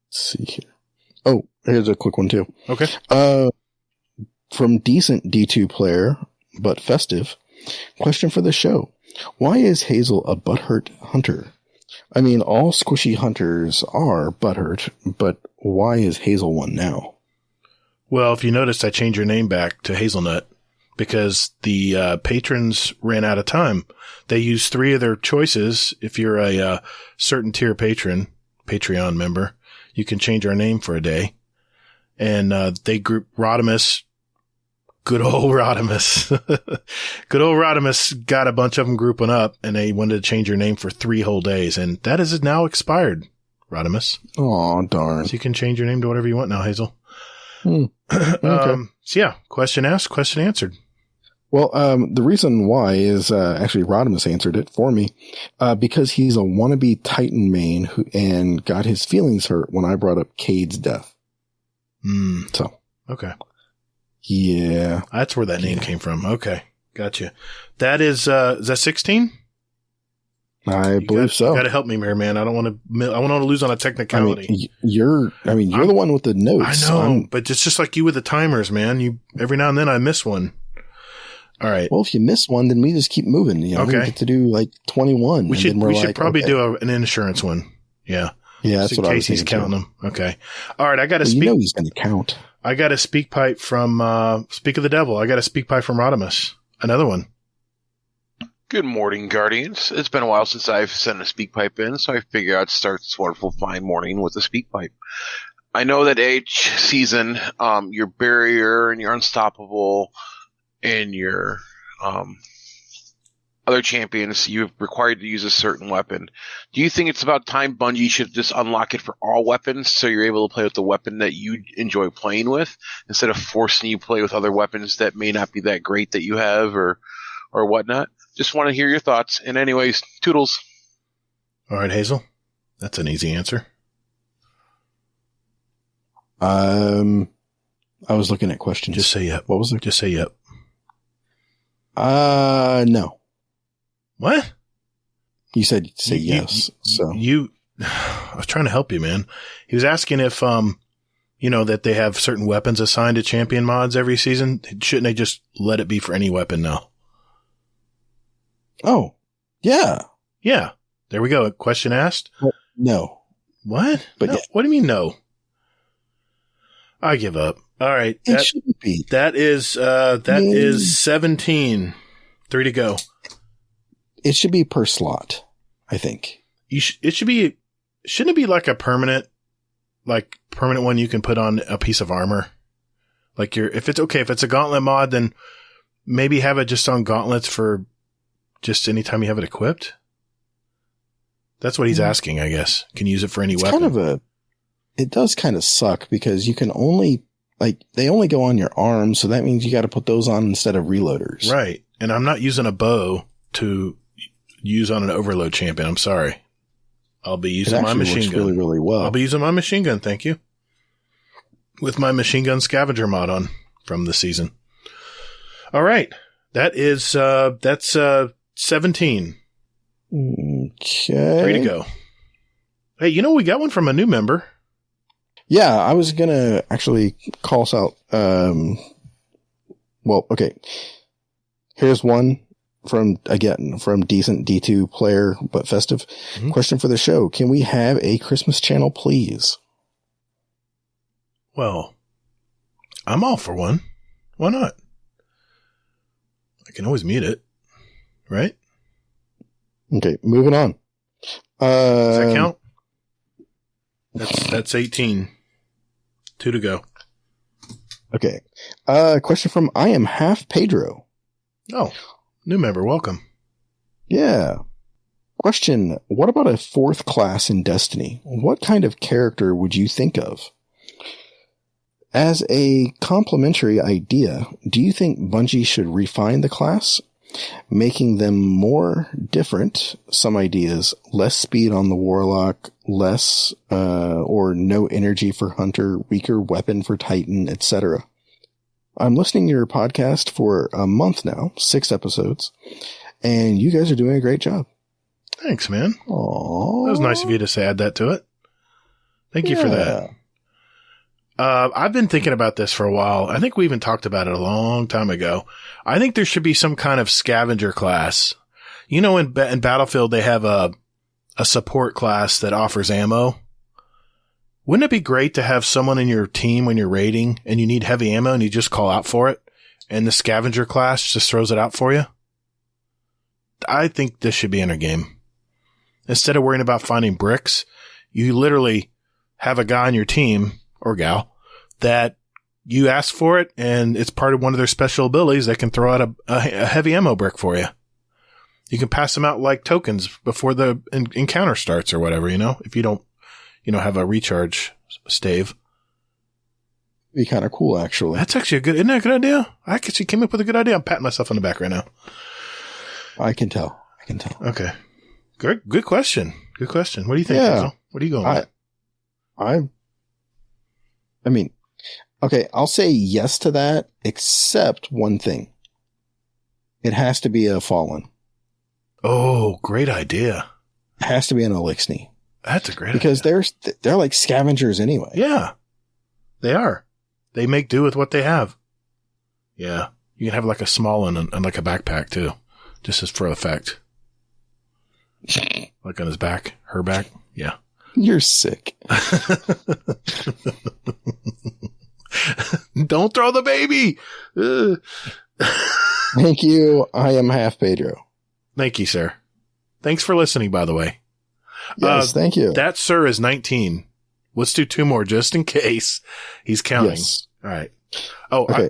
Let's see here. Oh, here's a quick one too. Okay. From decent D2 player, but festive. Question for the show. Why is Hazel a butthurt hunter? I mean, all squishy hunters are butthurt, but why is Hazel one now? Well, if you noticed, I changed your name back to Hazelnut because the patrons ran out of time. They used 3 of their choices. If you're a certain tier Patreon member, you can change our name for a day. And they grouped Rodimus. Good old Rodimus. Good old Rodimus got a bunch of them grouping up, and they wanted to change your name for 3 whole days. And that is now expired, Rodimus. Oh, darn. So you can change your name to whatever you want now, Hazel. Okay. So yeah, question asked, question answered. Well, the reason why is actually Rodimus answered it for me because he's a wannabe Titan main and got his feelings hurt when I brought up Cade's death. So. Okay. Yeah. That's where that name came from. Okay. Gotcha. That is that 16? I believe so. You got to help me here, man. I don't want to lose on a technicality. You're the one with the notes. I know, but it's just like you with the timers, man. Every now and then I miss one. All right. Well, if you miss one, then we just keep moving. You know, we get to do like 21. We should probably do an insurance one. Yeah. Yeah, that's in what I case was he's counting them. Okay. All right. I got to speak. You know he's going to count. I got a speak pipe from Speak of the Devil. I got a speak pipe from Rodimus. Another one. Good morning, Guardians. It's been a while since I've sent a speak pipe in, so I figured I'd start this wonderful fine morning with a speak pipe. I know that each season, your barrier and your unstoppable and your other champions, you're required to use a certain weapon. Do you think it's about time Bungie should just unlock it for all weapons so you're able to play with the weapon that you enjoy playing with instead of forcing you to play with other weapons that may not be that great that you have or whatnot? Just want to hear your thoughts. And anyways, toodles. All right, Hazel. That's an easy answer. I was looking at questions. Just say yep. What was it? Just say yep. No. What? You said say yes. So I was trying to help you, man. He was asking if, that they have certain weapons assigned to champion mods every season. Shouldn't they just let it be for any weapon now? Oh, yeah. Yeah. There we go. Question asked? No. What? But no. yeah. What do you mean no? I give up. All right. It shouldn't be. That is 17. 3 to go. It should be per slot, I think. It should be, shouldn't it be like a permanent one you can put on a piece of armor? Like if it's a gauntlet mod, then maybe have it just on gauntlets for just anytime you have it equipped. That's what he's asking, I guess. Can you use it for any weapon? It does kind of suck because you can only, they only go on your arms. So that means you got to put those on instead of reloaders. Right. And I'm not using a bow to use on an overload champion. I'm sorry. I'll be using my machine gun. Really, really well. I'll be using my machine gun. Thank you. With my machine gun scavenger mod on from the season. All right. That's 17. Okay. 3 to go. Hey, we got one from a new member. Yeah, I was going to actually call us out. Well, okay. Here's one from decent D2 player, but festive. Mm-hmm. Question for the show. Can we have a Christmas channel, please? Well, I'm all for one. Why not? I can always mute it. Right? Okay, moving on. Does that count? That's 18. 2 to go. Okay. Question from I Am Half Pedro. Oh, new member. Welcome. Yeah. Question. What about a 4th class in Destiny? What kind of character would you think of? As a complementary idea, do you think Bungie should refine the class, making them more different? Some ideas, less speed on the Warlock, less or no energy for Hunter, weaker weapon for Titan, etc. I'm listening to your podcast for a month now, 6 episodes, and you guys are doing a great job. Thanks, man. Aww. That was nice of you to add that to it. Thank you for that. I've been thinking about this for a while. I think we even talked about it a long time ago. I think there should be some kind of scavenger class. You know, in Battlefield, they have a support class that offers ammo. Wouldn't it be great to have someone in your team when you're raiding and you need heavy ammo and you just call out for it and the scavenger class just throws it out for you? I think this should be in a game. Instead of worrying about finding bricks, you literally have a guy on your team or gal that you ask for it and it's part of one of their special abilities that can throw out a heavy ammo brick for you. You can pass them out like tokens before the encounter starts or whatever, you know, if you don't, have a recharge stave. Be kind of cool, actually. That's actually isn't that a good idea? I actually came up with a good idea. I'm patting myself on the back right now. I can tell. Okay. Good question. Good question. What do you think, Hazel? What are you going with? I mean, okay, I'll say yes to that, except one thing. It has to be a fallen. Oh, great idea. It has to be an Elixni. That's a great idea. Because they're like scavengers anyway. Yeah. They are. They make do with what they have. Yeah. You can have like a small one and like a backpack too. Just as for effect. Like on his back, her back. Yeah. You're sick. Don't throw the baby. Thank you. I am half Pedro. Thank you, sir. Thanks for listening, by the way. Yes, thank you. That sir is 19. Let's do 2 more just in case he's counting. Yes. All right. Oh, okay.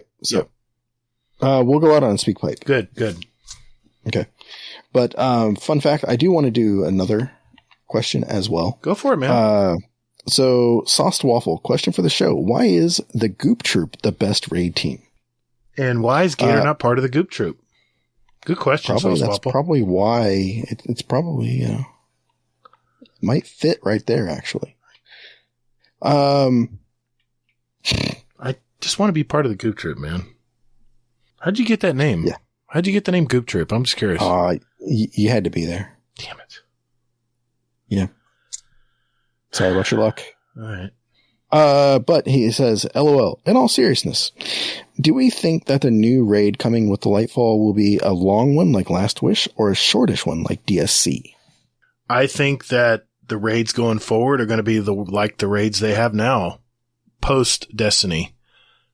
We'll go out on SpeakPipe. Good. Okay. But, fun fact, I do want to do another question as well. Go for it, man. So Sauced Waffle, question for the show. Why is the Goop Troop the best raid team? And why is Gatr not part of the Goop Troop? Good question, Sauced Waffle. That's probably why it's probably, might fit right there, actually. I just want to be part of the Goop Troop, man. How'd you get that name? Yeah. How'd you get the name Goop Troop? I'm just curious. You had to be there. Damn it. Yeah. Sorry about your luck. All right. But he says, LOL, in all seriousness, do we think that the new raid coming with the Lightfall will be a long one like Last Wish or a shortish one like DSC? I think that the raids going forward are going to be like the raids they have now, post Destiny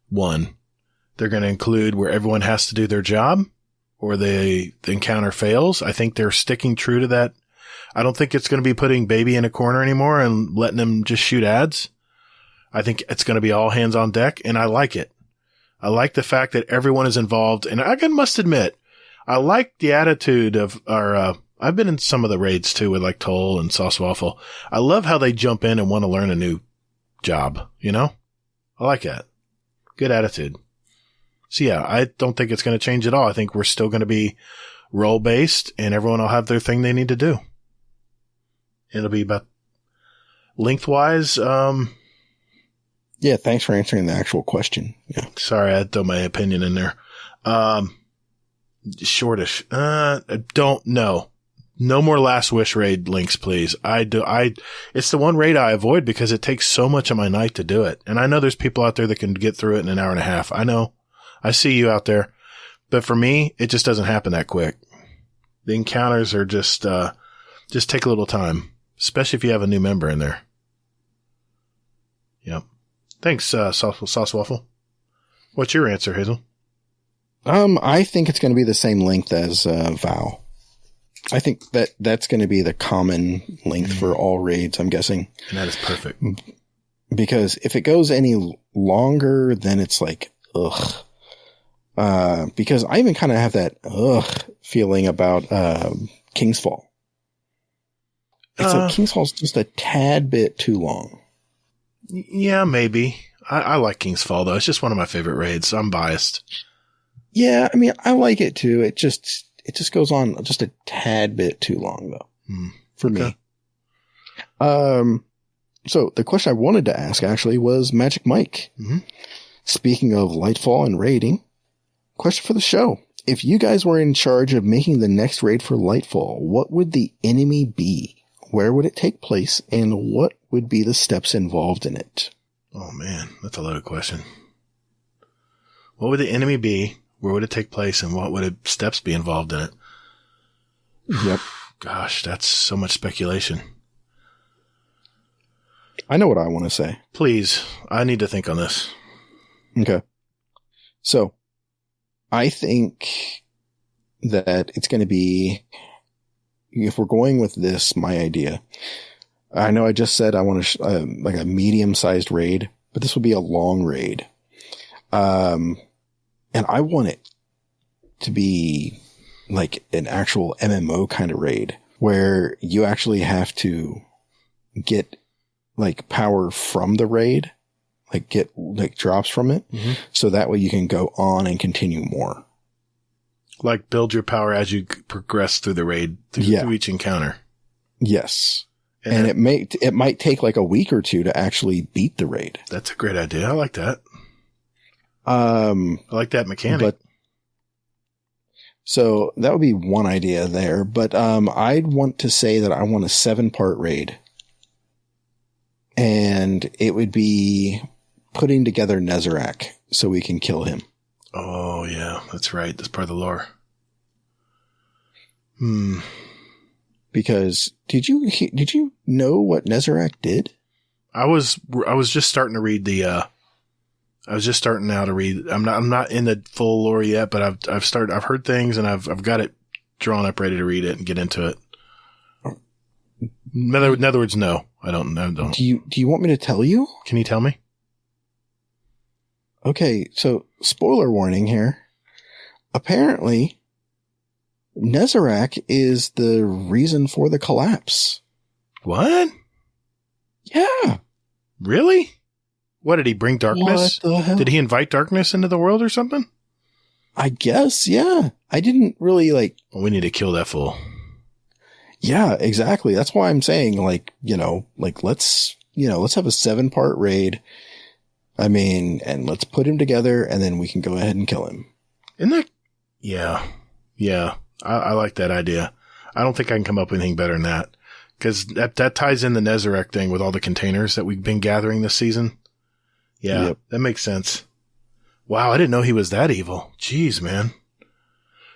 1. They're going to include where everyone has to do their job or the encounter fails. I think they're sticking true to that. I don't think it's going to be putting baby in a corner anymore and letting them just shoot ads. I think it's going to be all hands on deck, and I like it. I like the fact that everyone is involved, and I must admit, I like the attitude of our, I've been in some of the raids too with like Toll and Sauced Waffle. I love how they jump in and want to learn a new job, I like that. Good attitude. So yeah, I don't think it's going to change at all. I think we're still going to be role based and everyone will have their thing they need to do. It'll be about lengthwise. Yeah. Thanks for answering the actual question. Yeah. Sorry. I had to throw my opinion in there. Shortish. Don't know. No more Last Wish raid links, please. It's the one raid I avoid because it takes so much of my night to do it. And I know there's people out there that can get through it in an hour and a half. I know. I see you out there. But for me, it just doesn't happen that quick. The encounters are just take a little time, especially if you have a new member in there. Yep. Thanks, Sauced Waffle. What's your answer, Hazel? I think it's going to be the same length as Vow. I think that's going to be the common length for all raids, I'm guessing. And that is perfect. Because if it goes any longer, then it's like, ugh. Because I even kind of have that feeling about King's Fall. It's like King's Fall's just a tad bit too long. Yeah, maybe. I like King's Fall, though. It's just one of my favorite raids. I'm biased. Yeah, I mean, I like it too. It just goes on just a tad bit too long, though, for me. So the question I wanted to ask actually was Magic Mike. Mm-hmm. Speaking of Lightfall and raiding, question for the show. If you guys were in charge of making the next raid for Lightfall, what would the enemy be? Where would it take place? And what would be the steps involved in it? Oh, man. That's a loaded question. What would the enemy be? Where would it take place? And what would steps be involved in it? Yep. Gosh, that's so much speculation. I know what I want to say. Please. I need to think on this. Okay. So, I think that it's going to be, if we're going with this, my idea, I know I just said I want like a medium-sized raid, but this will be a long raid. And I want it to be like an actual MMO kind of raid where you actually have to get like power from the raid, like get like drops from it. Mm-hmm. So that way you can go on and continue more. Like build your power as you progress through the raid through each encounter. Yes. And it might take like a week or two to actually beat the raid. That's a great idea. I like that. I like that mechanic. So that would be one idea there. But I'd want to say that I want a 7-part raid. And it would be putting together Nezarec so we can kill him. Oh, yeah. That's right. That's part of the lore. Because did you know what Nezarec did? I was just starting to read I was just starting now to read. I'm not in the full lore yet, but I've heard things and I've got it drawn up, ready to read it and get into it. In other words, no, I don't. Do you want me to tell you? Can you tell me? Okay, so spoiler warning here. Apparently, Nezarec is the reason for the collapse. What? Yeah. Really? What, did he bring darkness? What the hell? Did he invite darkness into the world or something? I guess, yeah. I didn't really Well, we need to kill that fool. Yeah, exactly. That's why I'm saying, let's have a 7-part raid. I mean, and let's put him together and then we can go ahead and kill him. Isn't that? Yeah. Yeah. I like that idea. I don't think I can come up with anything better than that. Because that ties in the Nezarec thing with all the containers that we've been gathering this season. Yeah, That makes sense. Wow, I didn't know he was that evil. Jeez, man.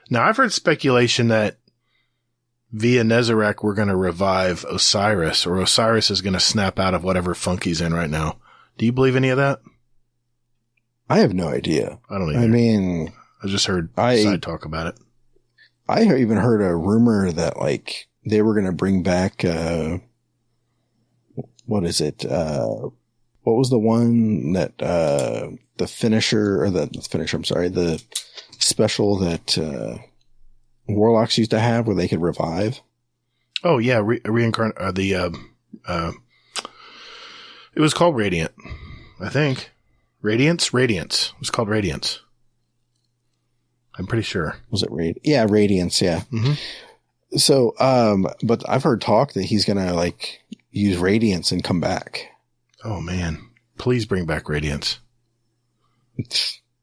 Now, I've heard speculation that via Nezarec we're going to revive Osiris, or Osiris is going to snap out of whatever funk he's in right now. Do you believe any of that? I have no idea. I don't either. I mean, I just heard side talk about it. I even heard a rumor that they were going to bring back, what is it? What was the one that, the special that, warlocks used to have where they could revive? Oh yeah. Reincarnate, it was called Radiant, I think. Radiance? It was called Radiance. I'm pretty sure. Was it Yeah, Radiance, yeah. Mm-hmm. So, but I've heard talk that he's gonna use Radiance and come back. Oh man, please bring back Radiance.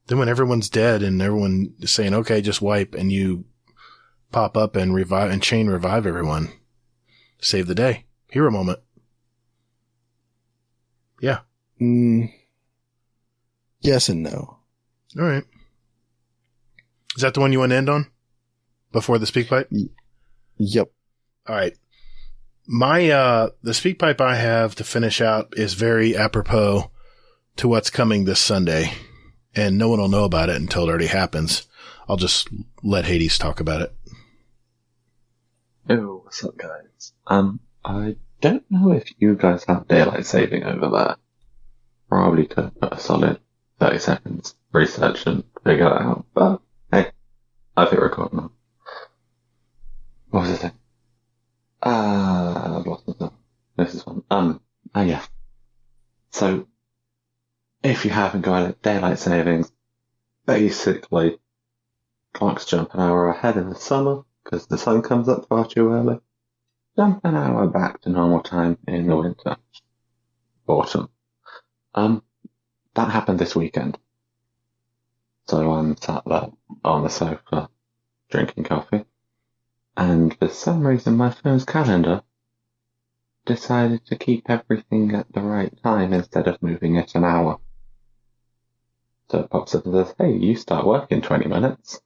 Then when everyone's dead and everyone is saying, okay, just wipe, and you pop up and revive and chain revive everyone. Save the day. Hero moment. Yeah. Yes and no. All right. Is that the one you want to end on? Before the speak pipe? Yep. All right. The speak pipe I have to finish out is very apropos to what's coming this Sunday. And no one will know about it until it already happens. I'll just let Hades talk about it. Oh, what's up, guys? I don't know if you guys have daylight saving over there. Probably could put a solid 30 seconds research and figure that out, but hey, I think we're recording now. What was it? I've lost myself. This is one. Yeah. So, if you haven't got daylight savings, basically, clocks jump an hour ahead in the summer, because the sun comes up far too early. Jump an hour back to normal time in the winter. Autumn. That happened this weekend. So I'm sat there on the sofa, drinking coffee, and for some reason my phone's calendar decided to keep everything at the right time instead of moving it an hour. So it pops up and says, hey, you start work in 20 minutes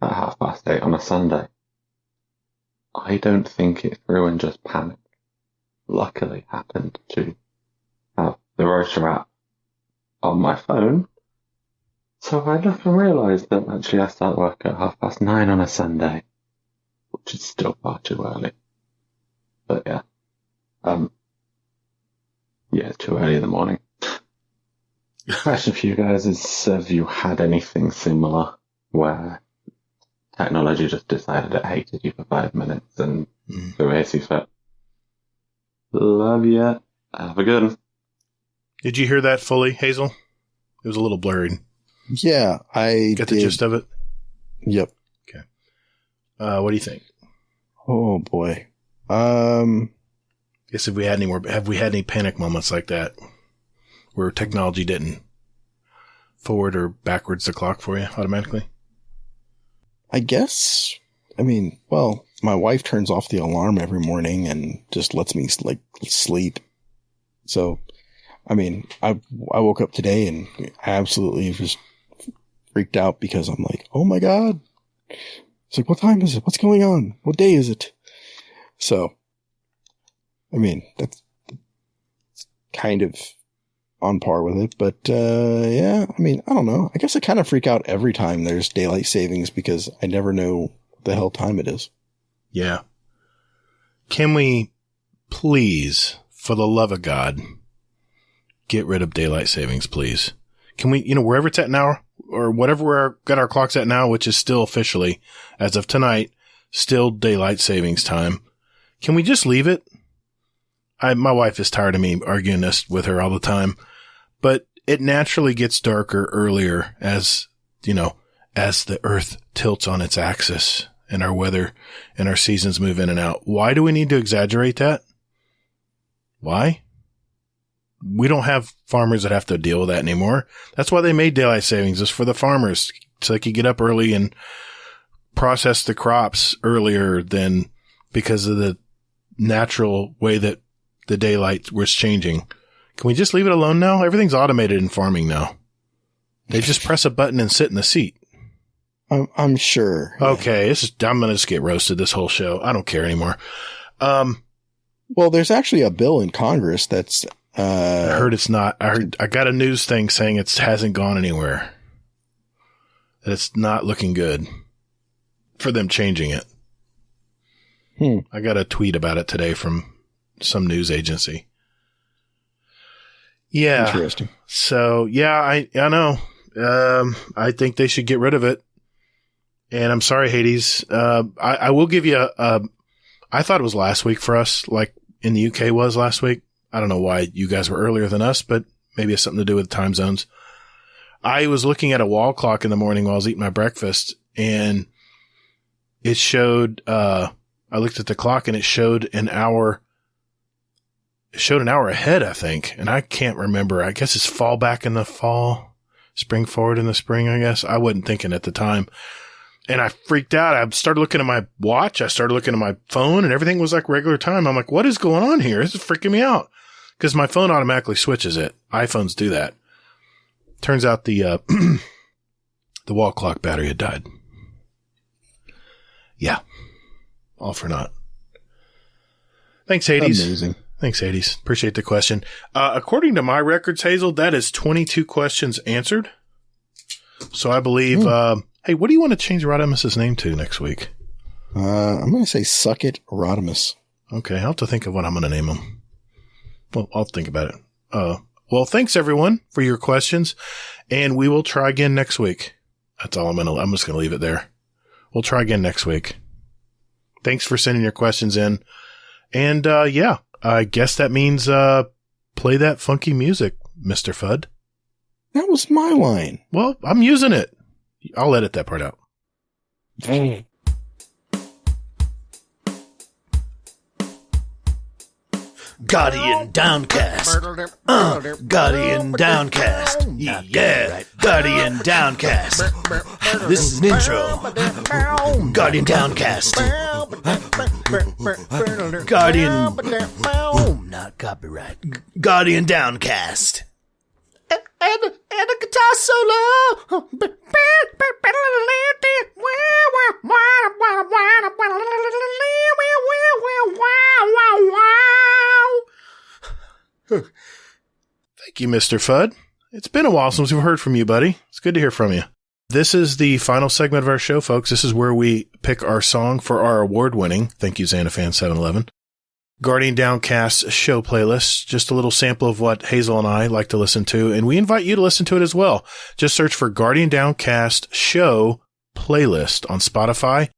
at 8:30 on a Sunday. I don't think it through and just panicked. Luckily happened to have the Rotor app on my phone. So I look and realise that actually I start work at 9:30 on a Sunday, which is still far too early. But yeah. Yeah, too early in the morning. Question for you guys is, have you had anything similar where technology just decided it hated you for 5 minutes and threw a hissy fit? Love ya. Have a good one. Did you hear that fully, Hazel? It was a little blurred. Yeah, I Got the gist of it? Yep. Okay. What do you think? Oh boy. Guess have we had any panic moments like that where technology didn't forward or backwards the clock for you automatically? I guess. I mean, well, my wife turns off the alarm every morning and just lets me sleep. So, I mean, I woke up today and I absolutely just freaked out because I'm like, oh my God. It's like, what time is it? What's going on? What day is it? So, I mean, that's kind of on par with it, but, yeah, I mean, I don't know. I guess I kind of freak out every time there's daylight savings because I never know what the hell time it is. Yeah. Can we please, for the love of God, get rid of daylight savings, please? Can we, wherever it's at now, or whatever we're got our clocks at now, which is still officially, as of tonight, still daylight savings time. Can we just leave it? My wife is tired of me arguing this with her all the time, but it naturally gets darker earlier as the earth tilts on its axis and our weather and our seasons move in and out. Why do we need to exaggerate that? Why? We don't have farmers that have to deal with that anymore. That's why they made daylight savings, is for the farmers, so they could get up early and process the crops earlier than because of the natural way that the daylight was changing. Can we just leave it alone now? Everything's automated in farming now. They just press a button and sit in the seat. I'm sure. Okay, I'm going to just get roasted this whole show. I don't care anymore. Well, there's actually a bill in Congress that's... I heard it's not. I got a news thing saying it hasn't gone anywhere. That it's not looking good for them changing it. I got a tweet about it today from some news agency. Yeah. Interesting. So, yeah, I know. I think they should get rid of it. And I'm sorry, Hades. I will give you I thought it was last week for us, like in the UK was last week. I don't know why you guys were earlier than us, but maybe it's something to do with time zones. I was looking at a wall clock in the morning while I was eating my breakfast, and it showed, I looked at the clock and it showed an hour. It showed an hour ahead, I think. And I can't remember. I guess it's fall back in the fall, spring forward in the spring, I guess. I wasn't thinking at the time. And I freaked out. I started looking at my watch. I started looking at my phone, and everything was like regular time. I'm like, what is going on here? This is freaking me out. Because my phone automatically switches it. iPhones do that. Turns out the wall clock battery had died. Yeah. All for naught. Thanks, Hades. Amazing. Thanks, Hades. Appreciate the question. According to my records, Hazel, that is 22 questions answered. So I believe, hey, what do you want to change Rodimus's name to next week? I'm going to say Suck It Rodimus. Okay, I'll have to think of what I'm going to name him. Well, I'll think about it. Well, thanks everyone for your questions, and we will try again next week. That's all I'm just going to leave it there. We'll try again next week. Thanks for sending your questions in. And, yeah, I guess that means, play that funky music, Mr. Fudd. That was my line. Well, I'm using it. I'll edit that part out. Guardian Downcast. Guardian Downcast. Yeah, Guardian Downcast. This is an intro. Guardian Downcast. Guardian. Not copyright. Guardian Downcast. And a guitar solo. Thank you, Mr. Fudd. It's been a while since we've heard from you, buddy. It's good to hear from you. This is the final segment of our show, folks. This is where we pick our song for our award-winning, thank you, Xanafan711, Guardian Downcast show playlist. Just a little sample of what Hazel and I like to listen to, and we invite you to listen to it as well. Just search for Guardian Downcast show playlist on Spotify,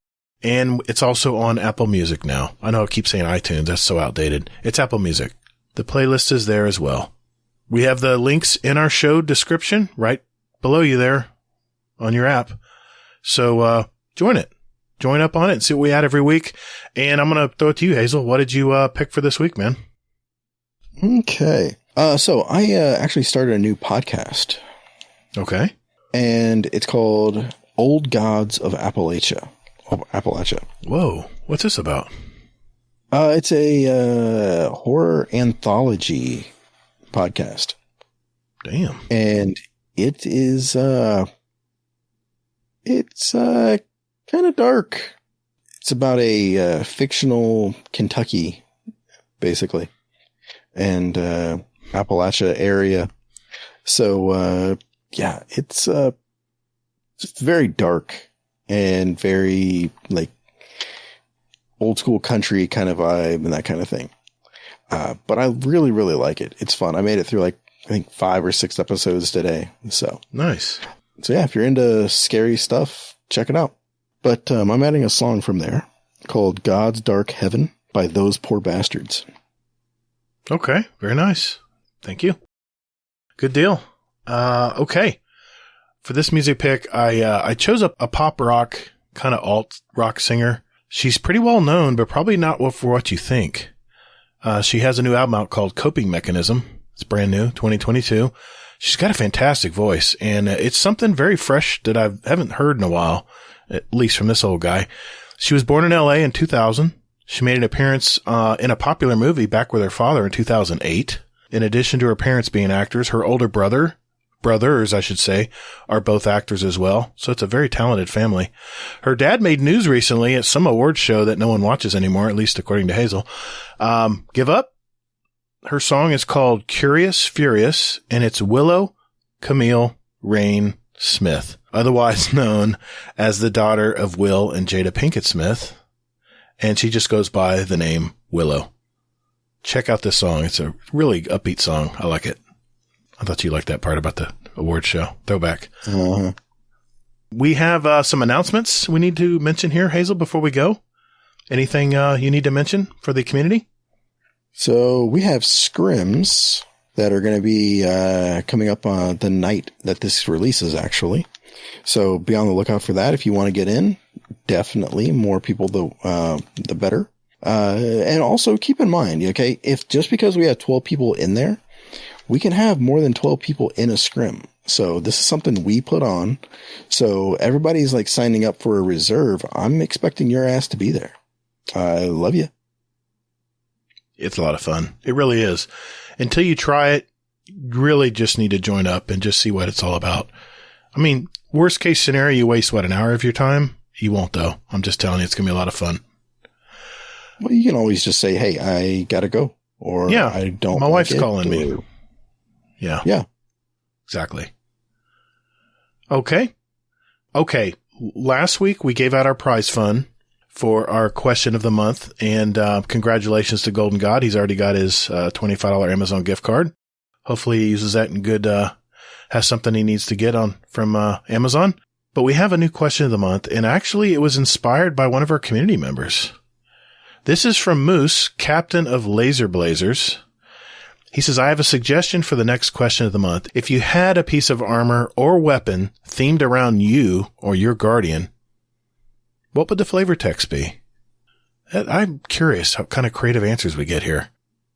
and it's also on Apple Music now. I know I keep saying iTunes. That's so outdated. It's Apple Music. The playlist is there as well. We have the links in our show description right below you there on your app. So join it. Join up on it and see what we add every week. And I'm going to throw it to you, Hazel. What did you pick for this week, man? Okay. So I actually started a new podcast. Okay. And it's called Old Gods of Appalachia. Whoa. What's this about? It's a horror anthology podcast. Damn. And it is it's kind of dark. It's about a fictional Kentucky, basically, and Appalachia area. So yeah, it's very dark and very like old school country kind of vibe and that kind of thing. But I really, really like it. It's fun. I made it through like, I think 5 or 6 episodes today. So nice. So yeah, if you're into scary stuff, check it out. But I'm adding a song from there called God's Dark Heaven by Those Poor Bastards. Okay. Very nice. Thank you. Good deal. Okay. For this music pick, I chose a pop rock, kind of alt rock singer. She's pretty well known, but probably not for what you think. She has a new album out called Coping Mechanism. It's brand new, 2022. She's got a fantastic voice, and it's something very fresh that I haven't heard in a while, at least from this old guy. She was born in LA in 2000. She made an appearance in a popular movie back with her father in 2008. In addition to her parents being actors, her older brothers, I should say, are both actors as well. So it's a very talented family. Her dad made news recently at some awards show that no one watches anymore, at least according to Hazel. Give up. Her song is called Curious Furious, and it's Willow Camille Rain Smith, otherwise known as the daughter of Will and Jada Pinkett Smith. And she just goes by the name Willow. Check out this song. It's a really upbeat song. I like it. I thought you liked that part about the award show. Throwback. Uh-huh. We have some announcements we need to mention here, Hazel, before we go. Anything you need to mention for the community? So we have scrims that are going to be coming up on the night that this releases, actually. So be on the lookout for that. If you want to get in, definitely more people, the better. And also keep in mind, okay, if just because we have 12 people in there, we can have more than 12 people in a scrim. So this is something we put on. So everybody's like signing up for a reserve. I'm expecting your ass to be there. I love you. It's a lot of fun. It really is. Until you try it, you really just need to join up and just see what it's all about. I mean, worst case scenario, you waste, an hour of your time? You won't, though. I'm just telling you, it's going to be a lot of fun. Well, you can always just say, hey, I got to go. Or yeah, I don't. My wife's calling me. Yeah. Yeah. Exactly. Okay. Last week, we gave out our prize fund for our question of the month, and congratulations to Golden God. He's already got his $25 Amazon gift card. Hopefully he uses that in good, has something he needs to get on from Amazon. But we have a new question of the month, and actually it was inspired by one of our community members. This is from Moose, captain of Laser Blazers. He says, I have a suggestion for the next question of the month. If you had a piece of armor or weapon themed around you or your guardian, what would the flavor text be? I'm curious what kind of creative answers we get here.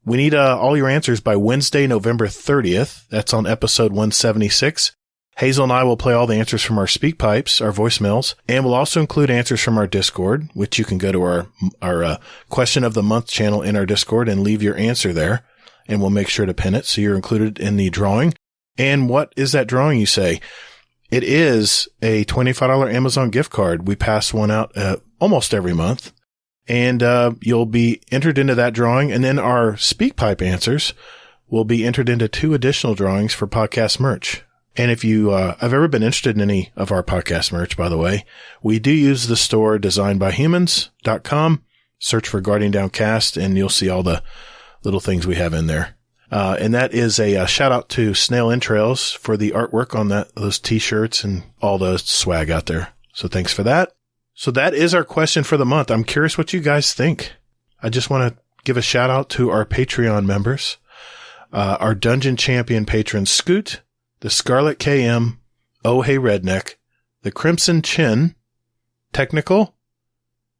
We need all your answers by Wednesday, November 30th. That's on episode 176. Hazel and I will play all the answers from our speak pipes, our voicemails, and we'll also include answers from our Discord, which you can go to our question of the month channel in our Discord and leave your answer there, and we'll make sure to pin it so you're included in the drawing. And what is that drawing, you say? It is a $25 Amazon gift card. We pass one out almost every month. And you'll be entered into that drawing. And then our SpeakPipe answers will be entered into 2 additional drawings for podcast merch. And if you have ever been interested in any of our podcast merch, by the way, we do use the store designedbyhumans.com. Search for Guardian Downcast, and you'll see all the little things we have in there. And that is a shout out to Snail Entrails for the artwork on those t-shirts and all the swag out there. So thanks for that. So that is our question for the month. I'm curious what you guys think. I just want to give a shout out to our Patreon members, our Dungeon Champion patrons, Scoot, the Scarlet KM, Oh Hey Redneck, the Crimson Chin, Technical,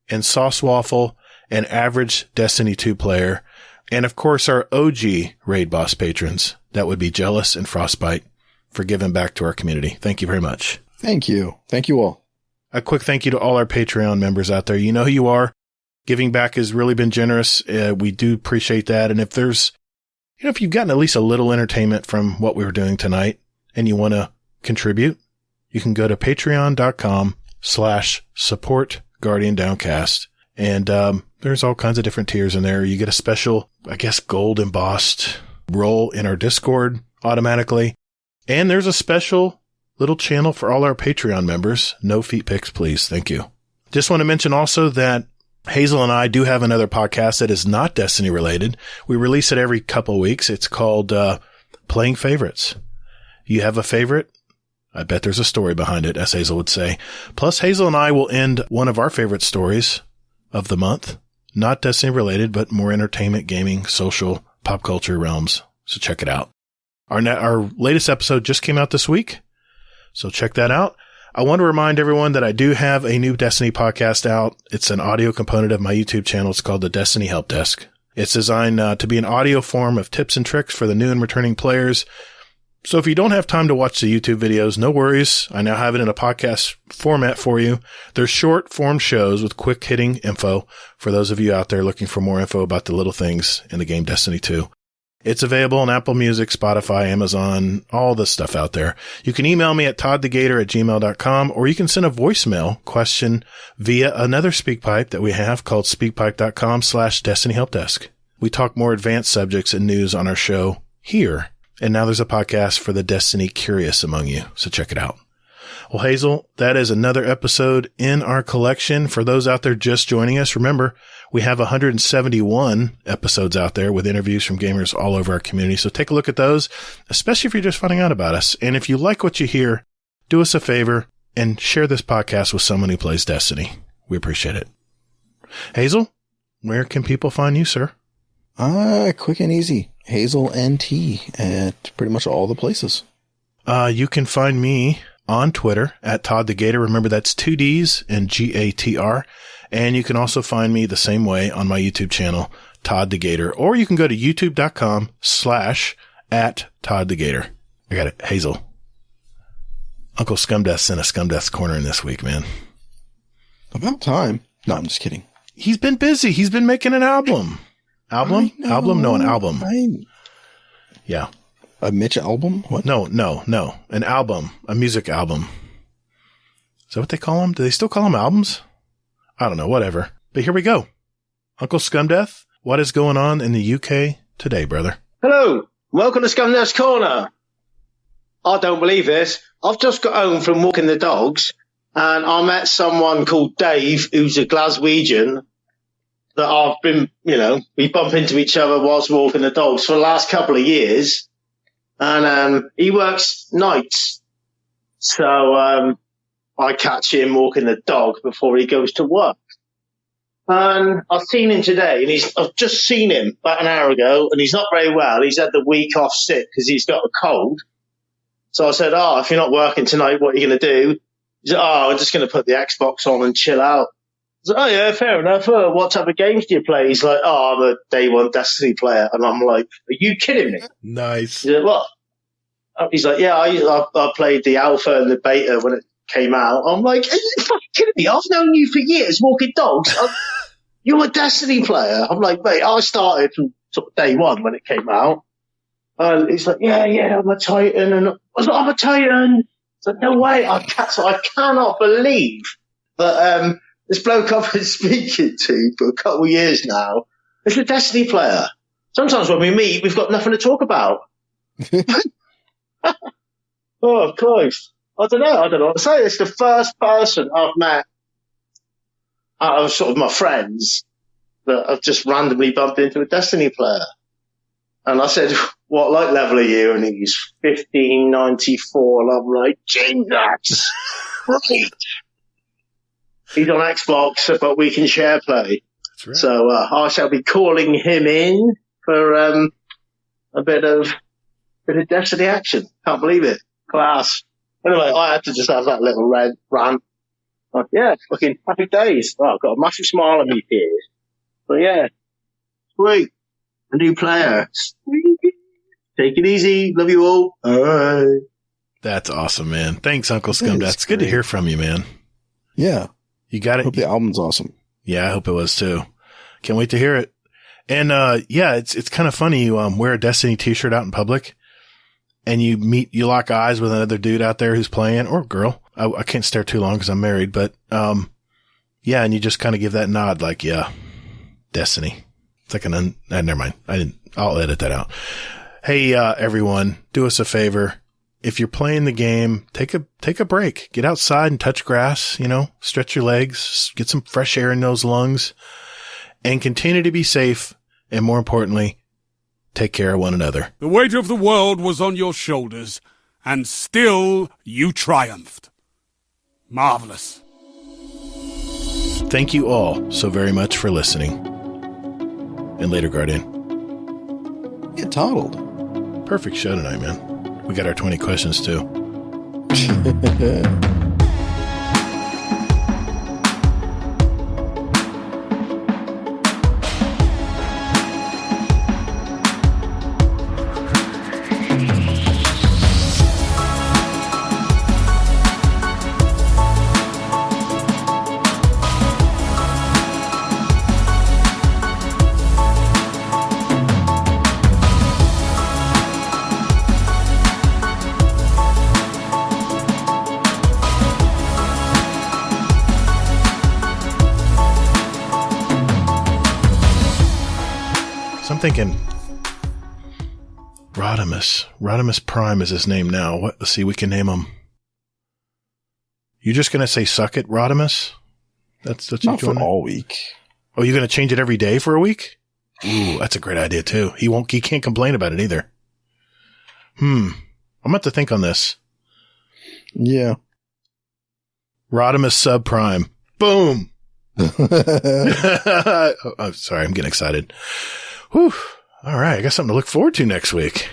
and Sauce Waffle, and Average Destiny 2 player. And of course, our OG Raid Boss patrons. That would be Jealous and Frostbite for giving back to our community. Thank you very much. Thank you. Thank you all. A quick thank you to all our Patreon members out there. You know who you are. Giving back has really been generous. We do appreciate that. And if if you've gotten at least a little entertainment from what we were doing tonight and you want to contribute, you can go to patreon.com/support Guardian Downcast. And, there's all kinds of different tiers in there. You get a special, I guess, gold embossed role in our Discord automatically. And there's a special little channel for all our Patreon members. No feet pics, please. Thank you. Just want to mention also that Hazel and I do have another podcast that is not Destiny related. We release it every couple weeks. It's called Playing Favorites. You have a favorite? I bet there's a story behind it, as Hazel would say. Plus, Hazel and I will end one of our favorite stories of the month. Not Destiny related, but more entertainment, gaming, social, pop culture realms. So check it out. Our latest episode just came out this week. So check that out. I want to remind everyone that I do have a new Destiny podcast out. It's an audio component of my YouTube channel. It's called the Destiny Help Desk. It's designed to be an audio form of tips and tricks for the new and returning players. So if you don't have time to watch the YouTube videos, no worries. I now have it in a podcast format for you. They're short form shows with quick hitting info for those of you out there looking for more info about the little things in the game Destiny 2. It's available on Apple Music, Spotify, Amazon, all the stuff out there. You can email me at ToddtheGatr@gmail.com, or you can send a voicemail question via another SpeakPipe that we have called speakpipe.com/DestinyHelpDesk. We talk more advanced subjects and news on our show here. And now there's a podcast for the Destiny curious among you. So check it out. Well, Hazel, that is another episode in our collection. For those out there just joining us, remember, we have 171 episodes out there with interviews from gamers all over our community. So take a look at those, especially if you're just finding out about us. And if you like what you hear, do us a favor and share this podcast with someone who plays Destiny. We appreciate it. Hazel, where can people find you, sir? Quick and easy. Hazel and T at pretty much all the places. You can find me on Twitter at ToddtheGatr. Remember, that's 2 Ds and GATR. And you can also find me the same way on my YouTube channel, ToddtheGatr. Or you can go to youtube.com/@ToddtheGatr. I got it. Hazel. Uncle Scumdeath sent a Scumdeath's Corner in this week, man. About time. No, I'm just kidding. He's been busy. He's been making an album. Album? No, an album. Yeah. A Mitch album? What? No. An album. A music album. Is that what they call them? Do they still call them albums? I don't know. Whatever. But here we go. Uncle Scumdeath, what is going on in the UK today, brother? Hello. Welcome to Scumdeath's Corner. I don't believe this. I've just got home from walking the dogs, and I met someone called Dave, who's a Glaswegian, that I've been, we bump into each other whilst walking the dogs for the last couple of years. And he works nights. So I catch him walking the dog before he goes to work. And I've seen him today, and I've just seen him about an hour ago, and he's not very well. He's had the week off sick because he's got a cold. So I said, if you're not working tonight, what are you going to do? He said, I'm just going to put the Xbox on and chill out. like, oh yeah, fair enough. What type of games do you play? He's like, oh, I'm a day one Destiny player. And I'm like, are you kidding me? Nice. He's like, what? He's like, yeah, I played the alpha and the beta when it came out. I'm like, are you fucking kidding me? I've known you for years walking dogs. You're a Destiny player. I'm like, mate, I started from sort of day one when it came out. And he's like, yeah, I'm a Titan. And I was like, I'm a Titan. It's like, no way. I cannot believe that this bloke I've been speaking to for a couple of years now is a Destiny player. Sometimes when we meet, we've got nothing to talk about. Oh, Christ. I don't know what to say. It's the first person I've met out of sort of my friends that I've just randomly bumped into a Destiny player. And I said, what level are you? And he's 1594. And I'm like, Jesus. Great. He's on Xbox, but we can share play. That's right. So I shall be calling him in for a bit of Destiny action. Can't believe it. Class. Anyway, I had to just have that little red rant. Like, yeah, fucking happy days. Oh, I've got a massive smile on my face. But yeah, sweet. A new player. Take it easy. Love you all. Bye. That's awesome, man. Thanks, Uncle Scumdat. It's good to hear from you, man. Yeah. You got it. Hope the album's awesome. Yeah, I hope it was too. Can't wait to hear it. And, yeah, it's kind of funny. You, wear a Destiny t-shirt out in public and you lock eyes with another dude out there who's playing, or girl. I can't stare too long because I'm married, but, yeah, and you just kind of give that nod like, yeah, Destiny. It's like never mind. I'll edit that out. Hey, everyone, do us a favor. If you're playing the game, take a break, get outside and touch grass, stretch your legs, get some fresh air in those lungs, and continue to be safe. And more importantly, take care of one another. The weight of the world was on your shoulders, and still you triumphed. Marvelous. Thank you all so very much for listening. And later, Guardian. Get toddled. Perfect show tonight, man. We got our 20 questions, too. Thinking Rodimus Prime is his name now. Let's see, we can name him. You're just gonna say suck it, Rodimus? That's not for all week. Oh, you're gonna change it every day for a week? Ooh, that's a great idea too. He can't complain about it either. I'm gonna have to think on this. Yeah. Rodimus Subprime. Boom. Oh, sorry, I'm getting excited. Whew. All right. I got something to look forward to next week.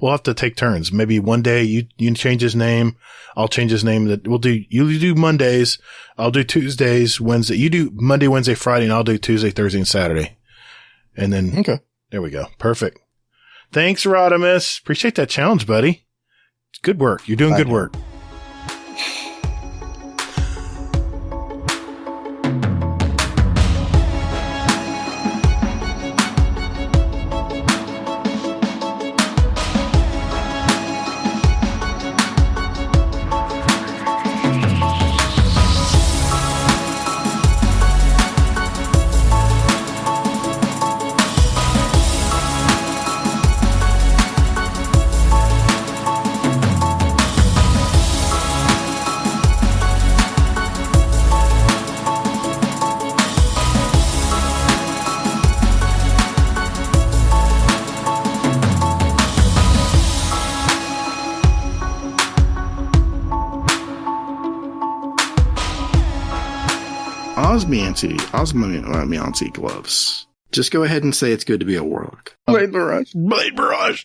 We'll have to take turns. Maybe one day you change his name. I'll change his name. You do Mondays. I'll do Tuesdays, Wednesday. You do Monday, Wednesday, Friday, and I'll do Tuesday, Thursday, and Saturday. And then, okay. There we go. Perfect. Thanks, Rodimus. Appreciate that challenge, buddy. Good work. You're doing good work. Osmiancy gloves. Just go ahead and say it's good to be a warlock. Blade Barrage. Blade Barrage.